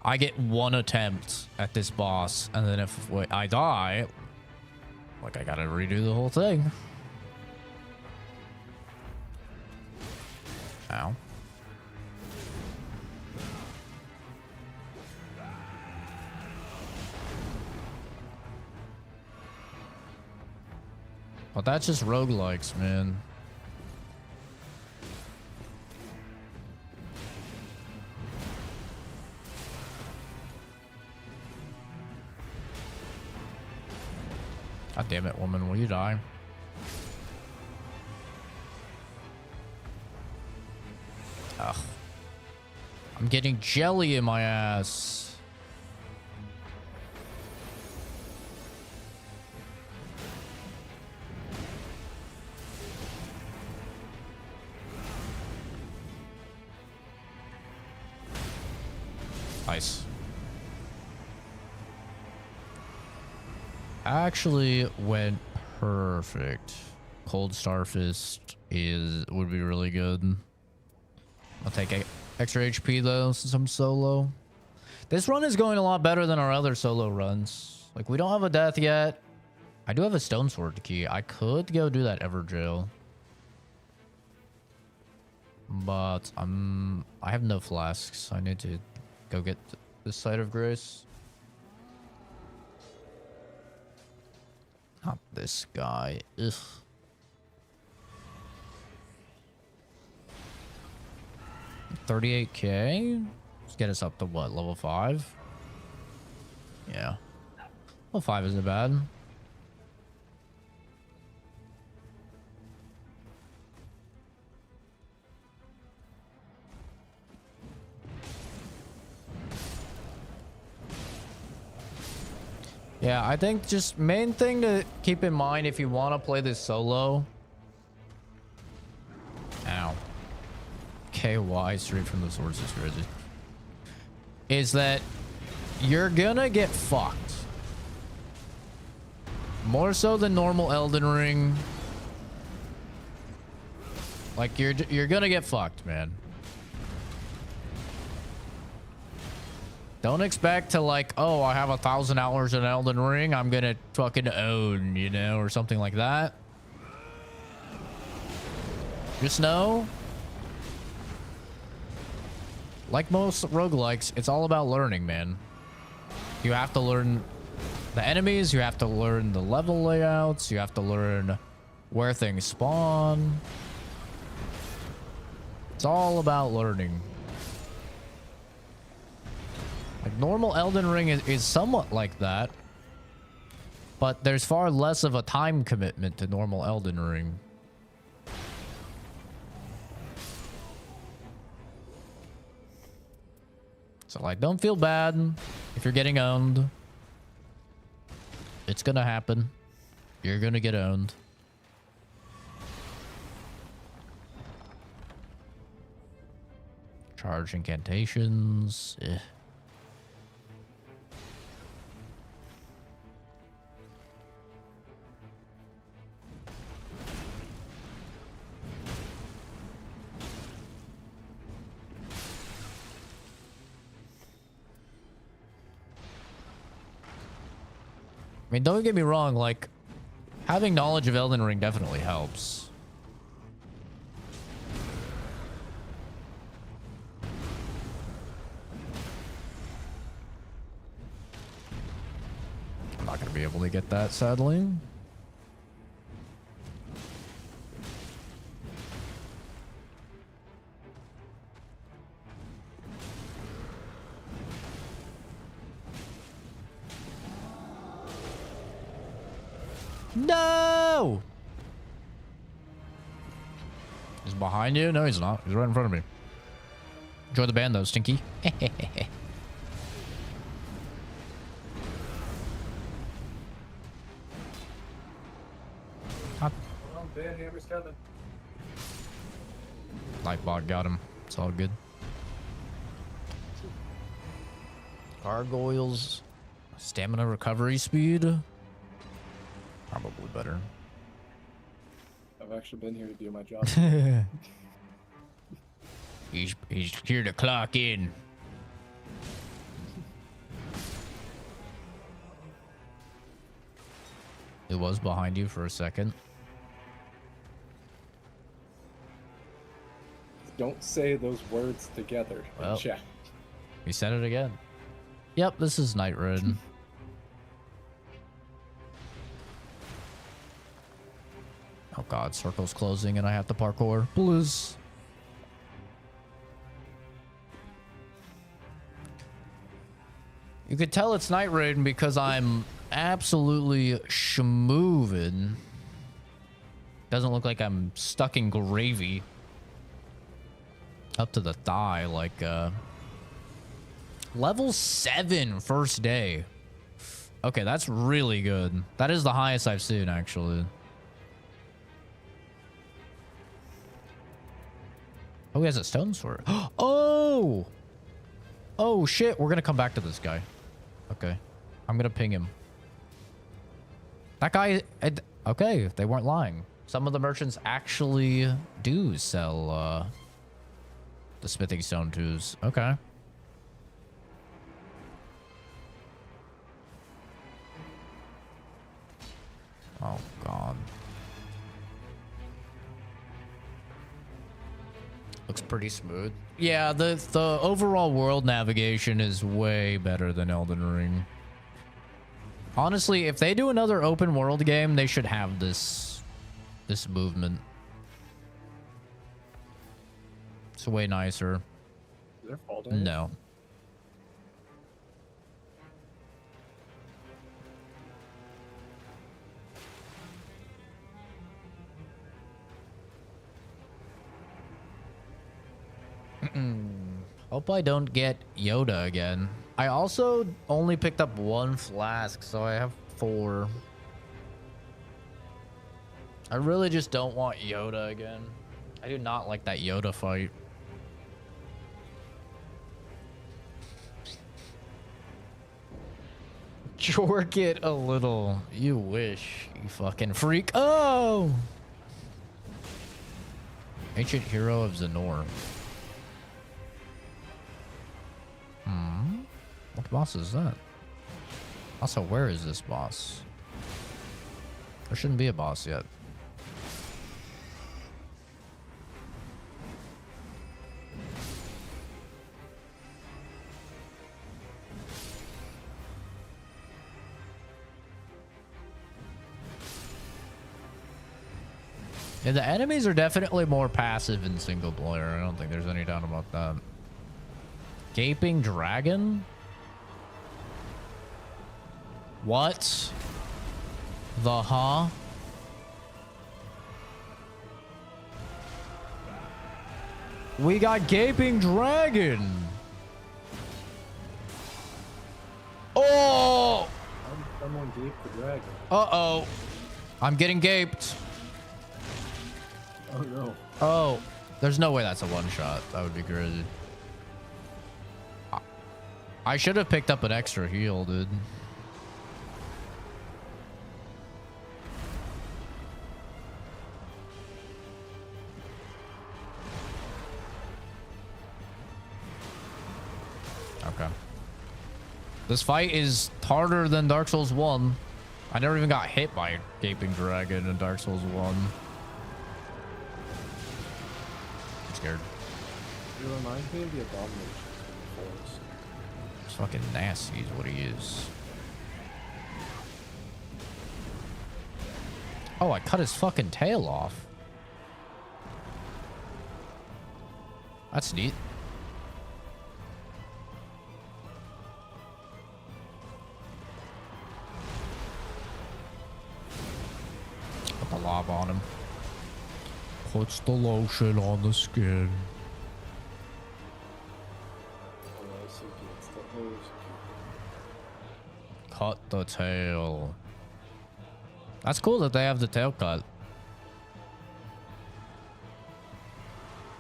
I get 1 attempt at this boss. And then if I die, like I gotta redo the whole thing. Ow. But that's just roguelikes, man. God damn it, woman, will you die? Ugh. I'm getting jelly in my ass. Nice. Actually went perfect. Cold Starfist would be really good. I'll take extra HP though, since I'm solo. This run is going a lot better than our other solo runs. Like, we don't have a death yet. I do have a stone sword key. I could go do that Everjail. But I have no flasks. I need to go get this site of grace. Not this guy. Ugh. $38K. Let's get us up to what, level 5? Yeah. Level 5 isn't bad. Yeah, I think just main thing to keep in mind if you want to play this solo. Ow. KY straight from the source is crazy. Is that you're gonna get fucked. More so than normal Elden Ring. Like you're gonna get fucked, man. Don't expect to like, oh, I have 1,000 hours in Elden Ring, I'm gonna fucking own, you know, or something like that. Just know, like most roguelikes, it's all about learning, man. You have to learn the enemies, you have to learn the level layouts, you have to learn where things spawn. It's all about learning. Like normal Elden Ring is somewhat like that, but there's far less of a time commitment to normal Elden Ring. So like, don't feel bad if you're getting owned. It's gonna happen. You're gonna get owned. Charge incantations. Eh. I mean, don't get me wrong, like, having knowledge of Elden Ring definitely helps. I'm not gonna be able to get that, sadly. No! He's behind you? No, he's not. He's right in front of me. Enjoy the band, though, Stinky. Oh, band hammer's coming. Lightbot got him. It's all good. Gargoyles. Stamina recovery speed. Probably better. I've actually been here to do my job. He's here to clock in. It was behind you for a second. Don't say those words together Well. in chat. You said it again. Yep, this is Nightreign. Oh god, circle's closing and I have to parkour. Please. You could tell it's Nightreign because I'm absolutely schmoving. Doesn't look like I'm stuck in gravy. Up to the thigh, like, level 7 first day. Okay, that's really good. That is the highest I've seen, actually. Oh, he has a stone sword. Oh! Oh, shit. We're gonna come back to this guy. Okay. I'm gonna ping him. That guy... Okay, they weren't lying. Some of the merchants actually do sell, the smithing stone tools. Okay. Oh, God. Looks pretty smooth. Yeah, the overall world navigation is way better than Elden Ring. Honestly, if they do another open world game, they should have this movement. It's way nicer. Is there fall damage? No. Hope I don't get Yoda again. I also only picked up 1 flask, so I have 4. I really just don't want Yoda again. I do not like that Yoda fight. Jork it a little. You wish, you fucking freak. Oh! Ancient hero of Zenor. What boss is that? Also, where is this boss? There shouldn't be a boss yet. Yeah, the enemies are definitely more passive in single player. I don't think there's any doubt about that. Gaping dragon? What? The huh? We got gaping dragon. Oh! Someone gaped the dragon. Uh-oh. I'm getting gaped. Oh no. Oh, there's no way that's a one shot. That would be crazy. I should have picked up an extra heal, dude. Okay. This fight is harder than Dark Souls 1. I never even got hit by a Gaping Dragon in Dark Souls 1. I'm scared. It reminds me of the Abomination from the Forest. It's fucking nasty is what he is. Oh, I cut his fucking tail off. That's neat. Put the lob on him. Puts the lotion on the skin. Cut the tail. That's cool that they have the tail cut.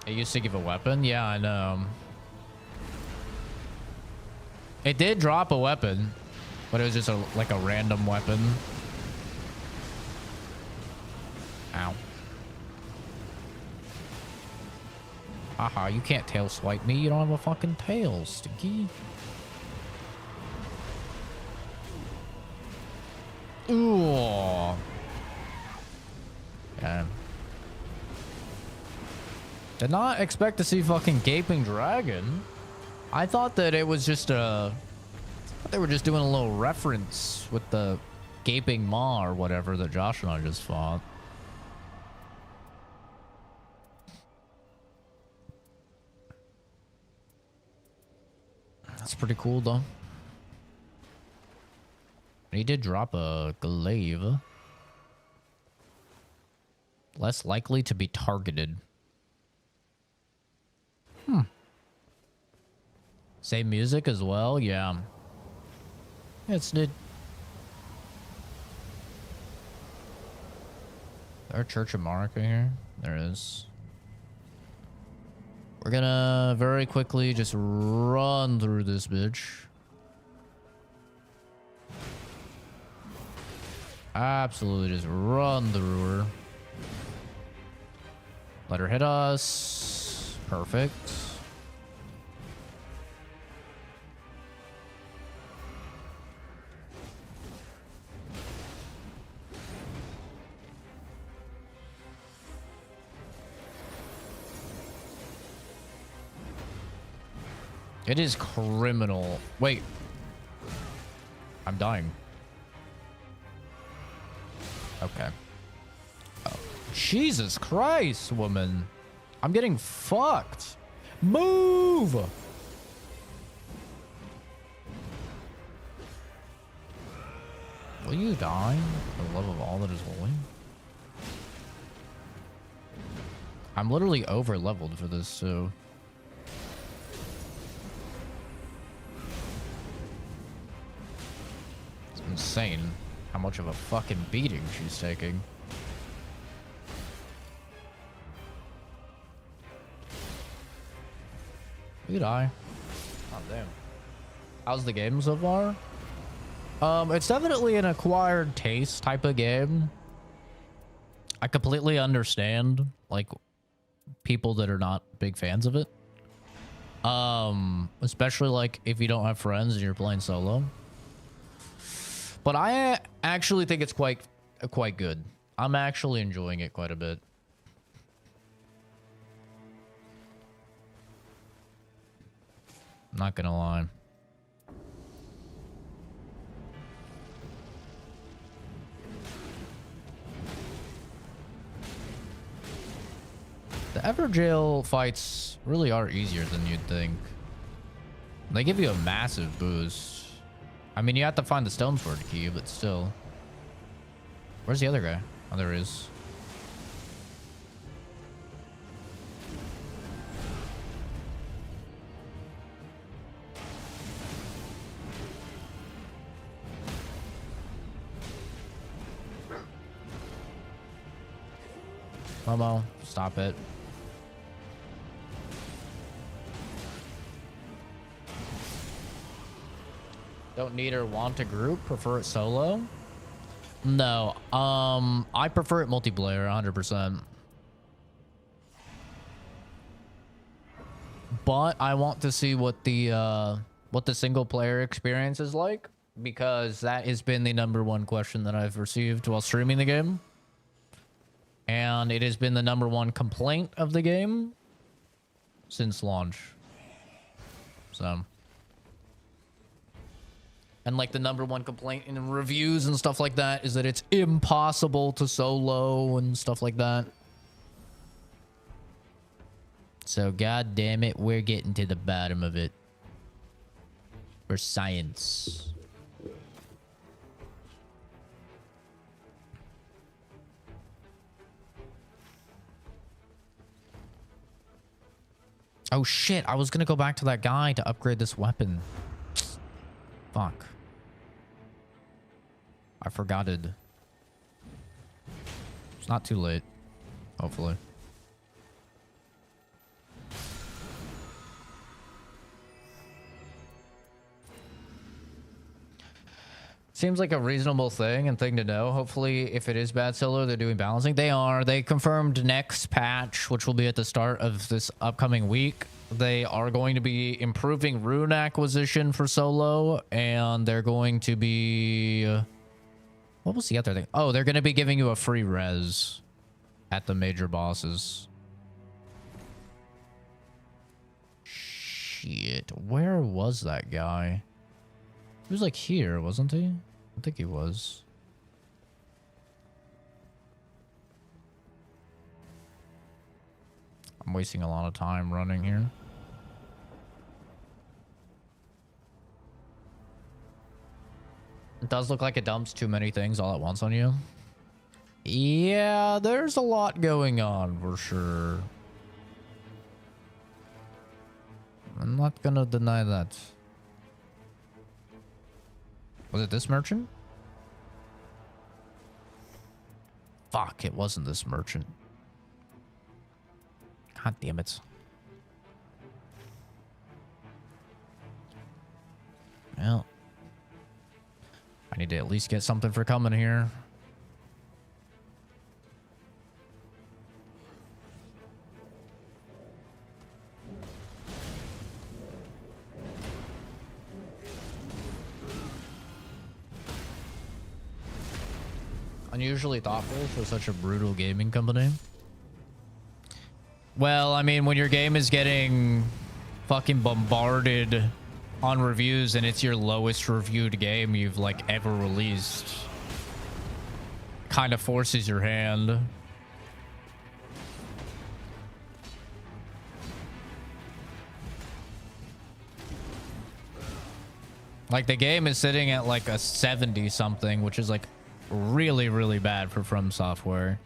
It used to give a weapon? Yeah, I know. It did drop a weapon, but it was just like a random weapon. Ow. Haha, you can't tail swipe me. You don't have a fucking tail, Stinky. Ooh. Yeah. Did not expect to see fucking Gaping Dragon. I thought that it was just they were just doing a little reference with the Gaping Maw or whatever that Josh and I just fought. That's pretty cool though. He did drop a glaive. Less likely to be targeted. Same music as well? Yeah. It's did. Is there a Church of Marika here? There is. We're gonna very quickly just run through this bitch. Absolutely just run through her. Let her hit us. Perfect. It is criminal. Wait. I'm dying. Okay. Oh. Jesus Christ, woman. I'm getting fucked. Move! Will you die for the love of all that is holy? I'm literally over leveled for this, so. It's insane how much of a fucking beating she's taking. You die. Oh, damn. How's the game so far? It's definitely an acquired taste type of game. I completely understand, like, people that are not big fans of it. Especially, like, if you don't have friends and you're playing solo. But I actually think it's quite good. I'm actually enjoying it quite a bit. Not gonna lie. The Everjail fights really are easier than you'd think. They give you a massive boost. I mean, you have to find the Stone Sword key, but still. Where's the other guy? Oh, there he is. Momo, stop it. Don't need or want a group, prefer it solo? No, I prefer it multiplayer 100%. But I want to see what the single player experience is like, because that has been the #1 question that I've received while streaming the game. And it has been the #1 complaint of the game since launch. So. And like the #1 complaint in reviews and stuff like that is that it's impossible to solo and stuff like that. So god damn it, we're getting to the bottom of it. For science. Oh shit, I was gonna go back to that guy to upgrade this weapon. Fuck. I forgot it. It's not too late. Hopefully. Seems like a reasonable thing and thing to know. Hopefully, if it is bad solo, they're doing balancing. They are. They confirmed next patch, which will be at the start of this upcoming week. They are going to be improving rune acquisition for solo, and they're going to be... what was the other thing? Oh, they're going to be giving you a free res at the major bosses. Shit, where was that guy? He was like here, wasn't he? I think he was. I'm wasting a lot of time running here. It does look like it dumps too many things all at once on you. Yeah, there's a lot going on for sure. I'm not gonna deny that. Was it this merchant? Fuck, it wasn't this merchant. God damn it. Well, I need to at least get something for coming here. Unusually thoughtful for such a brutal gaming company. Well, I mean, when your game is getting fucking bombarded on reviews and it's your lowest reviewed game you've like ever released, kind of forces your hand. Like the game is sitting at like a 70 something, which is like really, really bad for From Software.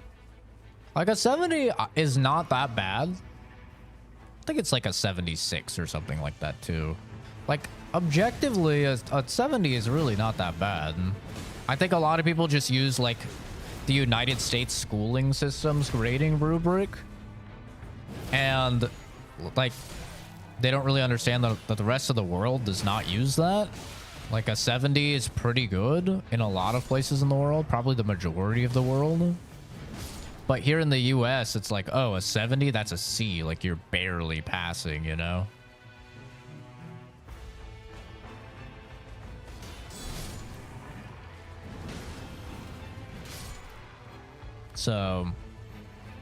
Like a 70 is not that bad. I think it's like a 76 or something like that too. Like objectively, a 70 is really not that bad. I think a lot of people just use like the United States schooling system's grading rubric, and like they don't really understand that the rest of the world does not use that. Like a 70 is pretty good in a lot of places in the world, probably the majority of the world. But here in the US, it's like, oh, a 70, that's a C. Like you're barely passing, you know? So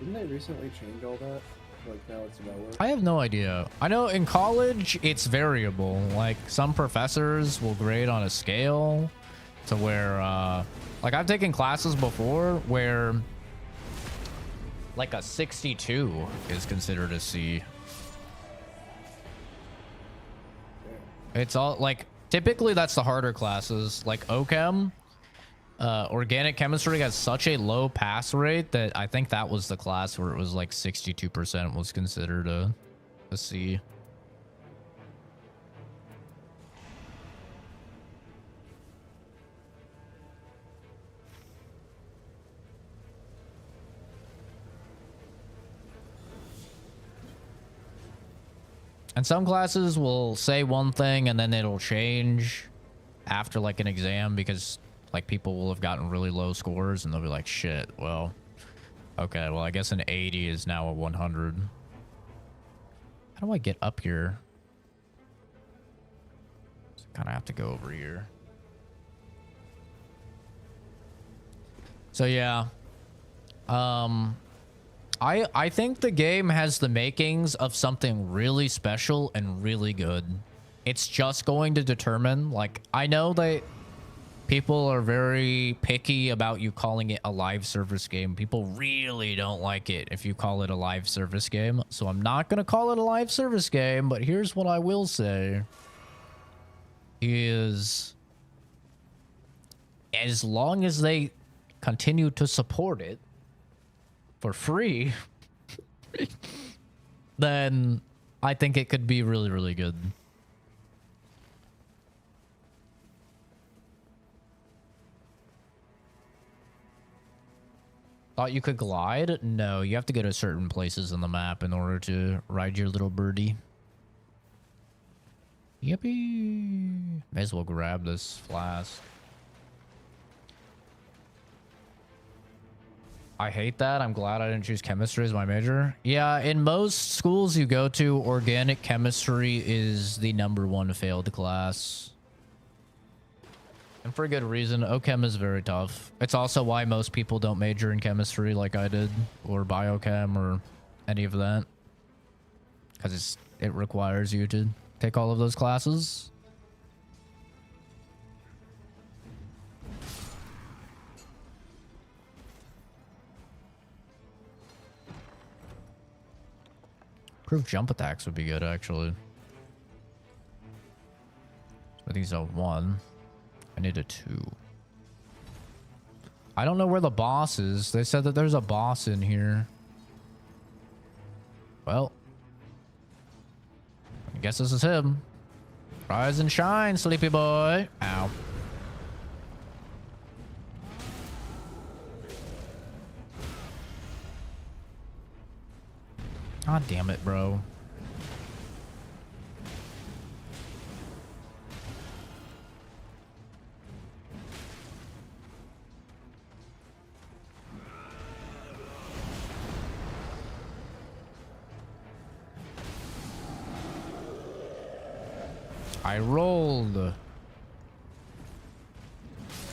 Didn't they recently change all that? Like now it's lower? I have no idea. I know in college it's variable. Like some professors will grade on a scale to where like I've taken classes before where like a 62 is considered a C. It's all like typically that's the harder classes like OChem. Organic chemistry has such a low pass rate that I think that was the class where it was like 62% was considered a C. And some classes will say one thing and then it'll change after like an exam because like people will have gotten really low scores and they'll be like, shit, well, okay, well, I guess an 80 is now a 100. How do I get up here? So kind of have to go over here. So yeah. I think the game has the makings of something really special and really good. It's just going to determine, like, I know that people are very picky about you calling it a live service game. People really don't like it if you call it a live service game. So I'm not going to call it a live service game, but here's what I will say is as long as they continue to support it for free, then I think it could be really, really good. Thought you could glide? No, you have to go to certain places on the map in order to ride your little birdie. Yippee! May as well grab this flask. I hate that. I'm glad I didn't choose chemistry as my major. Yeah, in most schools you go to, organic chemistry is the #1 failed class. And for a good reason. OChem is very tough. It's also why most people don't major in chemistry like I did, or biochem, or any of that. Because it requires you to take all of those classes. Improved jump attacks would be good, actually. I think so. 1. I need a 2. I don't know where the boss is. They said that there's a boss in here. Well, I guess this is him. Rise and shine, sleepy boy. Ow. God damn it, bro. I rolled. All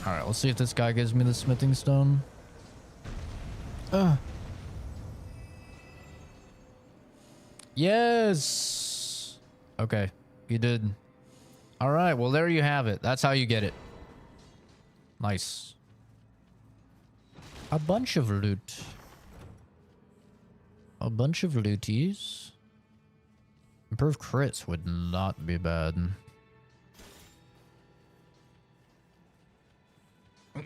right, let's see if this guy gives me the smithing stone. Yes. Okay, you did. All right, well, there you have it. That's how you get it. Nice. A bunch of loot. A bunch of looties. Improved crits would not be bad. Got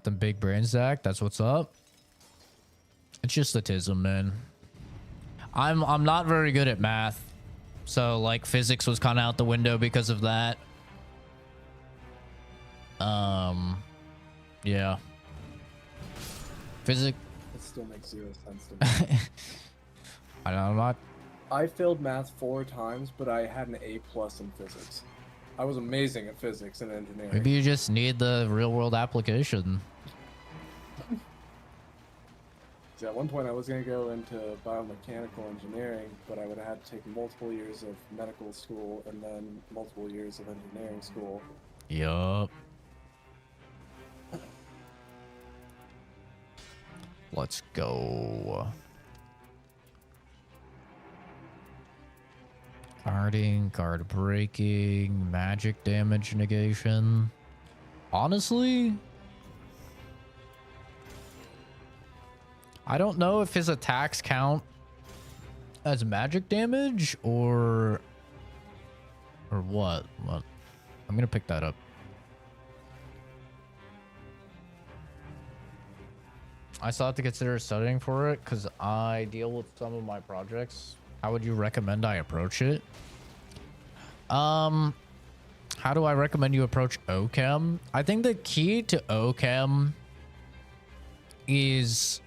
them big brain Zach. That's what's up. It's just the tism, man. I'm not very good at math, so like physics was kind of out the window because of that. Yeah. Physics. It still makes 0 sense to me. I'm I failed math 4 times, but I had an A+ in physics. I was amazing at physics and engineering. Maybe you just need the real world application. See, at one point I was going to go into biomechanical engineering, but I would have had to take multiple years of medical school and then multiple years of engineering school. Yup. Let's go. Guarding, guard breaking, magic damage negation. Honestly, I don't know if his attacks count as magic damage or what. I'm gonna pick that up. I still have to consider studying for it because I deal with some of my projects. How would you recommend I approach it? How do I recommend you approach OChem? I think the key to OChem is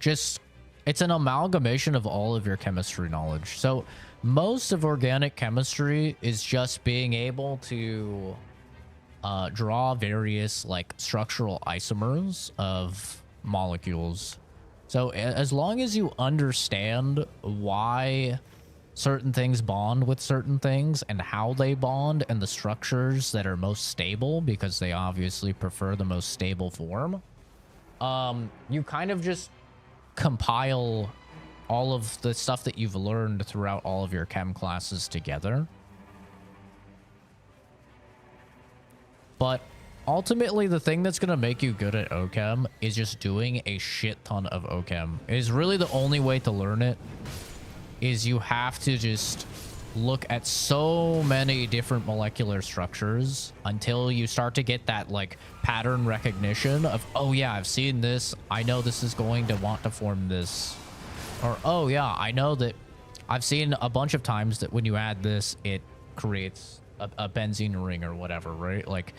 just, it's an amalgamation of all of your chemistry knowledge. So most of organic chemistry is just being able to draw various like structural isomers of molecules. So as long as you understand why certain things bond with certain things and how they bond and the structures that are most stable, because they obviously prefer the most stable form, you kind of just compile all of the stuff that you've learned throughout all of your chem classes together. But ultimately, the thing that's going to make you good at OChem is just doing a shit ton of OChem. It is really the only way to learn it, is you have to just look at so many different molecular structures until you start to get that like pattern recognition of, oh yeah, I've seen this. I know this is going to want to form this. Or, oh yeah, I know that I've seen a bunch of times that when you add this, it creates a benzene ring or whatever, right? Like,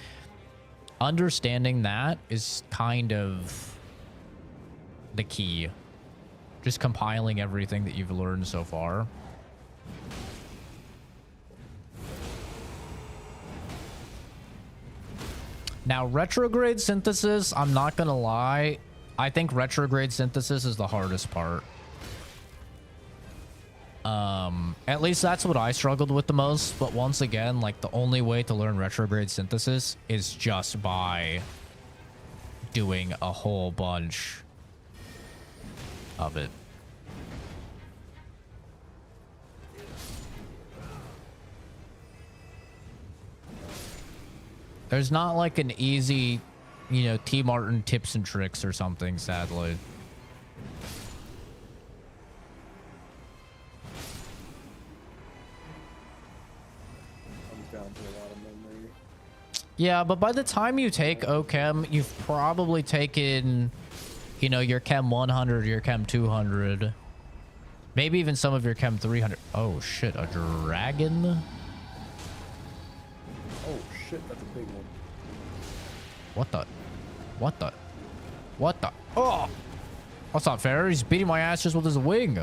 understanding that is kind of the key. Just compiling everything that you've learned so far. Now, retrograde synthesis, I'm not gonna lie, I think retrograde synthesis is the hardest part. At least that's what I struggled with the most, but once again, like, the only way to learn retrograde synthesis is just by doing a whole bunch of it. There's not like an easy, you know, T. Martin tips and tricks or something, sadly. Comes down to a lot of memory. Yeah, but by the time you take OChem, you've probably taken, you know, your Chem 100, your Chem 200, maybe even some of your Chem 300. Oh shit, a dragon? Oh shit, that's a big one. What the? What the? What the? Oh! That's not fair. He's beating my ass just with his wing.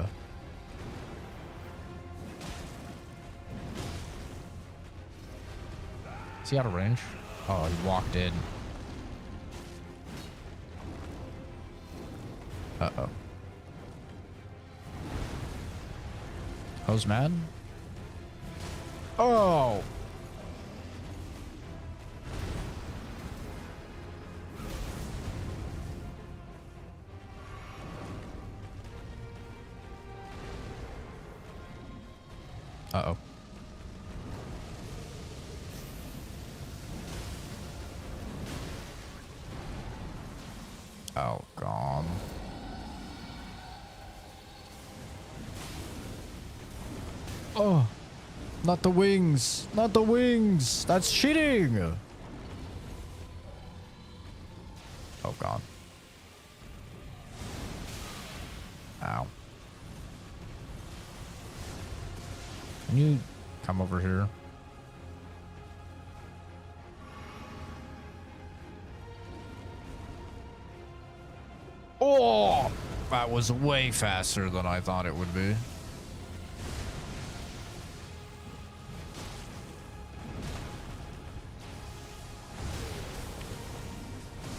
Is he out of range? Oh, he walked in. Uh-oh. Hose man? Oh! Uh-oh. Oh, God. Oh, not the wings. Not the wings. That's cheating. Oh, God. Ow. Can you come over here? Oh, that was way faster than I thought it would be.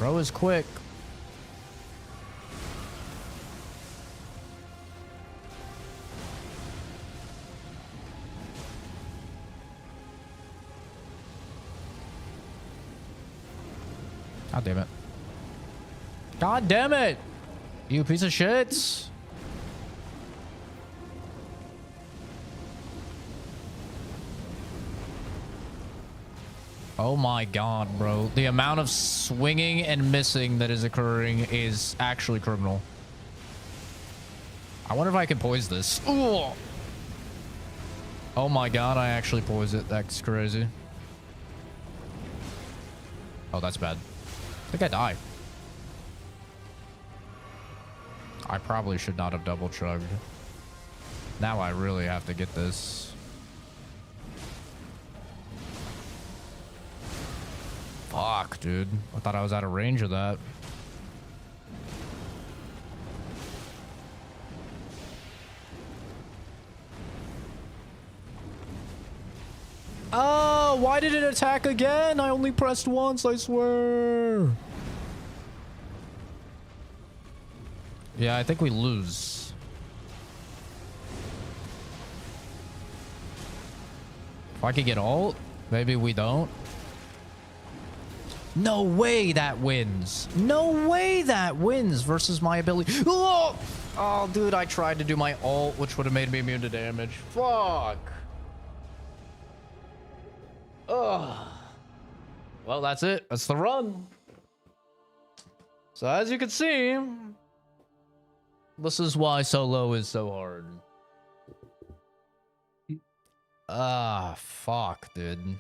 Bro is quick. God damn it. God damn it! You piece of shit! Oh my god, bro. The amount of swinging and missing that is occurring is actually criminal. I wonder if I can poise this. Ooh. Oh my god, I actually poise it. That's crazy. Oh, that's bad. I think I die. I probably should not have double chugged. Now I really have to get this. Fuck, dude. I thought I was out of range of that. Oh, why did it attack again? I only pressed once, I swear. Yeah, I think we lose. If I could get ult, maybe we don't. No way that wins. No way that wins versus my ability. Oh, oh dude, I tried to do my ult, which would have made me immune to damage. Fuck. Ugh. Well, that's it. That's the run. So as you can see, this is why solo is so hard. Ah, fuck, dude.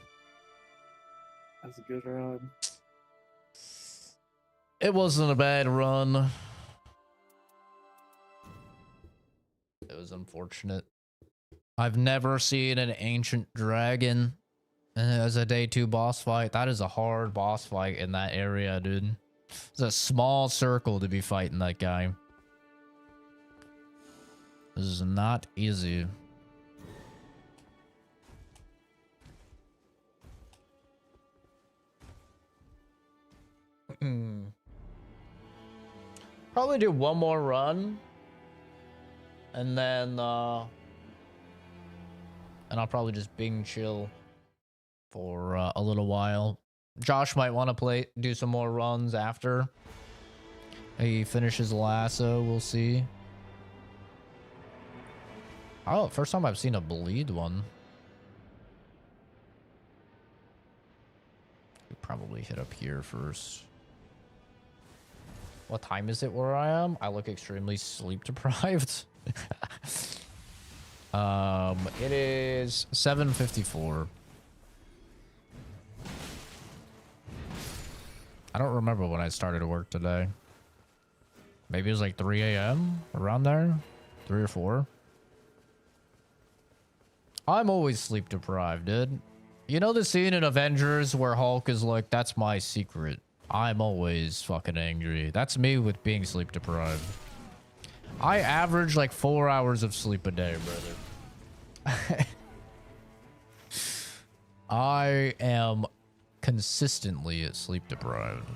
That's a good run. It wasn't a bad run. It was unfortunate. I've never seen an ancient dragon as a day 2 boss fight. That is a hard boss fight in that area, dude. It's a small circle to be fighting that guy. This is not easy. Probably do one more run. And then, and I'll probably just Bing chill for a little while. Josh might want to do some more runs after he finishes lasso. We'll see. Oh, first time I've seen a bleed one. We probably hit up here first. What time is it where I am? I look extremely sleep deprived. It is 7:54. I don't remember when I started work today. Maybe it was like 3 a.m. around there, 3 or 4. I'm always sleep deprived, dude. You know the scene in Avengers where Hulk is like, "That's my secret. I'm always fucking angry." That's me with being sleep deprived. I average like 4 hours of sleep a day, brother. I am consistently sleep deprived.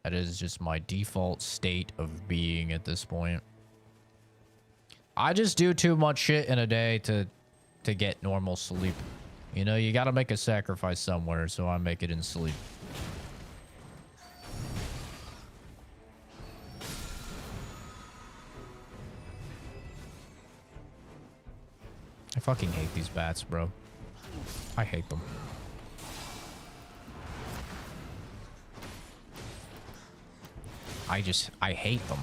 That is just my default state of being at this point. I just do too much shit in a day to get normal sleep. You know, you gotta make a sacrifice somewhere, so I make it in sleep. I fucking hate these bats, bro. I hate them. I hate them.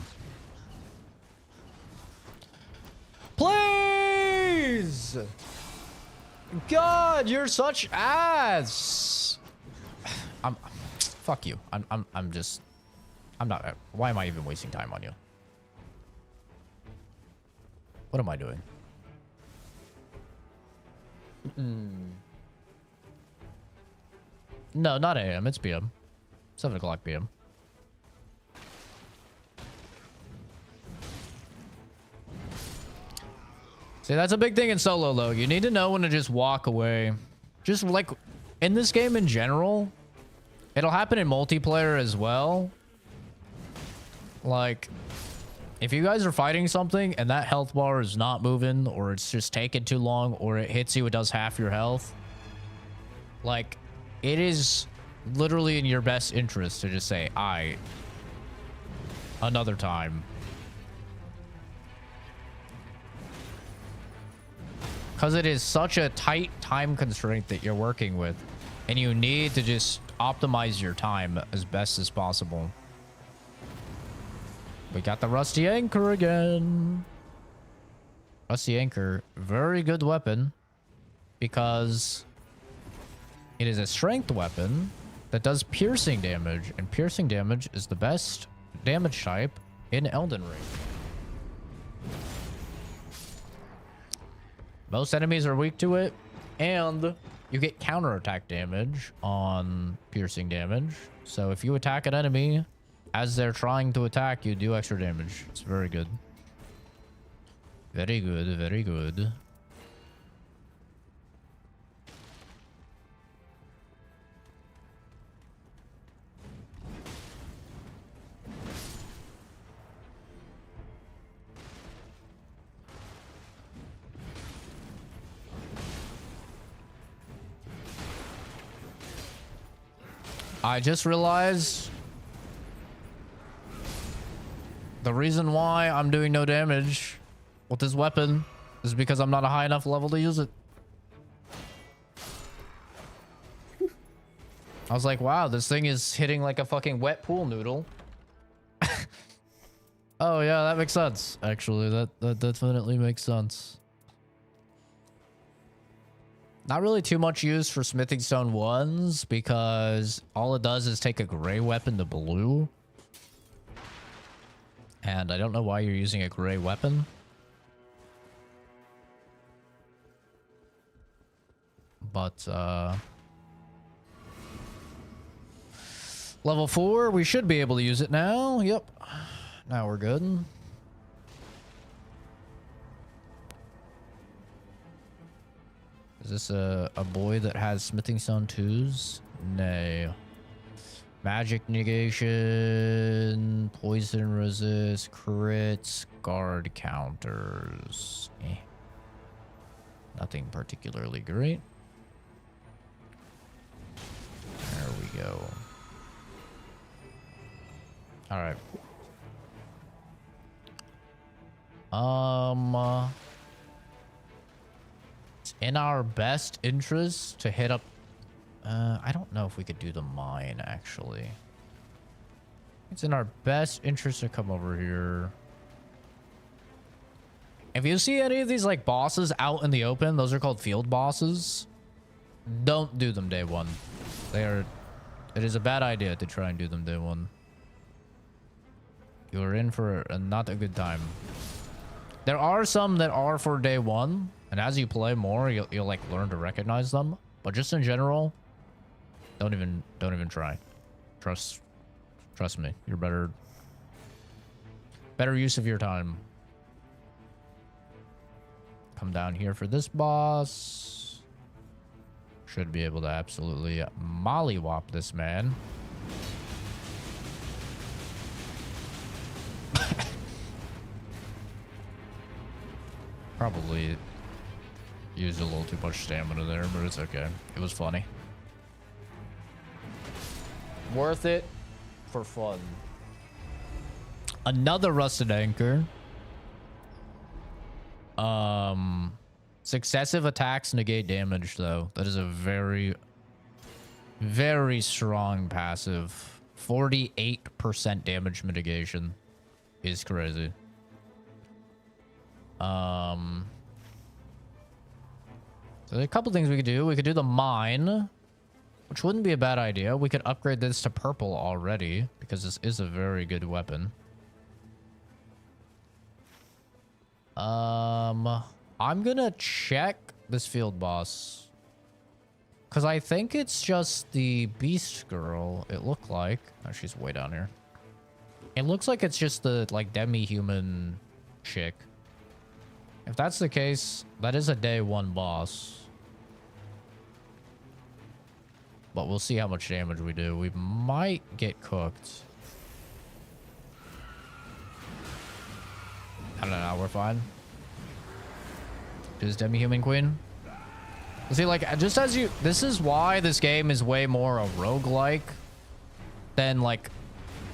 Please! God, you're such ass. Fuck you. I'm not. Why am I even wasting time on you? What am I doing? No, not AM. It's PM. 7 o'clock PM. See, that's a big thing in solo, though. You need to know when to just walk away. Just, like, in this game in general, it'll happen in multiplayer as well. Like, if you guys are fighting something and that health bar is not moving, or it's just taking too long, or it hits you, it does half your health. Like, it is literally in your best interest to just say, another time. Because it is such a tight time constraint that you're working with. And you need to just optimize your time as best as possible. We got the rusty anchor again. Rusty anchor, very good weapon. Because it is a strength weapon that does piercing damage. And piercing damage is the best damage type in Elden Ring. Most enemies are weak to it, and you get counterattack damage on piercing damage. So if you attack an enemy as they're trying to attack, you do extra damage. It's very good. Very good, very good. I just realized the reason why I'm doing no damage with this weapon is because I'm not a high enough level to use it. I was like, wow, this thing is hitting like a fucking wet pool noodle. Oh yeah, that makes sense. Actually, that definitely makes sense. Not really too much use for smithing stone 1s because all it does is take a gray weapon to blue. And I don't know why you're using a gray weapon. But, level 4, we should be able to use it now. Yep. Now we're good. Is this a boy that has smithing stone 2s? Nay. Magic negation, poison resist, crits, guard counters. Nothing particularly great. There we go. All right. It's in our best interest to hit up. I don't know if we could do the mine, actually. It's in our best interest to come over here. If you see any of these like bosses out in the open, those are called field bosses. Don't do them day one. It is a bad idea to try and do them day one. You're in for not a good time. There are some that are for day one, and as you play more, you'll like learn to recognize them. But just in general, don't even try. Trust me. You're better use of your time. Come down here for this boss. Should be able to absolutely mollywop this man. Probably used a little too much stamina there, but it's okay. It was funny. Worth it for fun. Another rusted anchor. Successive attacks negate damage, though. That is a very, very strong passive. 48% damage mitigation is crazy. So there are a couple things we could do. We could do the mine, which wouldn't be a bad idea. We could upgrade this to purple already because this is a very good weapon. I'm gonna check this field boss because I think it's just the beast girl. It looked like she's way down here. It looks like it's just the like demi-human chick. If that's the case, that is a day one boss. but we'll see how much damage we do. We might get cooked. I don't know, we're fine. Just demi-human queen. See, like, just as you... This is why this game is way more a roguelike than, like,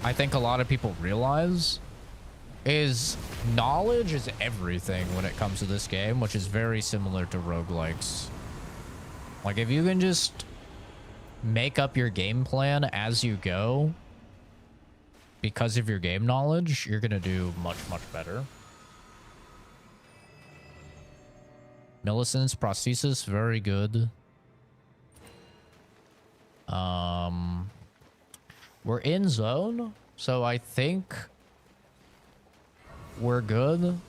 I think a lot of people realize. Is knowledge is everything when it comes to this game, which is very similar to roguelikes. Like, if you can just make up your game plan as you go because of your game knowledge, you're gonna do much, much better. Millicent's prosthesis, very good. We're in zone, so I think we're good.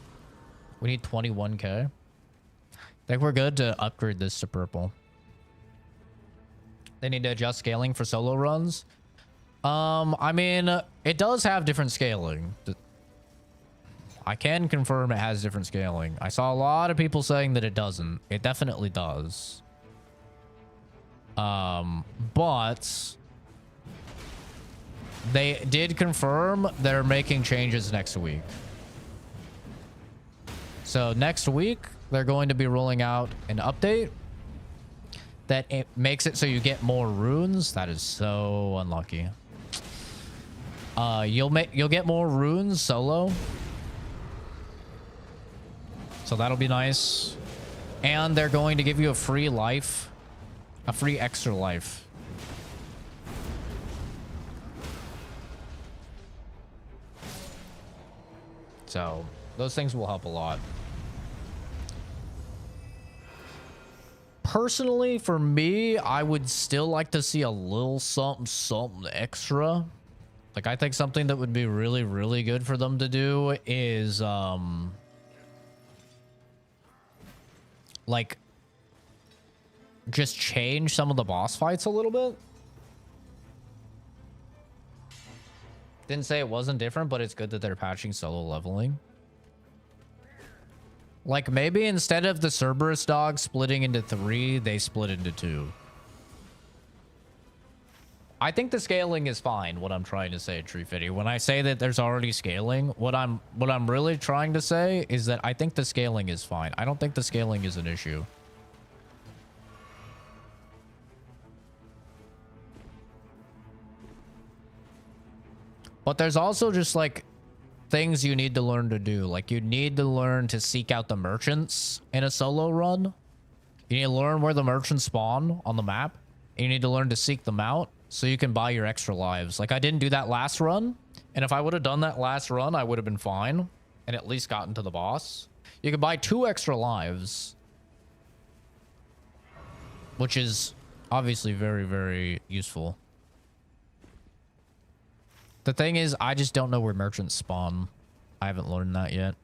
We need 21k. I think we're good to upgrade this to purple. They need to adjust scaling for solo runs. I mean, it does have different scaling. I can confirm it has different scaling. I saw a lot of people saying that it doesn't. It definitely does. But they did confirm they're making changes next week. So next week, they're going to be rolling out an update that it makes it so you get more runes. That is so unlucky. You'll get more runes solo. So that'll be nice. And they're going to give you a free life. A free extra life. So those things will help a lot. Personally, for me, I would still like to see a little something extra. Like, I think something that would be really, really good for them to do is, like, just change some of the boss fights a little bit. Didn't say it wasn't different, but it's good that they're patching solo leveling. Like, maybe instead of the Cerberus dog splitting into 3, they split into 2. I think the scaling is fine, what I'm trying to say, Tree Fitty. When I say that there's already scaling, what I'm really trying to say is that I think the scaling is fine. I don't think the scaling is an issue. But there's also just, like, things you need to learn to do. Like, you need to learn to seek out the merchants in a solo run. You need to learn where the merchants spawn on the map. And you need to learn to seek them out so you can buy your extra lives. Like, I didn't do that last run. And if I would have done that last run, I would have been fine. And at least gotten to the boss. You can buy 2 extra lives. Which is obviously very, very useful. The thing is, I just don't know where merchants spawn. I haven't learned that yet.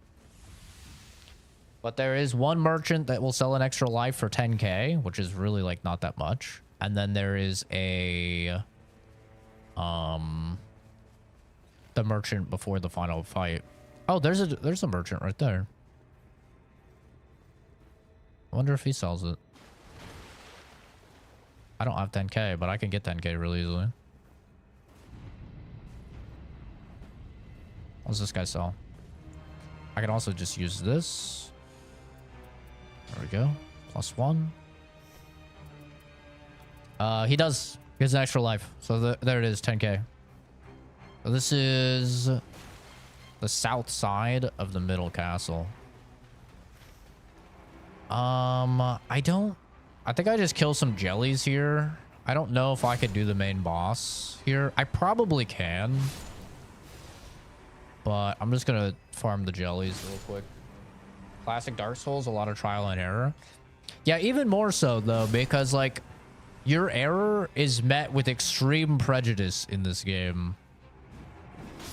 But there is one merchant that will sell an extra life for 10k, which is really, like, not that much. And then there is a... the merchant before the final fight. Oh, there's a merchant right there. I wonder if he sells it. I don't have 10k, but I can get 10k really easily. What does this guy sell? I can also just use this. There we go. +1. He does. He has an extra life. So there it is, 10k. So this is the south side of the middle castle. I think I just kill some jellies here. I don't know if I could do the main boss here. I probably can. But I'm just gonna farm the jellies real quick. Classic Dark Souls, a lot of trial and error. Yeah, even more so though, because like your error is met with extreme prejudice in this game.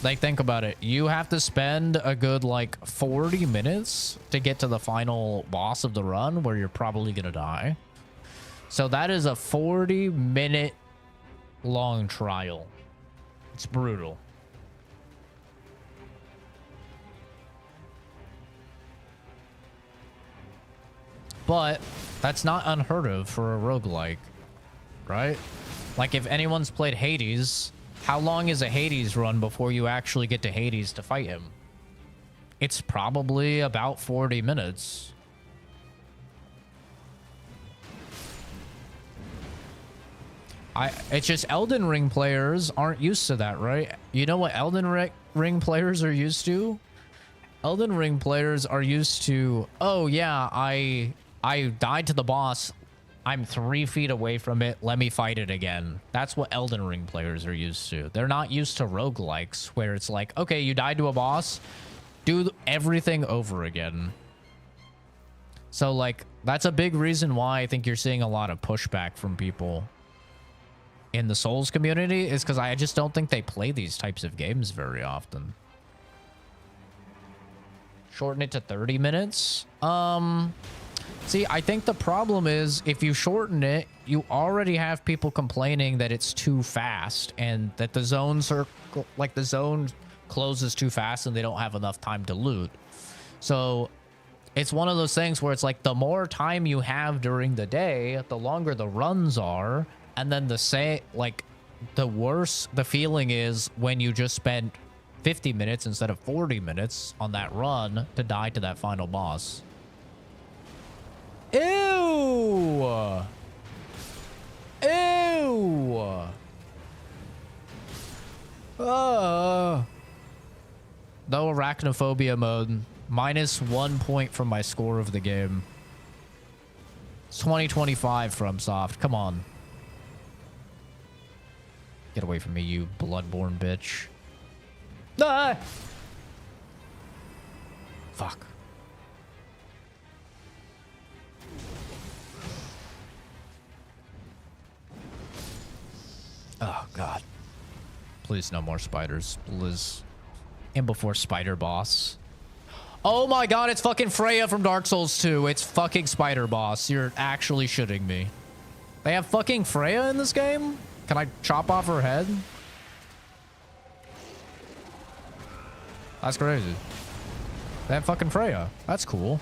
Like, think about it. You have to spend a good like 40 minutes to get to the final boss of the run where you're probably gonna die. So that is a 40-minute long trial. It's brutal. But that's not unheard of for a roguelike, right? Like, if anyone's played Hades, how long is a Hades run before you actually get to Hades to fight him? It's probably about 40 minutes. It's just Elden Ring players aren't used to that, right? You know what Elden Ring players are used to? Elden Ring players are used to, oh yeah, I died to the boss. I'm 3 feet away from it. Let me fight it again. That's what Elden Ring players are used to. They're not used to roguelikes where it's like, okay, you died to a boss, do everything over again. So like, that's a big reason why I think you're seeing a lot of pushback from people in the Souls community, is because I just don't think they play these types of games very often. Shorten it to 30 minutes. See, I think the problem is if you shorten it, you already have people complaining that it's too fast and that the zones are like the zone closes too fast and they don't have enough time to loot. So it's one of those things where it's like the more time you have during the day, the longer the runs are. And then the worse the feeling is when you just spend 50 minutes instead of 40 minutes on that run to die to that final boss. Ew! Ew! No arachnophobia mode. -1 point from my score of the game. It's 2025 from Soft. Come on. Get away from me, you bloodborne bitch. Ah! Fuck. Oh, God. Please, no more spiders. Please. And before spider boss. Oh my God, it's fucking Freya from Dark Souls 2. It's fucking spider boss. You're actually shitting me. They have fucking Freya in this game? Can I chop off her head? That's crazy. They have fucking Freya. That's cool.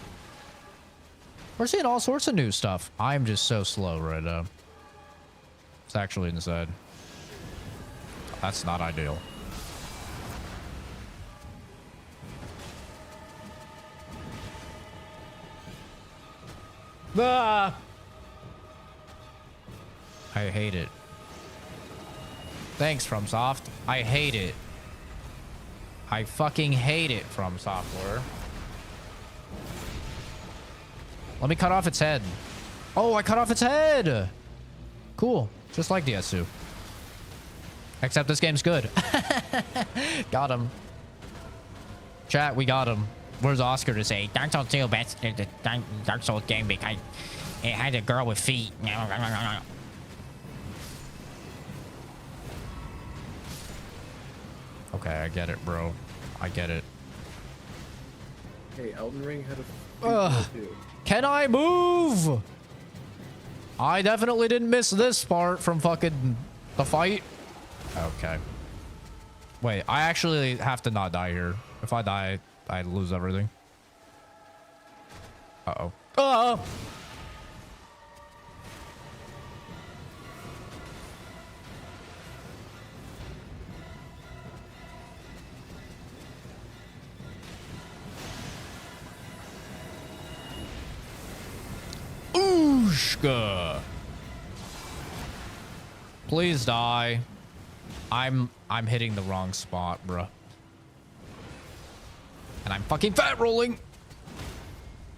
We're seeing all sorts of new stuff. I'm just so slow right now. It's actually insane. That's not ideal. Ah! I hate it. Thanks, FromSoft. I hate it. I fucking hate it, From Software. Let me cut off its head. Oh, I cut off its head! Cool. Just like DS2. Except this game's good. Got him. Chat, we got him. Where's Oscar to say, Dark Souls 2 best the Dark Souls game because it had a girl with feet. Okay, I get it, bro. I get it. Hey, Elden Ring had Ugh. Can I move? I definitely didn't miss this part from fucking the fight. Okay. Wait, I actually have to not die here. If I die, I lose everything. Uh-oh. Oh! Ooshka. Please die. I'm hitting the wrong spot, bruh. And I'm fucking fat rolling.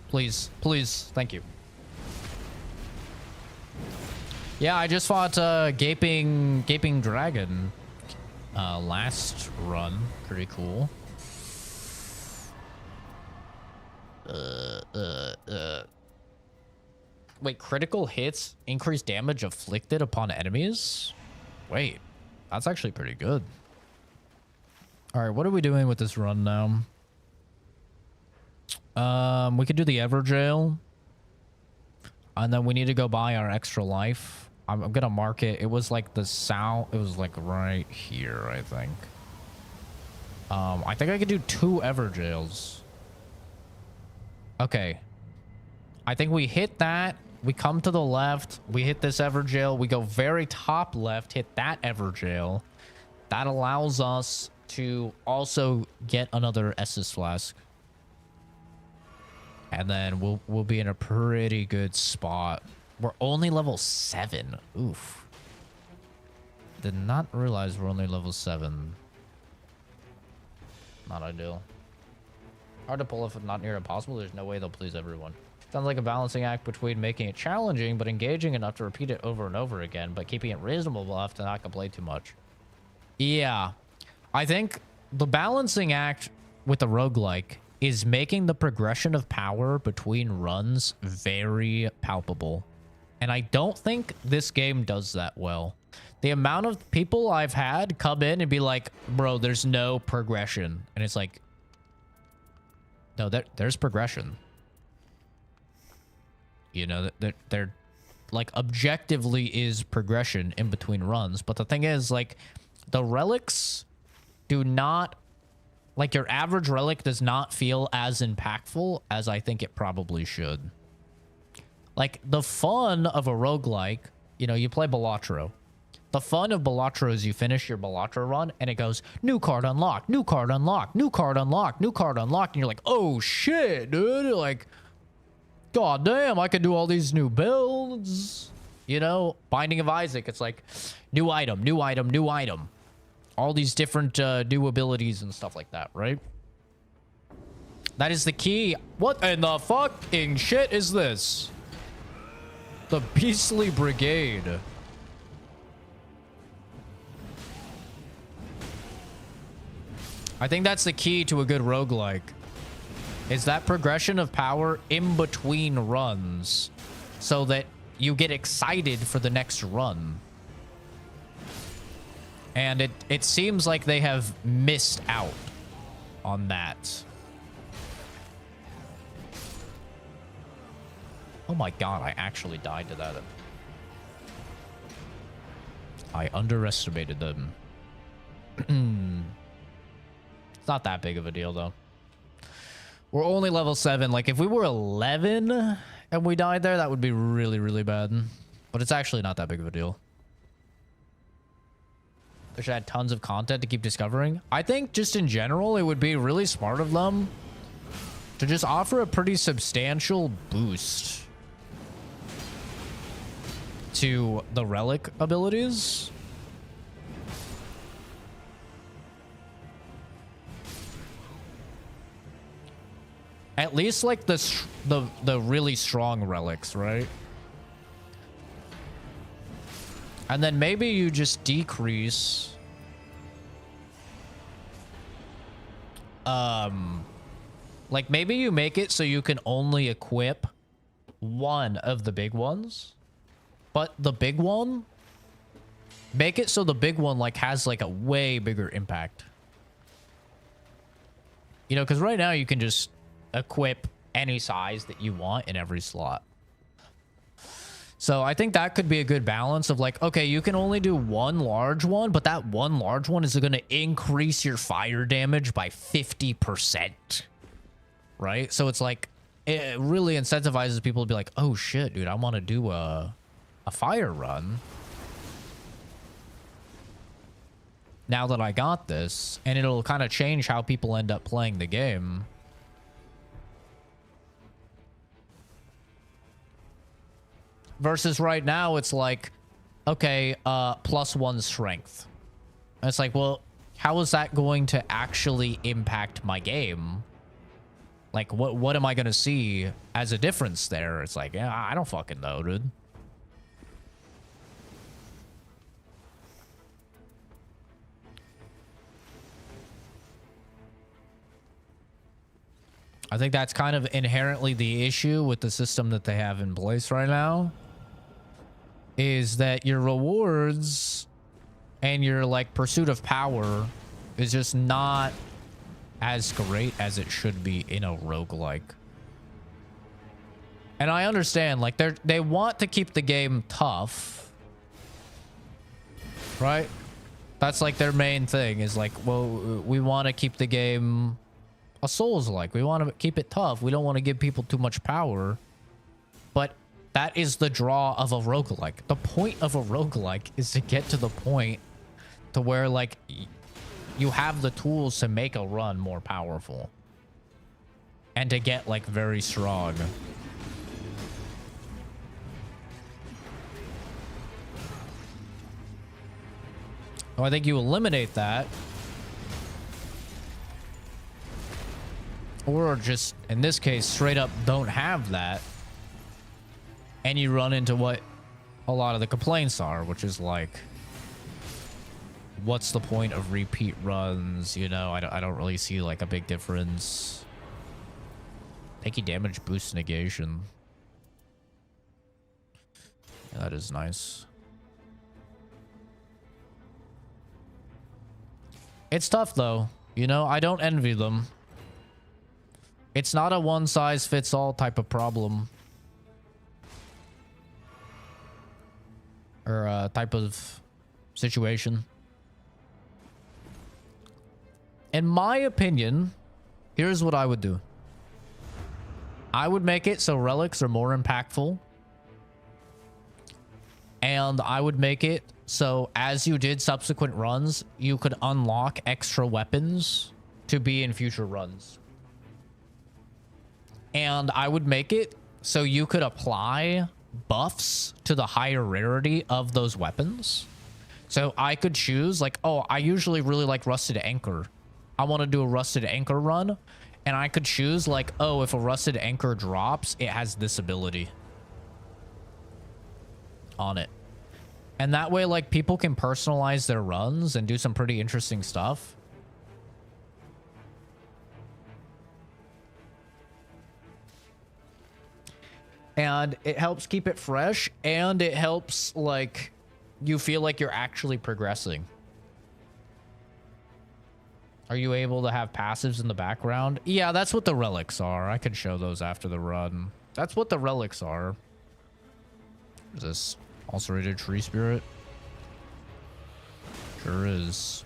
Please, please, thank you. Yeah, I just fought Gaping Dragon last run. Pretty cool. Wait, critical hits increase damage afflicted upon enemies? Wait, that's actually pretty good. All right, what are we doing with this run now? We could do the Everjail. And then we need to go buy our extra life. I'm gonna mark it. It was like the south. It was like right here, I think. I think I could do 2 Everjails. Okay. I think we hit that. we come to the left, we hit this Everjail, we go very top left, hit that Everjail. That allows us to also get another Estus Flask. And then we'll be in a pretty good spot. We're only level 7. Oof. Did not realize we're only level 7. Not ideal. Hard to pull if not near impossible. There's no way they'll please everyone. Sounds like a balancing act between making it challenging but engaging enough to repeat it over and over again, but keeping it reasonable enough to not complain too much. Yeah. I think the balancing act with the roguelike is making the progression of power between runs very palpable. And I don't think this game does that well. The amount of people I've had come in and be like, bro, there's no progression. And it's like, no, there's progression. You know, there like objectively is progression in between runs. But the thing is, like, the relics do not, like, your average relic does not feel as impactful as I think it probably should. Like, the fun of a roguelike, you know, you play Balatro. The fun of Balatro is you finish your Balatro run and it goes, new card unlocked, new card unlocked, new card unlocked, new card unlocked. And you're like, oh shit, dude. Like, god damn, I could do all these new builds. You know, Binding of Isaac, it's like new item, new item, new item. All these different new abilities and stuff like that, right? That is the key. What in the fucking shit is this? The Beastly Brigade. I think that's the key to a good roguelike. Is that progression of power in between runs so that you get excited for the next run. And it seems like they have missed out on that. Oh my god, I actually died to that. I underestimated them. It's not that big of a deal, though. We're only level 7. Like, if we were 11 and we died there, that would be really, really bad. But it's actually not that big of a deal. They should add tons of content to keep discovering. I think just in general, it would be really smart of them to just offer a pretty substantial boost to the relic abilities. At least like the really strong relics, right? And then maybe you just decrease like maybe you make it so you can only equip one of the big ones, but the big one, make it so the big one like has like a way bigger impact. You know, because right now you can just equip any size that you want in every slot. So I think that could be a good balance of like, okay, you can only do one large one, but that one large one is going to increase your fire damage by 50%. Right? So it's like, it really incentivizes people to be like, oh shit, dude, I want to do a fire run now that I got this. And it'll kind of change how people end up playing the game. Versus right now, it's like, okay, +1 strength. And it's like, well, how is that going to actually impact my game? Like, what am I going to see as a difference there? It's like, yeah, I don't fucking know, dude. I think that's kind of inherently the issue with the system that they have in place right now. Is that your rewards and your like pursuit of power is just not as great as it should be in a roguelike. And I understand, like, they want to keep the game tough, right? That's like their main thing is like, well, we want to keep the game a Souls-like. We want to keep it tough. We don't want to give people too much power. But That is the draw of a roguelike. The point of a roguelike is to get to the point to where, like, you have the tools to make a run more powerful. And to get, like, very strong. So I think you eliminate that. Or just, in this case, straight up don't have that. And you run into what a lot of the complaints are, which is like, what's the point of repeat runs? You know, I don't really see like a big difference. Taking damage boosts negation. Yeah, that is nice. It's tough though. You know, I don't envy them. It's not a one-size-fits-all type of problem. Or type of situation. In my opinion, here's what I would do. I would make it so relics are more impactful. And I would make it so as you did subsequent runs, you could unlock extra weapons to be in future runs. And I would make it so you could apply buffs to the higher rarity of those weapons. So I could choose like, oh, I usually really like Rusted Anchor. I want to do a Rusted Anchor run. And I could choose like, oh, if a Rusted Anchor drops, it has this ability on it. And that way, like, people can personalize their runs and do some pretty interesting stuff. And it helps keep it fresh, and it helps, like, you feel like you're actually progressing. Are you able to have passives in the background? Yeah, that's what the relics are. I could show those after the run. That's what the relics are. Is this ulcerated tree spirit? Sure is.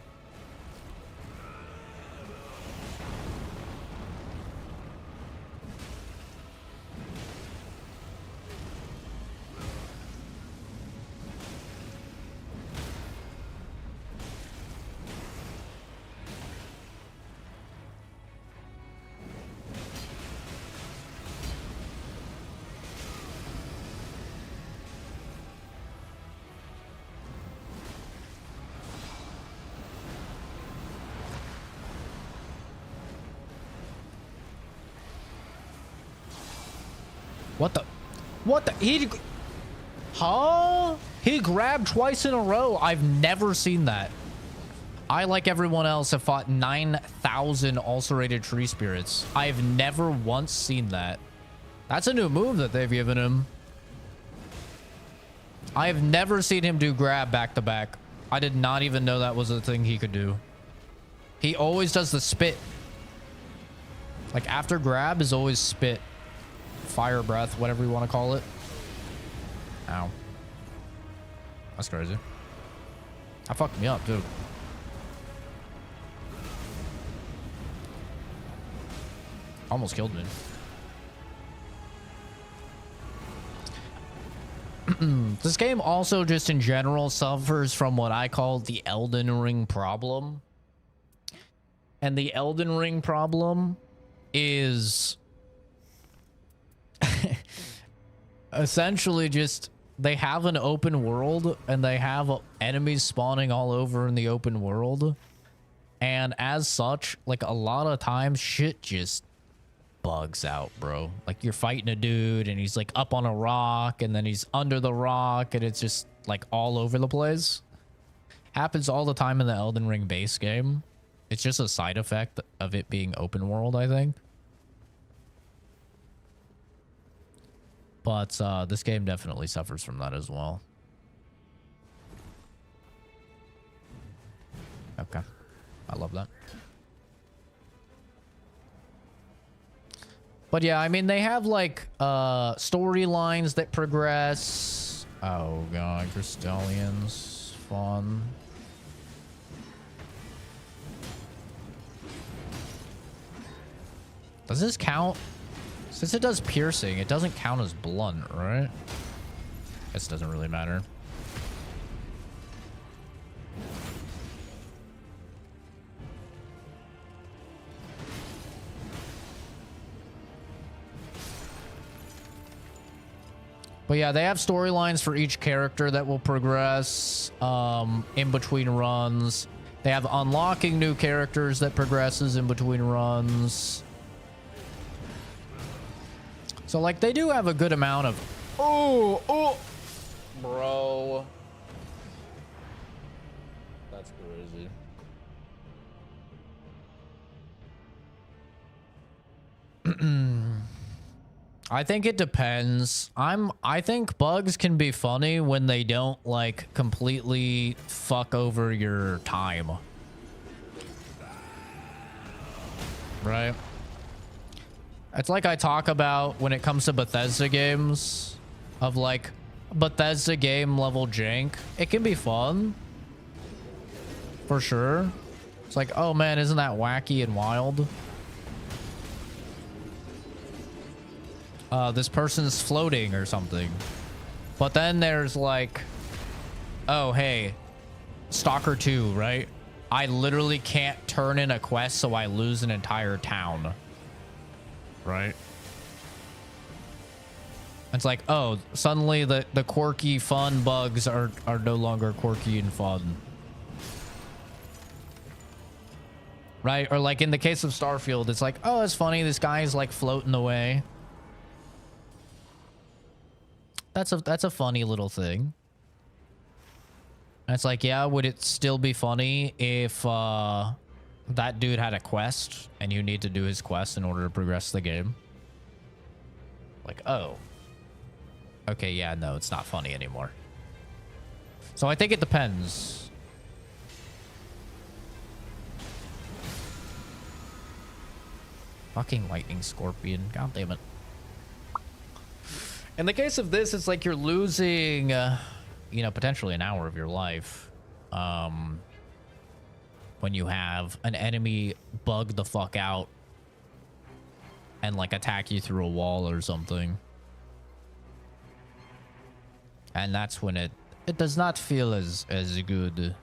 What the? What the? Huh? He grabbed twice in a row. I've never seen that. I, like everyone else, have fought 9,000 ulcerated tree spirits. I've never once seen that. That's a new move that they've given him. I have never seen him do grab back to back. I did not even know that was a thing he could do. He always does the spit. Like after grab is always spit. Fire breath, whatever you want to call it. Ow. That's crazy. That fucked me up, dude. Almost killed me. This game also just in general suffers from what I call the Elden Ring problem. And the Elden Ring problem is essentially just they have an open world and they have enemies spawning all over in the open world. And as such, like a lot of times shit just bugs out, bro. Like you're fighting a dude and he's like up on a rock and then he's under the rock and it's just like all over the place. Happens all the time in the Elden Ring base game. It's just a side effect of it being open world, I think. But this game definitely suffers from that as well. Okay. I love that. But yeah, I mean, they have like storylines that progress. Oh god, Crystallians. Fun. Does this count? Since it does piercing, it doesn't count as blunt, right? This doesn't really matter. But yeah, they have storylines for each character that will progress in between runs. They have unlocking new characters that progresses in between runs. So like they do have a good amount of bro. That's crazy. I think it depends. I think bugs can be funny when they don't like completely fuck over your time. Right? It's like I talk about when it comes to Bethesda games of like Bethesda game level jank. It can be fun. For sure. It's like, oh man, isn't that wacky and wild? This person's floating or something. But then there's like, oh, hey, Stalker 2, right? I literally can't turn in a quest, so I lose an entire town. Right? It's like, oh, suddenly the quirky fun bugs are no longer quirky and fun. Right? Or like in the case of Starfield, it's like, oh, it's funny, this guy is like floating away. That's a funny little thing. And it's like, yeah, would it still be funny if that dude had a quest and you need to do his quest in order to progress the game? Like, oh. Okay, yeah, no, it's not funny anymore. So I think it depends. Fucking lightning scorpion. God damn it. In the case of this, it's like you're losing, you know, potentially an hour of your life. When you have an enemy bug the fuck out and like attack you through a wall or something. And that's when it does not feel as good.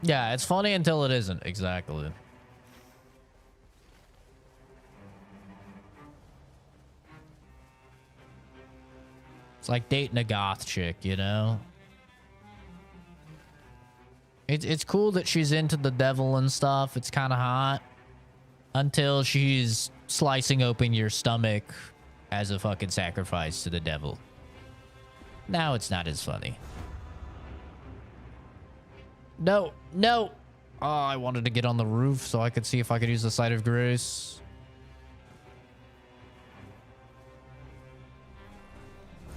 Yeah, it's funny until it isn't. Exactly. It's like dating a goth chick, you know? It's cool that she's into the devil and stuff. It's kind of hot. Until she's slicing open your stomach as a fucking sacrifice to the devil. Now it's not as funny. No, no! Oh, I wanted to get on the roof so I could see if I could use the Sight of Grace.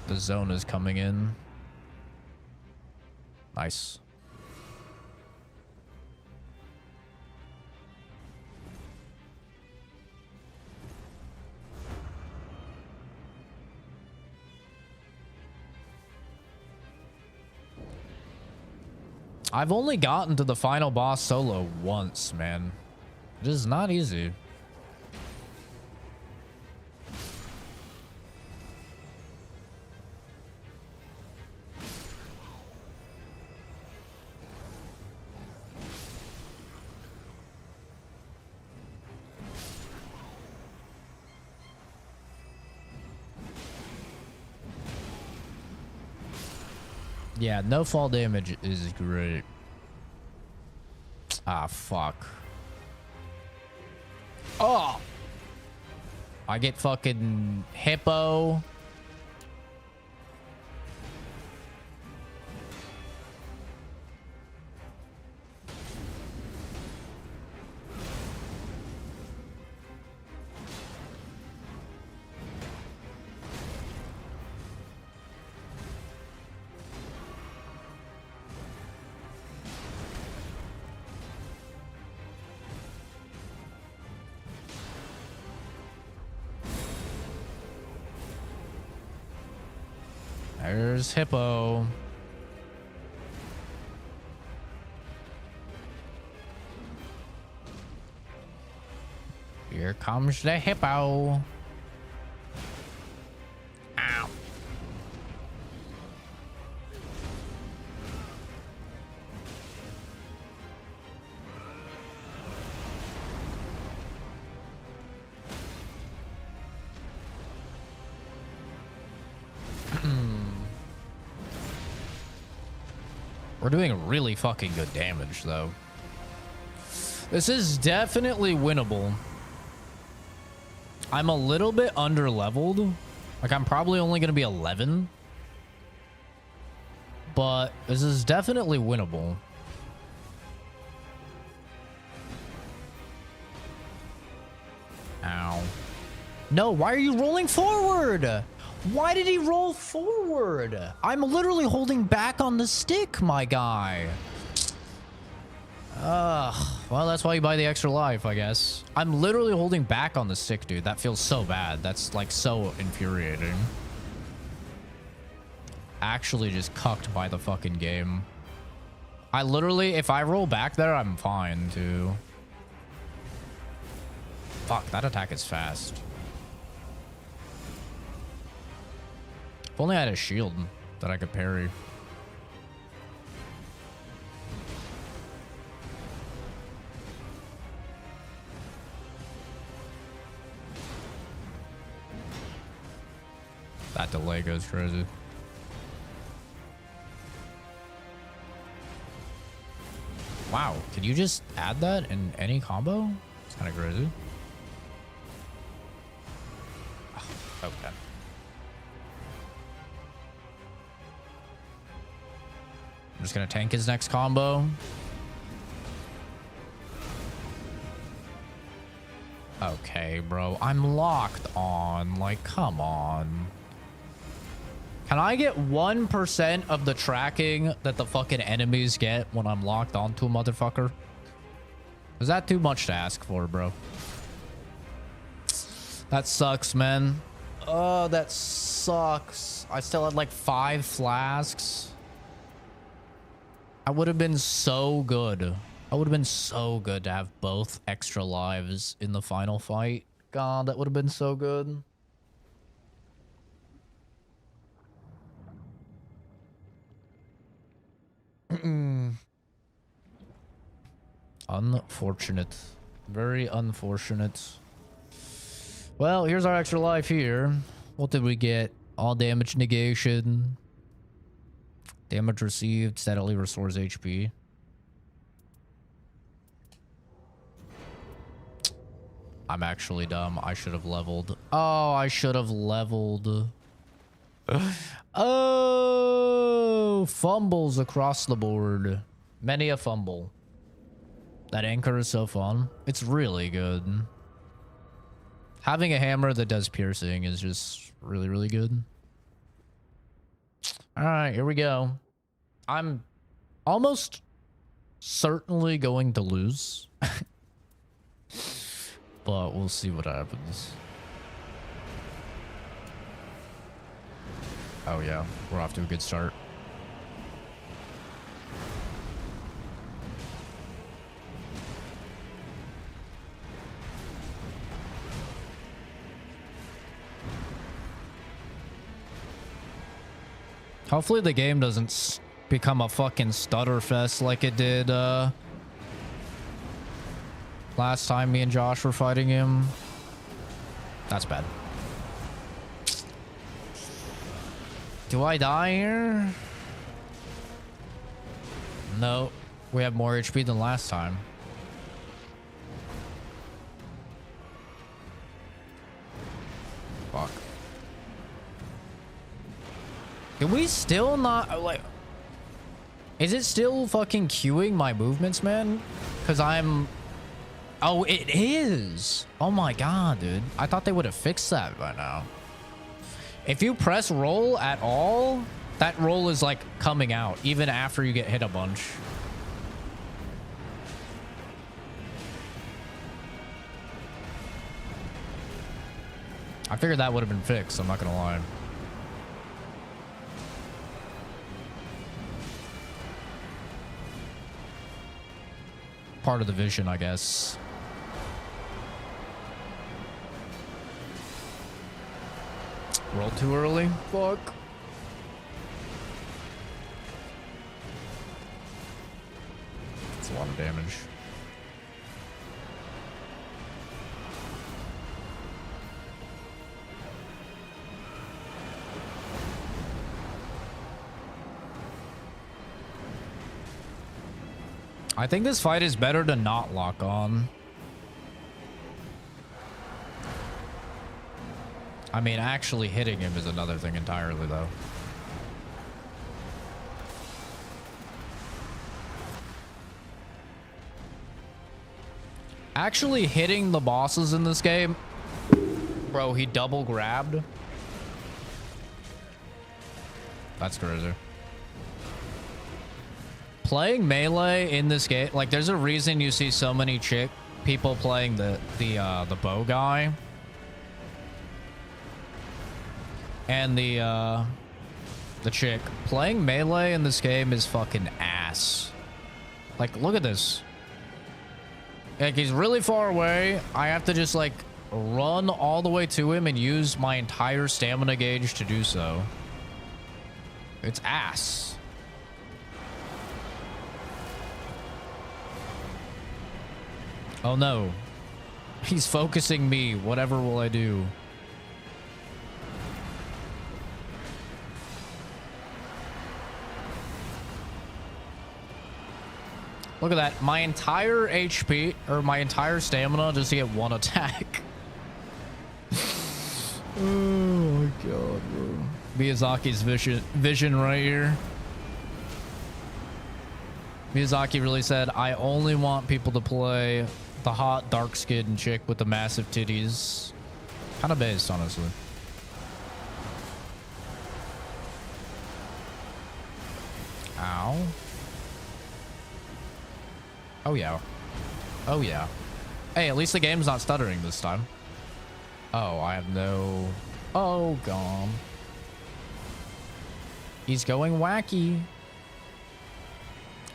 The zone is coming in. Nice. I've only gotten to the final boss solo once, man. It is not easy. Yeah, no fall damage is great. Ah, fuck. Oh! I get fucking hippo. There's hippo. Here comes the hippo. Ow. We're doing really fucking good damage, though. This is definitely winnable. I'm a little bit under-leveled. Like, I'm probably only going to be 11. But this is definitely winnable. Ow. No, why are you rolling forward? Why did he roll forward? I'm literally holding back on the stick, my guy. Well, that's why you buy the extra life, I guess. I'm literally holding back on the stick, dude. That feels so bad. That's, like, so infuriating. Actually just cucked by the fucking game. I literally, if I roll back there, I'm fine, too. Fuck, that attack is fast. If only I had a shield that I could parry. That delay goes crazy. Wow, can you just add that in any combo? It's kind of crazy. Oh, okay. I'm just gonna tank his next combo. Okay, bro. I'm locked on. Like, come on. Can I get 1% of the tracking that the fucking enemies get when I'm locked onto a motherfucker? Is that too much to ask for, bro? That sucks, man. Oh, that sucks. I still had like 5 flasks. I would have been so good. I would have been so good to have both extra lives in the final fight. God, that would have been so good. Unfortunate. Very unfortunate. Well, here's our extra life here. What did we get? All damage negation. Damage received steadily restores HP. I'm actually dumb. I should have leveled. Oh, I should have leveled. Oh, fumbles across the board. Many a fumble. That anchor is so fun. It's really good. Having a hammer that does piercing is just really, really good. All right, here we go. I'm almost certainly going to lose. But we'll see what happens. Oh yeah, we're off to a good start. Hopefully the game doesn't become a fucking stutter fest like it did last time me and Josh were fighting him. That's bad. Do I die here? No. We have more HP than last time. Fuck. Can we still not, like... Is it still fucking queuing my movements, man? Because I'm... Oh, it is! Oh my god, dude. I thought they would have fixed that by now. If you press roll at all, that roll is like coming out, even after you get hit a bunch. I figured that would have been fixed, I'm not gonna lie. Part of the vision, I guess. Rolled too early. Fuck. That's a lot of damage. I think this fight is better to not lock on. I mean, actually hitting him is another thing entirely, though. Actually hitting the bosses in this game... Bro, he double grabbed. That's crazy. Playing melee in this game, like, there's a reason you see so many people playing the bow guy. And the chick. Playing melee in this game is fucking ass. Like, look at this. Like, he's really far away. I have to just, like, run all the way to him and use my entire stamina gauge to do so. It's ass. Oh no. He's focusing me. Whatever will I do? Look at that. My entire HP, or my entire stamina, just to get one attack. Oh my god, bro. Miyazaki's vision right here. Miyazaki really said, I only want people to play the hot, dark-skinned chick with the massive titties. Kind of based, honestly. Ow. Oh, yeah. Oh, yeah. Hey, at least the game's not stuttering this time. Oh, I have no... Oh, gone. He's going wacky.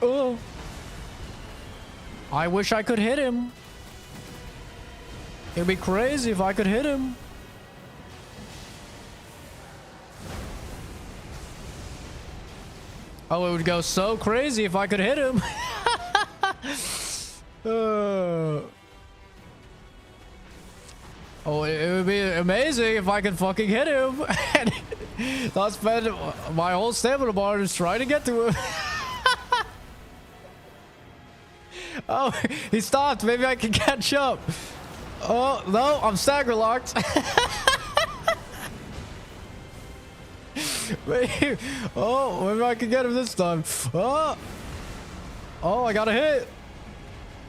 Oh. I wish I could hit him. It'd be crazy if I could hit him. Oh, it would go so crazy if I could hit him. Oh, it would be amazing if I could fucking hit him. And not spend my whole stamina bar just trying to get to him. Oh, he stopped. Maybe I can catch up. Oh, no, I'm stagger locked. Oh, maybe I can get him this time. Oh, I got a hit.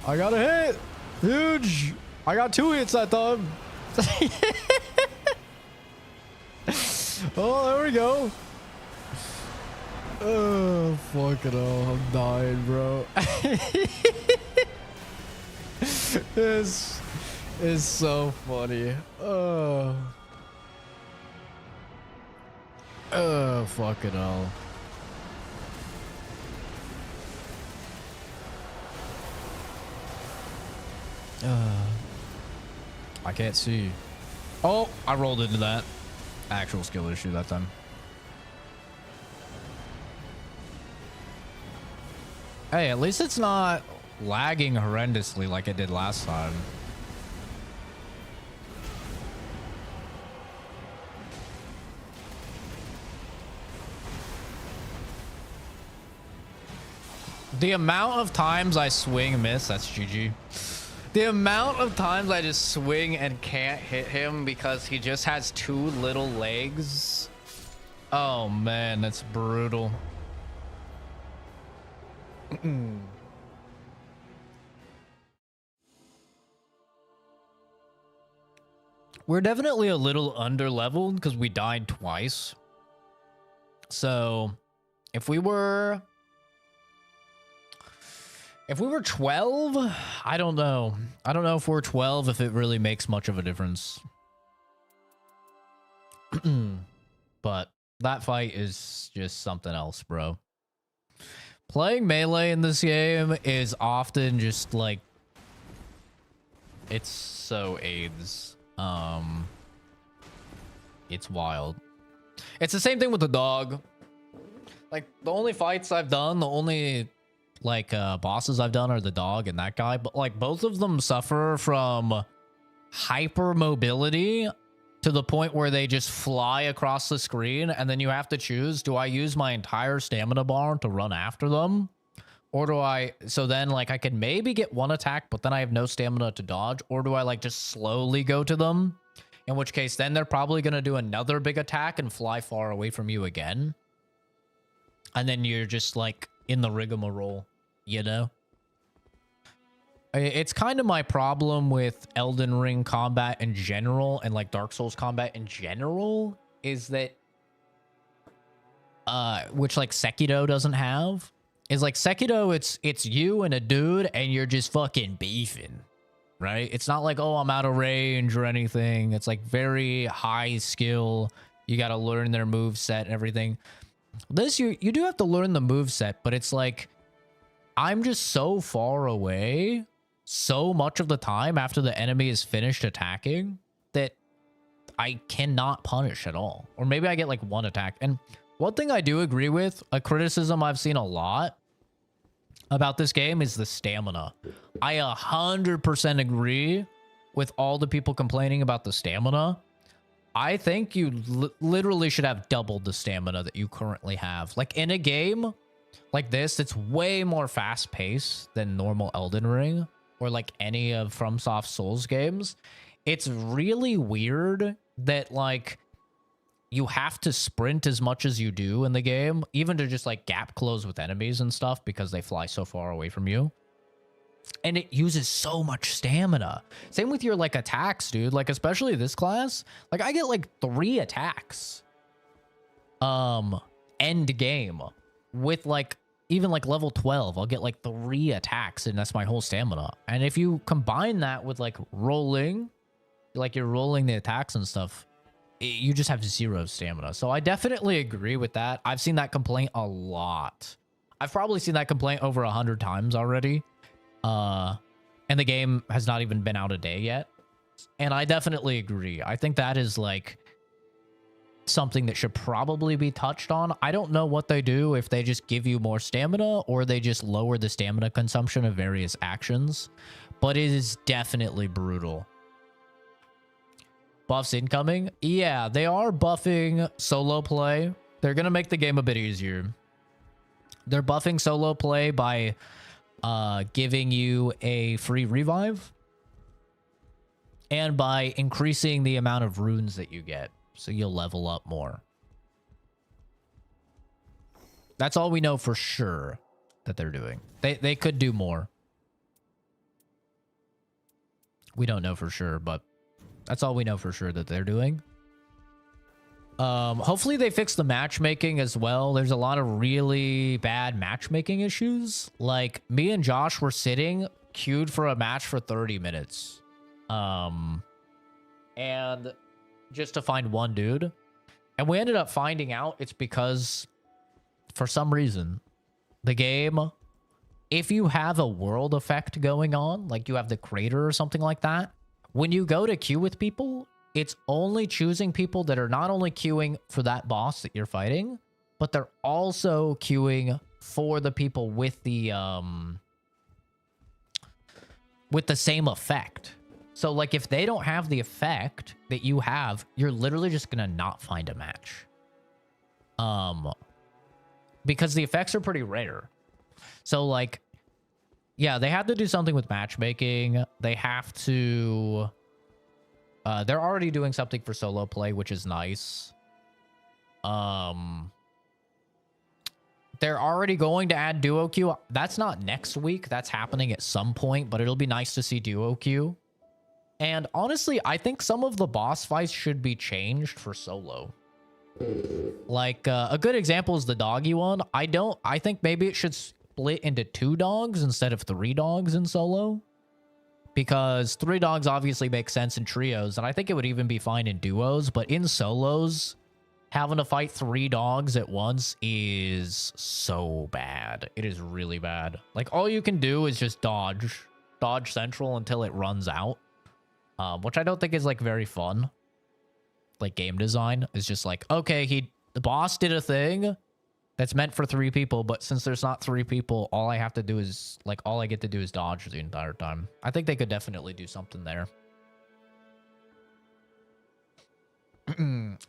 I got a hit. Huge. I got 2 hits that time. Oh, there we go. Oh, fucking hell. I'm dying, bro. This is so funny. Oh, fucking hell. I can't see. Oh, I rolled into that. Actual skill issue that time. Hey, at least it's not lagging horrendously like it did last time. The amount of times I swing and miss, that's GG. The amount of times I just swing and can't hit him because he just has 2 little legs. Oh man, that's brutal. We're definitely a little under leveled because we died twice. So if we were 12, I don't know. I don't know if we're 12 if it really makes much of a difference. But that fight is just something else, bro. Playing melee in this game is often just like, it's so AIDS. It's wild. It's the same thing with the dog. Like, the only fights I've done, the only, like, bosses I've done are the dog and that guy. But, like, both of them suffer from hypermobility to the point where they just fly across the screen. And then you have to choose, do I use my entire stamina bar to run after them? Or do I, so then, like, I can maybe get one attack, but then I have no stamina to dodge. Or do I, like, just slowly go to them? In which case, then they're probably going to do another big attack and fly far away from you again. And then you're just, like, in the rigmarole, you know? It's kind of my problem with Elden Ring combat in general and, like, Dark Souls combat in general is that, which, like, Sekiro doesn't have, is, like, Sekiro, it's you and a dude, and you're just fucking beefing. Right? It's not like, oh, I'm out of range or anything. It's like very high skill. You got to learn their move set and everything. This, you do have to learn the move set, but it's like, I'm just so far away so much of the time after the enemy is finished attacking that I cannot punish at all. Or maybe I get like one attack. And one thing I do agree with, a criticism I've seen a lot about this game is the stamina. I 100% agree with all the people complaining about the stamina. I think you literally should have doubled the stamina that you currently have. Like, in a game like this, it's way more fast-paced than normal Elden Ring or like any of FromSoft Souls games. It's really weird that, like, you have to sprint as much as you do in the game, even to just, like, gap close with enemies and stuff because they fly so far away from you. And it uses so much stamina. Same with your, like, attacks, dude. Like, especially this class. Like, I get, like, 3 attacks. End game. With, like, even, like, level 12. I'll get, like, 3 attacks, and that's my whole stamina. And if you combine that with, like, rolling, like, you're rolling the attacks and stuff, you just have 0 stamina. So I definitely agree with that. I've seen that complaint a lot. I've probably seen that complaint over 100 times already. And the game has not even been out a day yet. And I definitely agree. I think that is, like, something that should probably be touched on. I don't know what they do, if they just give you more stamina or they just lower the stamina consumption of various actions. But it is definitely brutal. Buffs incoming? Yeah, they are buffing solo play. They're going to make the game a bit easier. They're buffing solo play by giving you a free revive and by increasing the amount of runes that you get, so you'll level up more. That's all we know for sure that they're doing. They could do more. We don't know for sure, but that's all we know for sure that they're doing. Hopefully they fix the matchmaking as well. There's a lot of really bad matchmaking issues. Like, me and Josh were sitting queued for a match for 30 minutes. And just to find one dude. And we ended up finding out it's because, for some reason, the game, if you have a world effect going on, like you have the crater or something like that, when you go to queue with people, it's only choosing people that are not only queuing for that boss that you're fighting, but they're also queuing for the people with the same effect. So, like, if they don't have the effect that you have, you're literally just gonna not find a match. Because the effects are pretty rare. So, like, yeah, they have to do something with matchmaking. They have to... they're already doing something for solo play, which is nice. They're already going to add duo queue. That's not next week. That's happening at some point, but it'll be nice to see duo queue. And honestly, I think some of the boss fights should be changed for solo. Like, a good example is the doggy one. I think maybe it should split into 2 dogs instead of 3 dogs in solo. Because 3 dogs obviously make sense in trios, and I think it would even be fine in duos, but in solos, having to fight 3 dogs at once is so bad. It is really bad. Like, all you can do is just dodge central until it runs out, which I don't think is, like, very fun. like game design is just like, okay, the boss did a thing that's meant for 3 people, but since there's not 3 people, all I get to do is dodge the entire time. I think they could definitely do something there.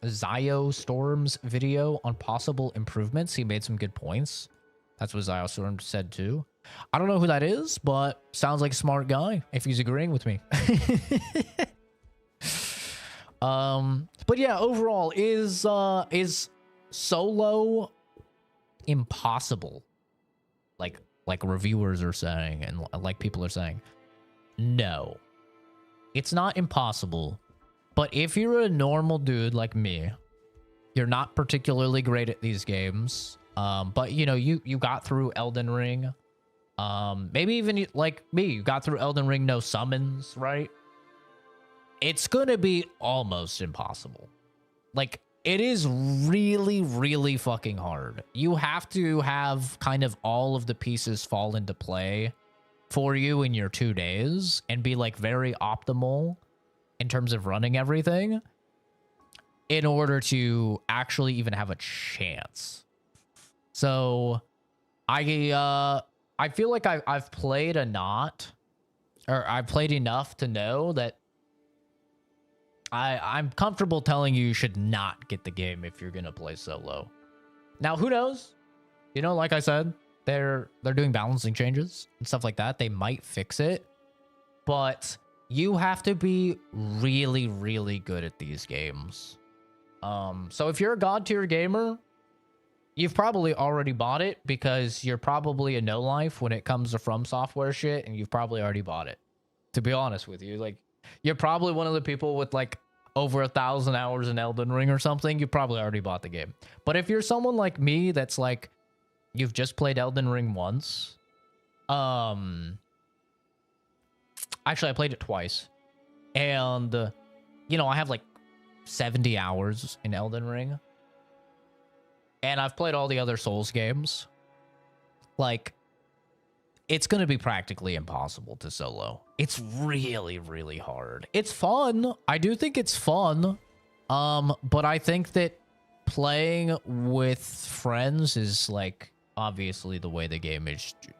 Zio Storm's video on possible improvements. He made some good points. That's what Zio Storm said too. I don't know who that is, but sounds like a smart guy if he's agreeing with me. But yeah, overall, is solo impossible? Like reviewers are saying, and like people are saying. No, it's not impossible. But if you're a normal dude like me, you're not particularly great at these games. But you know, you got through Elden Ring. Maybe even like me, you got through Elden Ring, no summons, right? It's gonna be almost impossible. Like, it is really, really fucking hard. You have to have kind of all of the pieces fall into play for you in your 2 days and be like very optimal in terms of running everything in order to actually even have a chance. So I feel like I've played enough to know that I'm comfortable telling you should not get the game if you're gonna play solo. Now, who knows? You know, like I said, they're doing balancing changes and stuff like that. They might fix it, but you have to be really, really good at these games. So if you're a god tier gamer, you've probably already bought it because you're probably a no life when it comes to From Software shit, and you've probably already bought it. To be honest with you, like, you're probably one of the people with like over 1,000 hours in Elden Ring or something. You probably already bought the game. But if you're someone like me that's like, you've just played Elden Ring once. Actually, I played it twice. And, you know, I have like 70 hours in Elden Ring. And I've played all the other Souls games. Like, it's going to be practically impossible to solo. It's really, really hard. It's fun. I do think it's fun. But I think that playing with friends is like obviously the way the game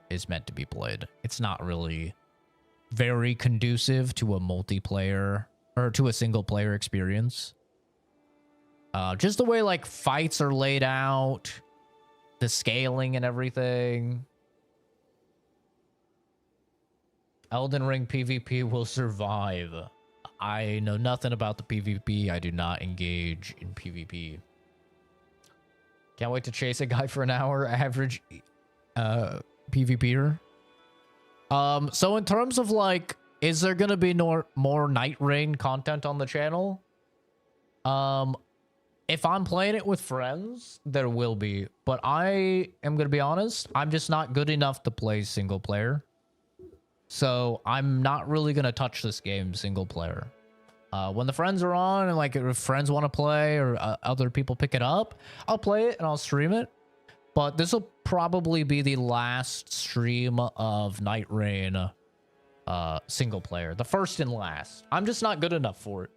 is meant to be played. It's not really very conducive to a multiplayer or to a single player experience. Just the way like fights are laid out, the scaling and everything. Elden Ring PvP will survive. I know nothing about the PvP. I do not engage in PvP. Can't wait to chase a guy for an hour. Average PvPer. So in terms of like, is there gonna be more Nightreign content on the channel? If I'm playing it with friends, there will be. But I am gonna be honest, I'm just not good enough to play single player. So I'm not really gonna touch this game single player. When the friends are on and like if friends want to play or other people pick it up, I'll play it and I'll stream it. But this will probably be the last stream of Nightreign single player. The first and last. I'm just not good enough for it.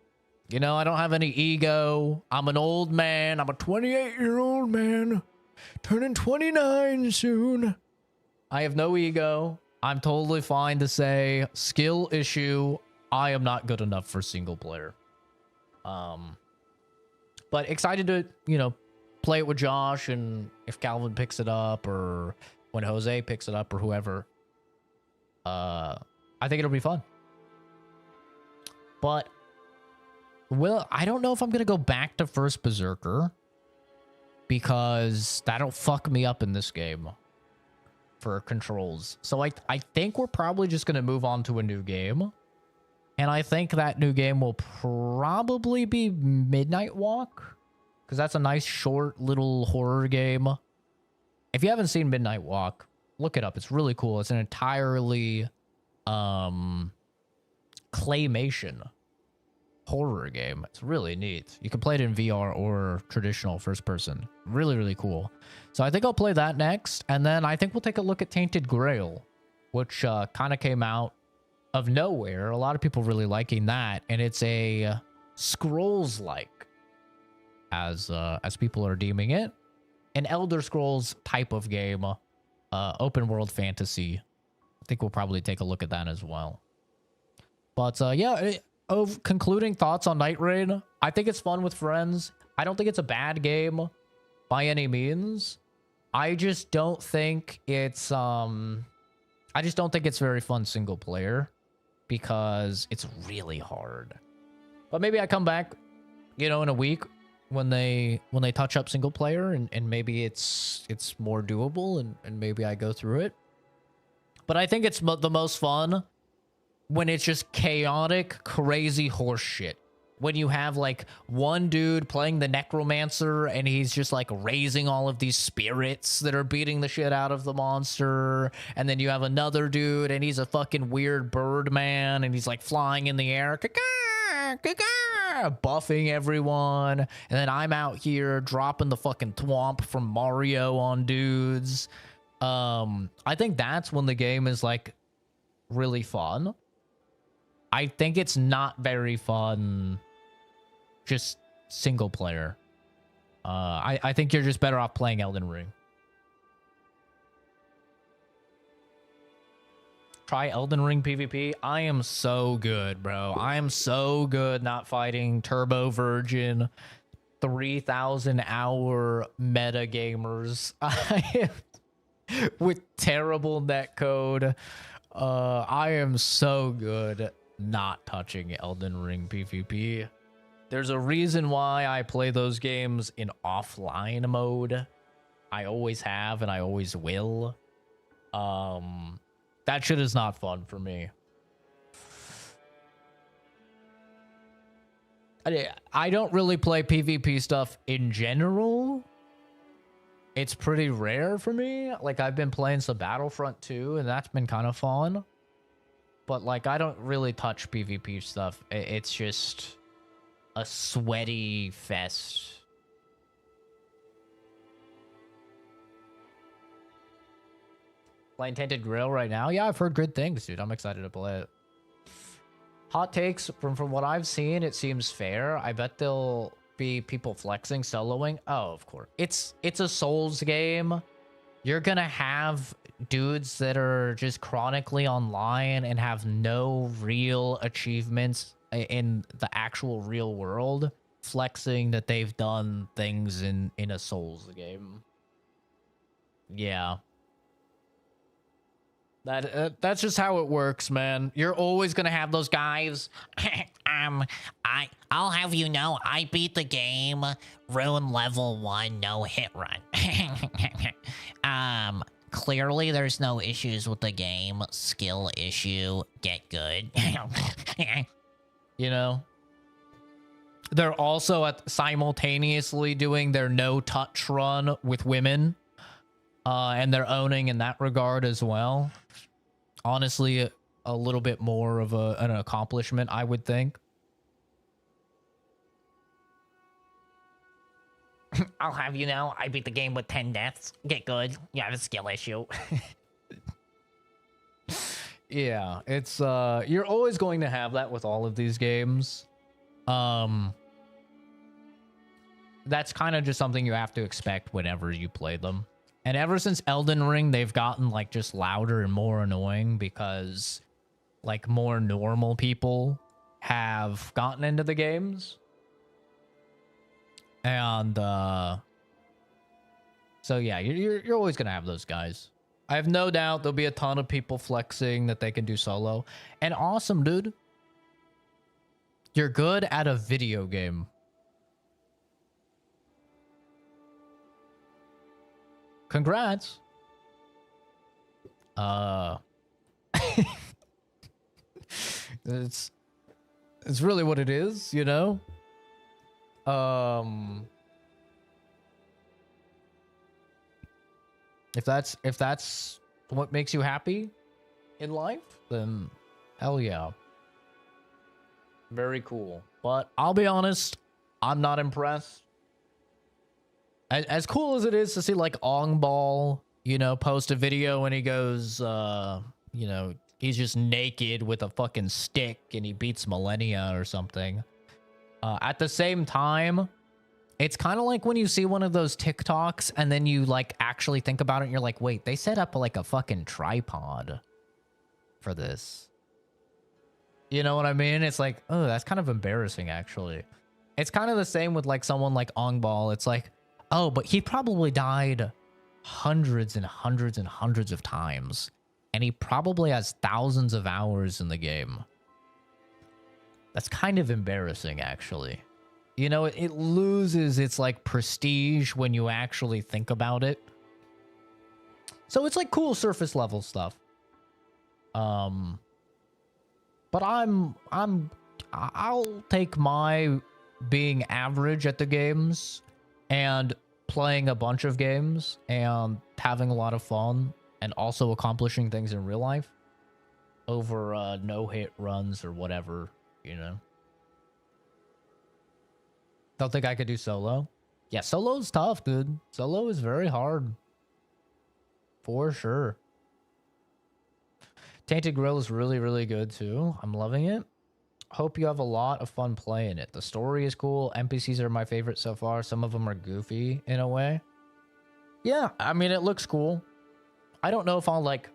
You know, I don't have any ego. I'm an old man. I'm a 28-year-old man. Turning 29 soon. I have no ego. I'm totally fine to say skill issue. I am not good enough for single player. But excited to, you know, play it with Josh, and if Calvin picks it up or when Jose picks it up or whoever. I think it'll be fun. But well, I don't know if I'm going to go back to first Berserker because that'll fuck me up in this game for controls. So I think we're probably just going to move on to a new game. And I think that new game will probably be Midnight Walk, because that's a nice short little horror game. If you haven't seen Midnight Walk, look it up. It's really cool. It's an entirely claymation horror game. It's really neat. You can play it in VR or traditional first person. Really, really cool. So I think I'll play that next. And then I think we'll take a look at Tainted Grail, which kind of came out of nowhere. A lot of people really liking that. And it's a Scrolls-like as people are deeming it. An Elder Scrolls type of game, open world fantasy. I think we'll probably take a look at that as well. But yeah, of concluding thoughts on Nightreign, I think it's fun with friends. I don't think it's a bad game by any means. I just don't think it's very fun single player because it's really hard. But maybe I come back, you know, in a week when they touch up single player and maybe it's more doable and maybe I go through it. But I think it's the most fun when it's just chaotic, crazy horse shit. When you have like one dude playing the necromancer and he's just like raising all of these spirits that are beating the shit out of the monster. And then you have another dude and he's a fucking weird bird man and he's like flying in the air, buffing everyone. And then I'm out here dropping the fucking thwomp from Mario on dudes. I think that's when the game is like really fun. I think it's not very fun just single player. I think you're just better off playing Elden Ring. Try Elden Ring PvP. I am so good, bro. I am so good not fighting Turbo Virgin 3,000 hour meta gamers. With terrible netcode. I am so good not touching Elden Ring PvP. There's a reason why I play those games in offline mode. I always have and I always will. That shit is not fun for me. I don't really play PvP stuff in general. It's pretty rare for me. Like, I've been playing some Battlefront 2, and that's been kind of fun. But, like, I don't really touch PvP stuff. It's just a sweaty fest. Playing Tainted Grail right now? Yeah, I've heard good things, dude. I'm excited to play it. Hot takes, from what I've seen, it seems fair. I bet they'll be people flexing, soloing. Oh, of course. It's a Souls game. You're gonna have dudes that are just chronically online and have no real achievements in the actual real world, flexing that they've done things in a Souls game. Yeah. That's just how it works, man. You're always gonna have those guys. I'll have you know, I beat the game, ruin level 1, no hit run. Clearly there's no issues with the game. Skill issue, get good. You know? They're also simultaneously doing their no touch run with women. And they're owning in that regard as well. Honestly, a little bit more of an accomplishment, I would think. I'll have you know, I beat the game with 10 deaths. Get good. You have a skill issue. Yeah, it's you're always going to have that with all of these games. That's kind of just something you have to expect whenever you play them. And ever since Elden Ring, they've gotten like just louder and more annoying because like more normal people have gotten into the games. And so yeah, you're always gonna have those guys. I have no doubt there'll be a ton of people flexing that they can do solo. And awesome, dude. You're good at a video game. Congrats. It's really what it is, you know? If that's what makes you happy in life, then hell yeah. Very cool. But I'll be honest, I'm not impressed. As cool as it is to see like Ong Ball, you know, post a video and he goes, you know, he's just naked with a fucking stick and he beats Millennia or something. At the same time, It's kind of like when you see one of those TikToks and then you like actually think about it and you're like, wait, they set up like a fucking tripod for this. You know what I mean? It's like, oh, that's kind of embarrassing actually. It's kind of the same with like someone like Ongball. It's like, oh, but he probably died hundreds and hundreds and hundreds of times. And he probably has thousands of hours in the game. That's kind of embarrassing actually. You know, it loses its like prestige when you actually think about it. So it's like cool surface level stuff. But I'll take my being average at the games and playing a bunch of games and having a lot of fun and also accomplishing things in real life over no-hit runs or whatever, you know. Don't think I could do solo. Yeah, solo's tough, dude. Solo is very hard. For sure. Tainted Grail is really, really good too. I'm loving it. Hope you have a lot of fun playing it. The story is cool. NPCs are my favorite so far. Some of them are goofy in a way. Yeah, I mean, it looks cool. I don't know if I'll like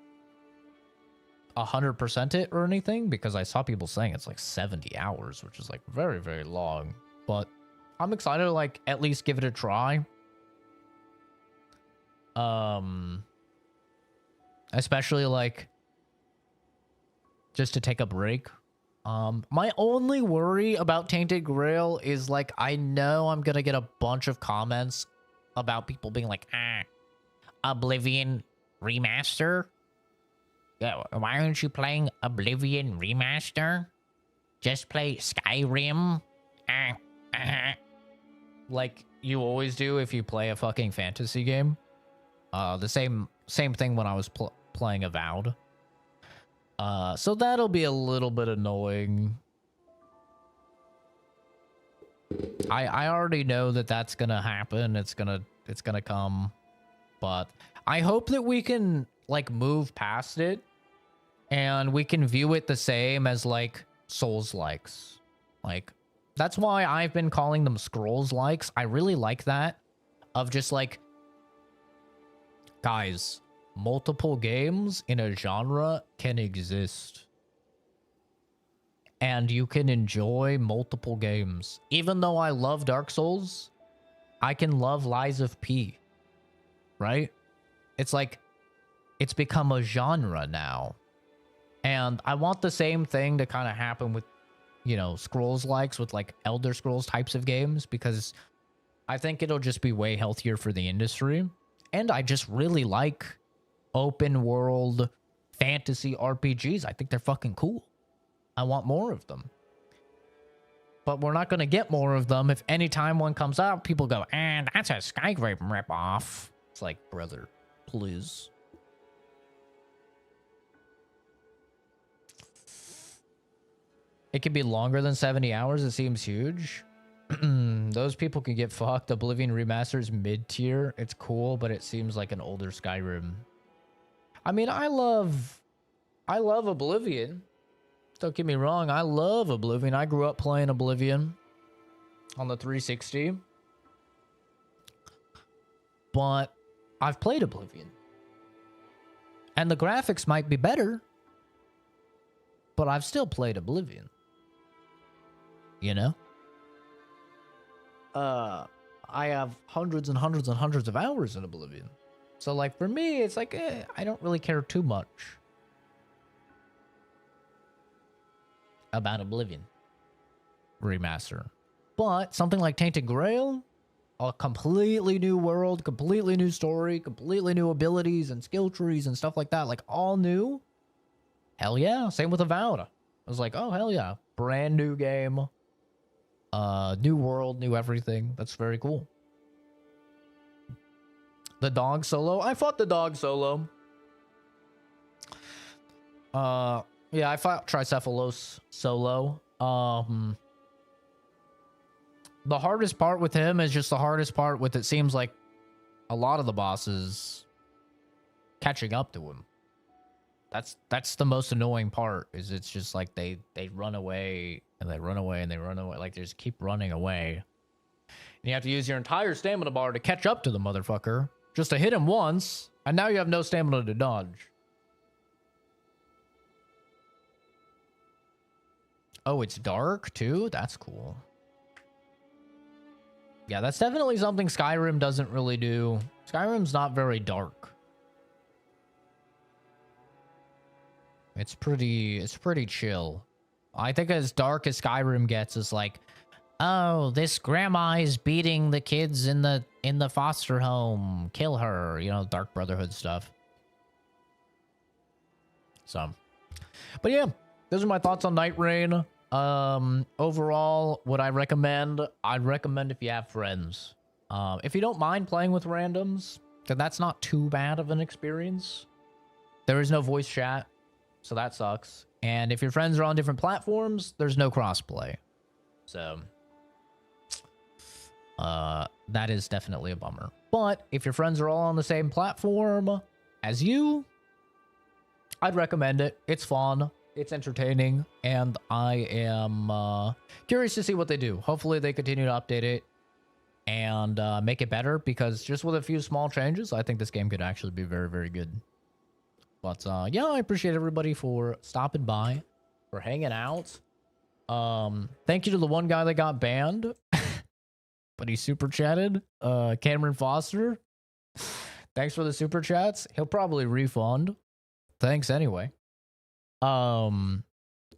100% it or anything because I saw people saying it's like 70 hours, which is like very, very long. But I'm excited to like at least give it a try. Especially like just to take a break. My only worry about Tainted Grail is like I know I'm gonna get a bunch of comments about people being like, Oblivion Remaster? Yeah, why aren't you playing Oblivion Remaster? Just play Skyrim? Like you always do if you play a fucking fantasy game. The same thing when I was playing Avowed. So that'll be a little bit annoying. I already know that that's gonna happen. It's gonna come, but I hope that we can like move past it and we can view it the same as like Souls-likes. Like that's why I've been calling them Scrolls-likes. I really like that of just like, guys, multiple games in a genre can exist. And you can enjoy multiple games. Even though I love Dark Souls, I can love Lies of P. Right? It's like, it's become a genre now. And I want the same thing to kind of happen with, you know, Scrolls-likes, with like Elder Scrolls types of games, because I think it'll just be way healthier for the industry. And I just really like open world fantasy RPGs. I think they're fucking cool. I want more of them. But we're not going to get more of them if anytime one comes out, people go, that's a Skyrim ripoff. It's like, brother, please. It could be longer than 70 hours. It seems huge. Those people can get fucked. Oblivion Remaster's mid-tier. It's cool, but it seems like an older Skyrim. I mean, I love Oblivion. Don't get me wrong. I love Oblivion. I grew up playing Oblivion on the 360. But I've played Oblivion. And the graphics might be better, but I've still played Oblivion. You know? I have hundreds and hundreds and hundreds of hours in Oblivion. So, like, for me, it's like, I don't really care too much about Oblivion Remaster. But something like Tainted Grail, a completely new world, completely new story, completely new abilities and skill trees and stuff like that, like, all new. Hell yeah. Same with Avowed. I was like, oh, hell yeah. Brand new game. New world, new everything. That's very cool. The dog solo. I fought the dog solo. Yeah, I fought Tricephalos solo. The hardest part with him is just the hardest part with, it seems like, a lot of the bosses catching up to him. That's the most annoying part, is it's just like they run away and they run away and they run away. Like, they just keep running away. You have to use your entire stamina bar to catch up to the motherfucker, just to hit him once, and now you have no stamina to dodge. Oh, it's dark too? That's cool. Yeah, that's definitely something Skyrim doesn't really do. Skyrim's not very dark. It's pretty chill. I think as dark as Skyrim gets is like, oh, this grandma is beating the kids in the foster home. Kill her, you know, Dark Brotherhood stuff. So, but yeah, those are my thoughts on Nightreign. Overall, would I recommend? I'd recommend if you have friends. If you don't mind playing with randoms, then that's not too bad of an experience. There is no voice chat, so that sucks. And if your friends are on different platforms, there's no crossplay. So, that is definitely a bummer. But if your friends are all on the same platform as you, I'd recommend it. It's fun. It's entertaining, and I am curious to see what they do. Hopefully they continue to update it and make it better, because just with a few small changes, I think this game could actually be very, very good. But yeah, I appreciate everybody for stopping by, for hanging out. Thank you to the one guy that got banned, but he super chatted. Cameron Foster. Thanks for the super chats. He'll probably refund. Thanks anyway. And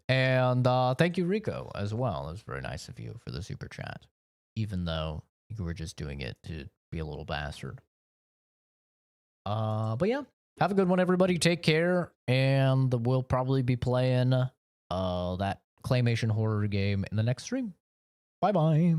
thank you, Rico, as well. It was very nice of you for the super chat, even though you were just doing it to be a little bastard. But yeah, have a good one, everybody. Take care, and we'll probably be playing that claymation horror game in the next stream. Bye bye.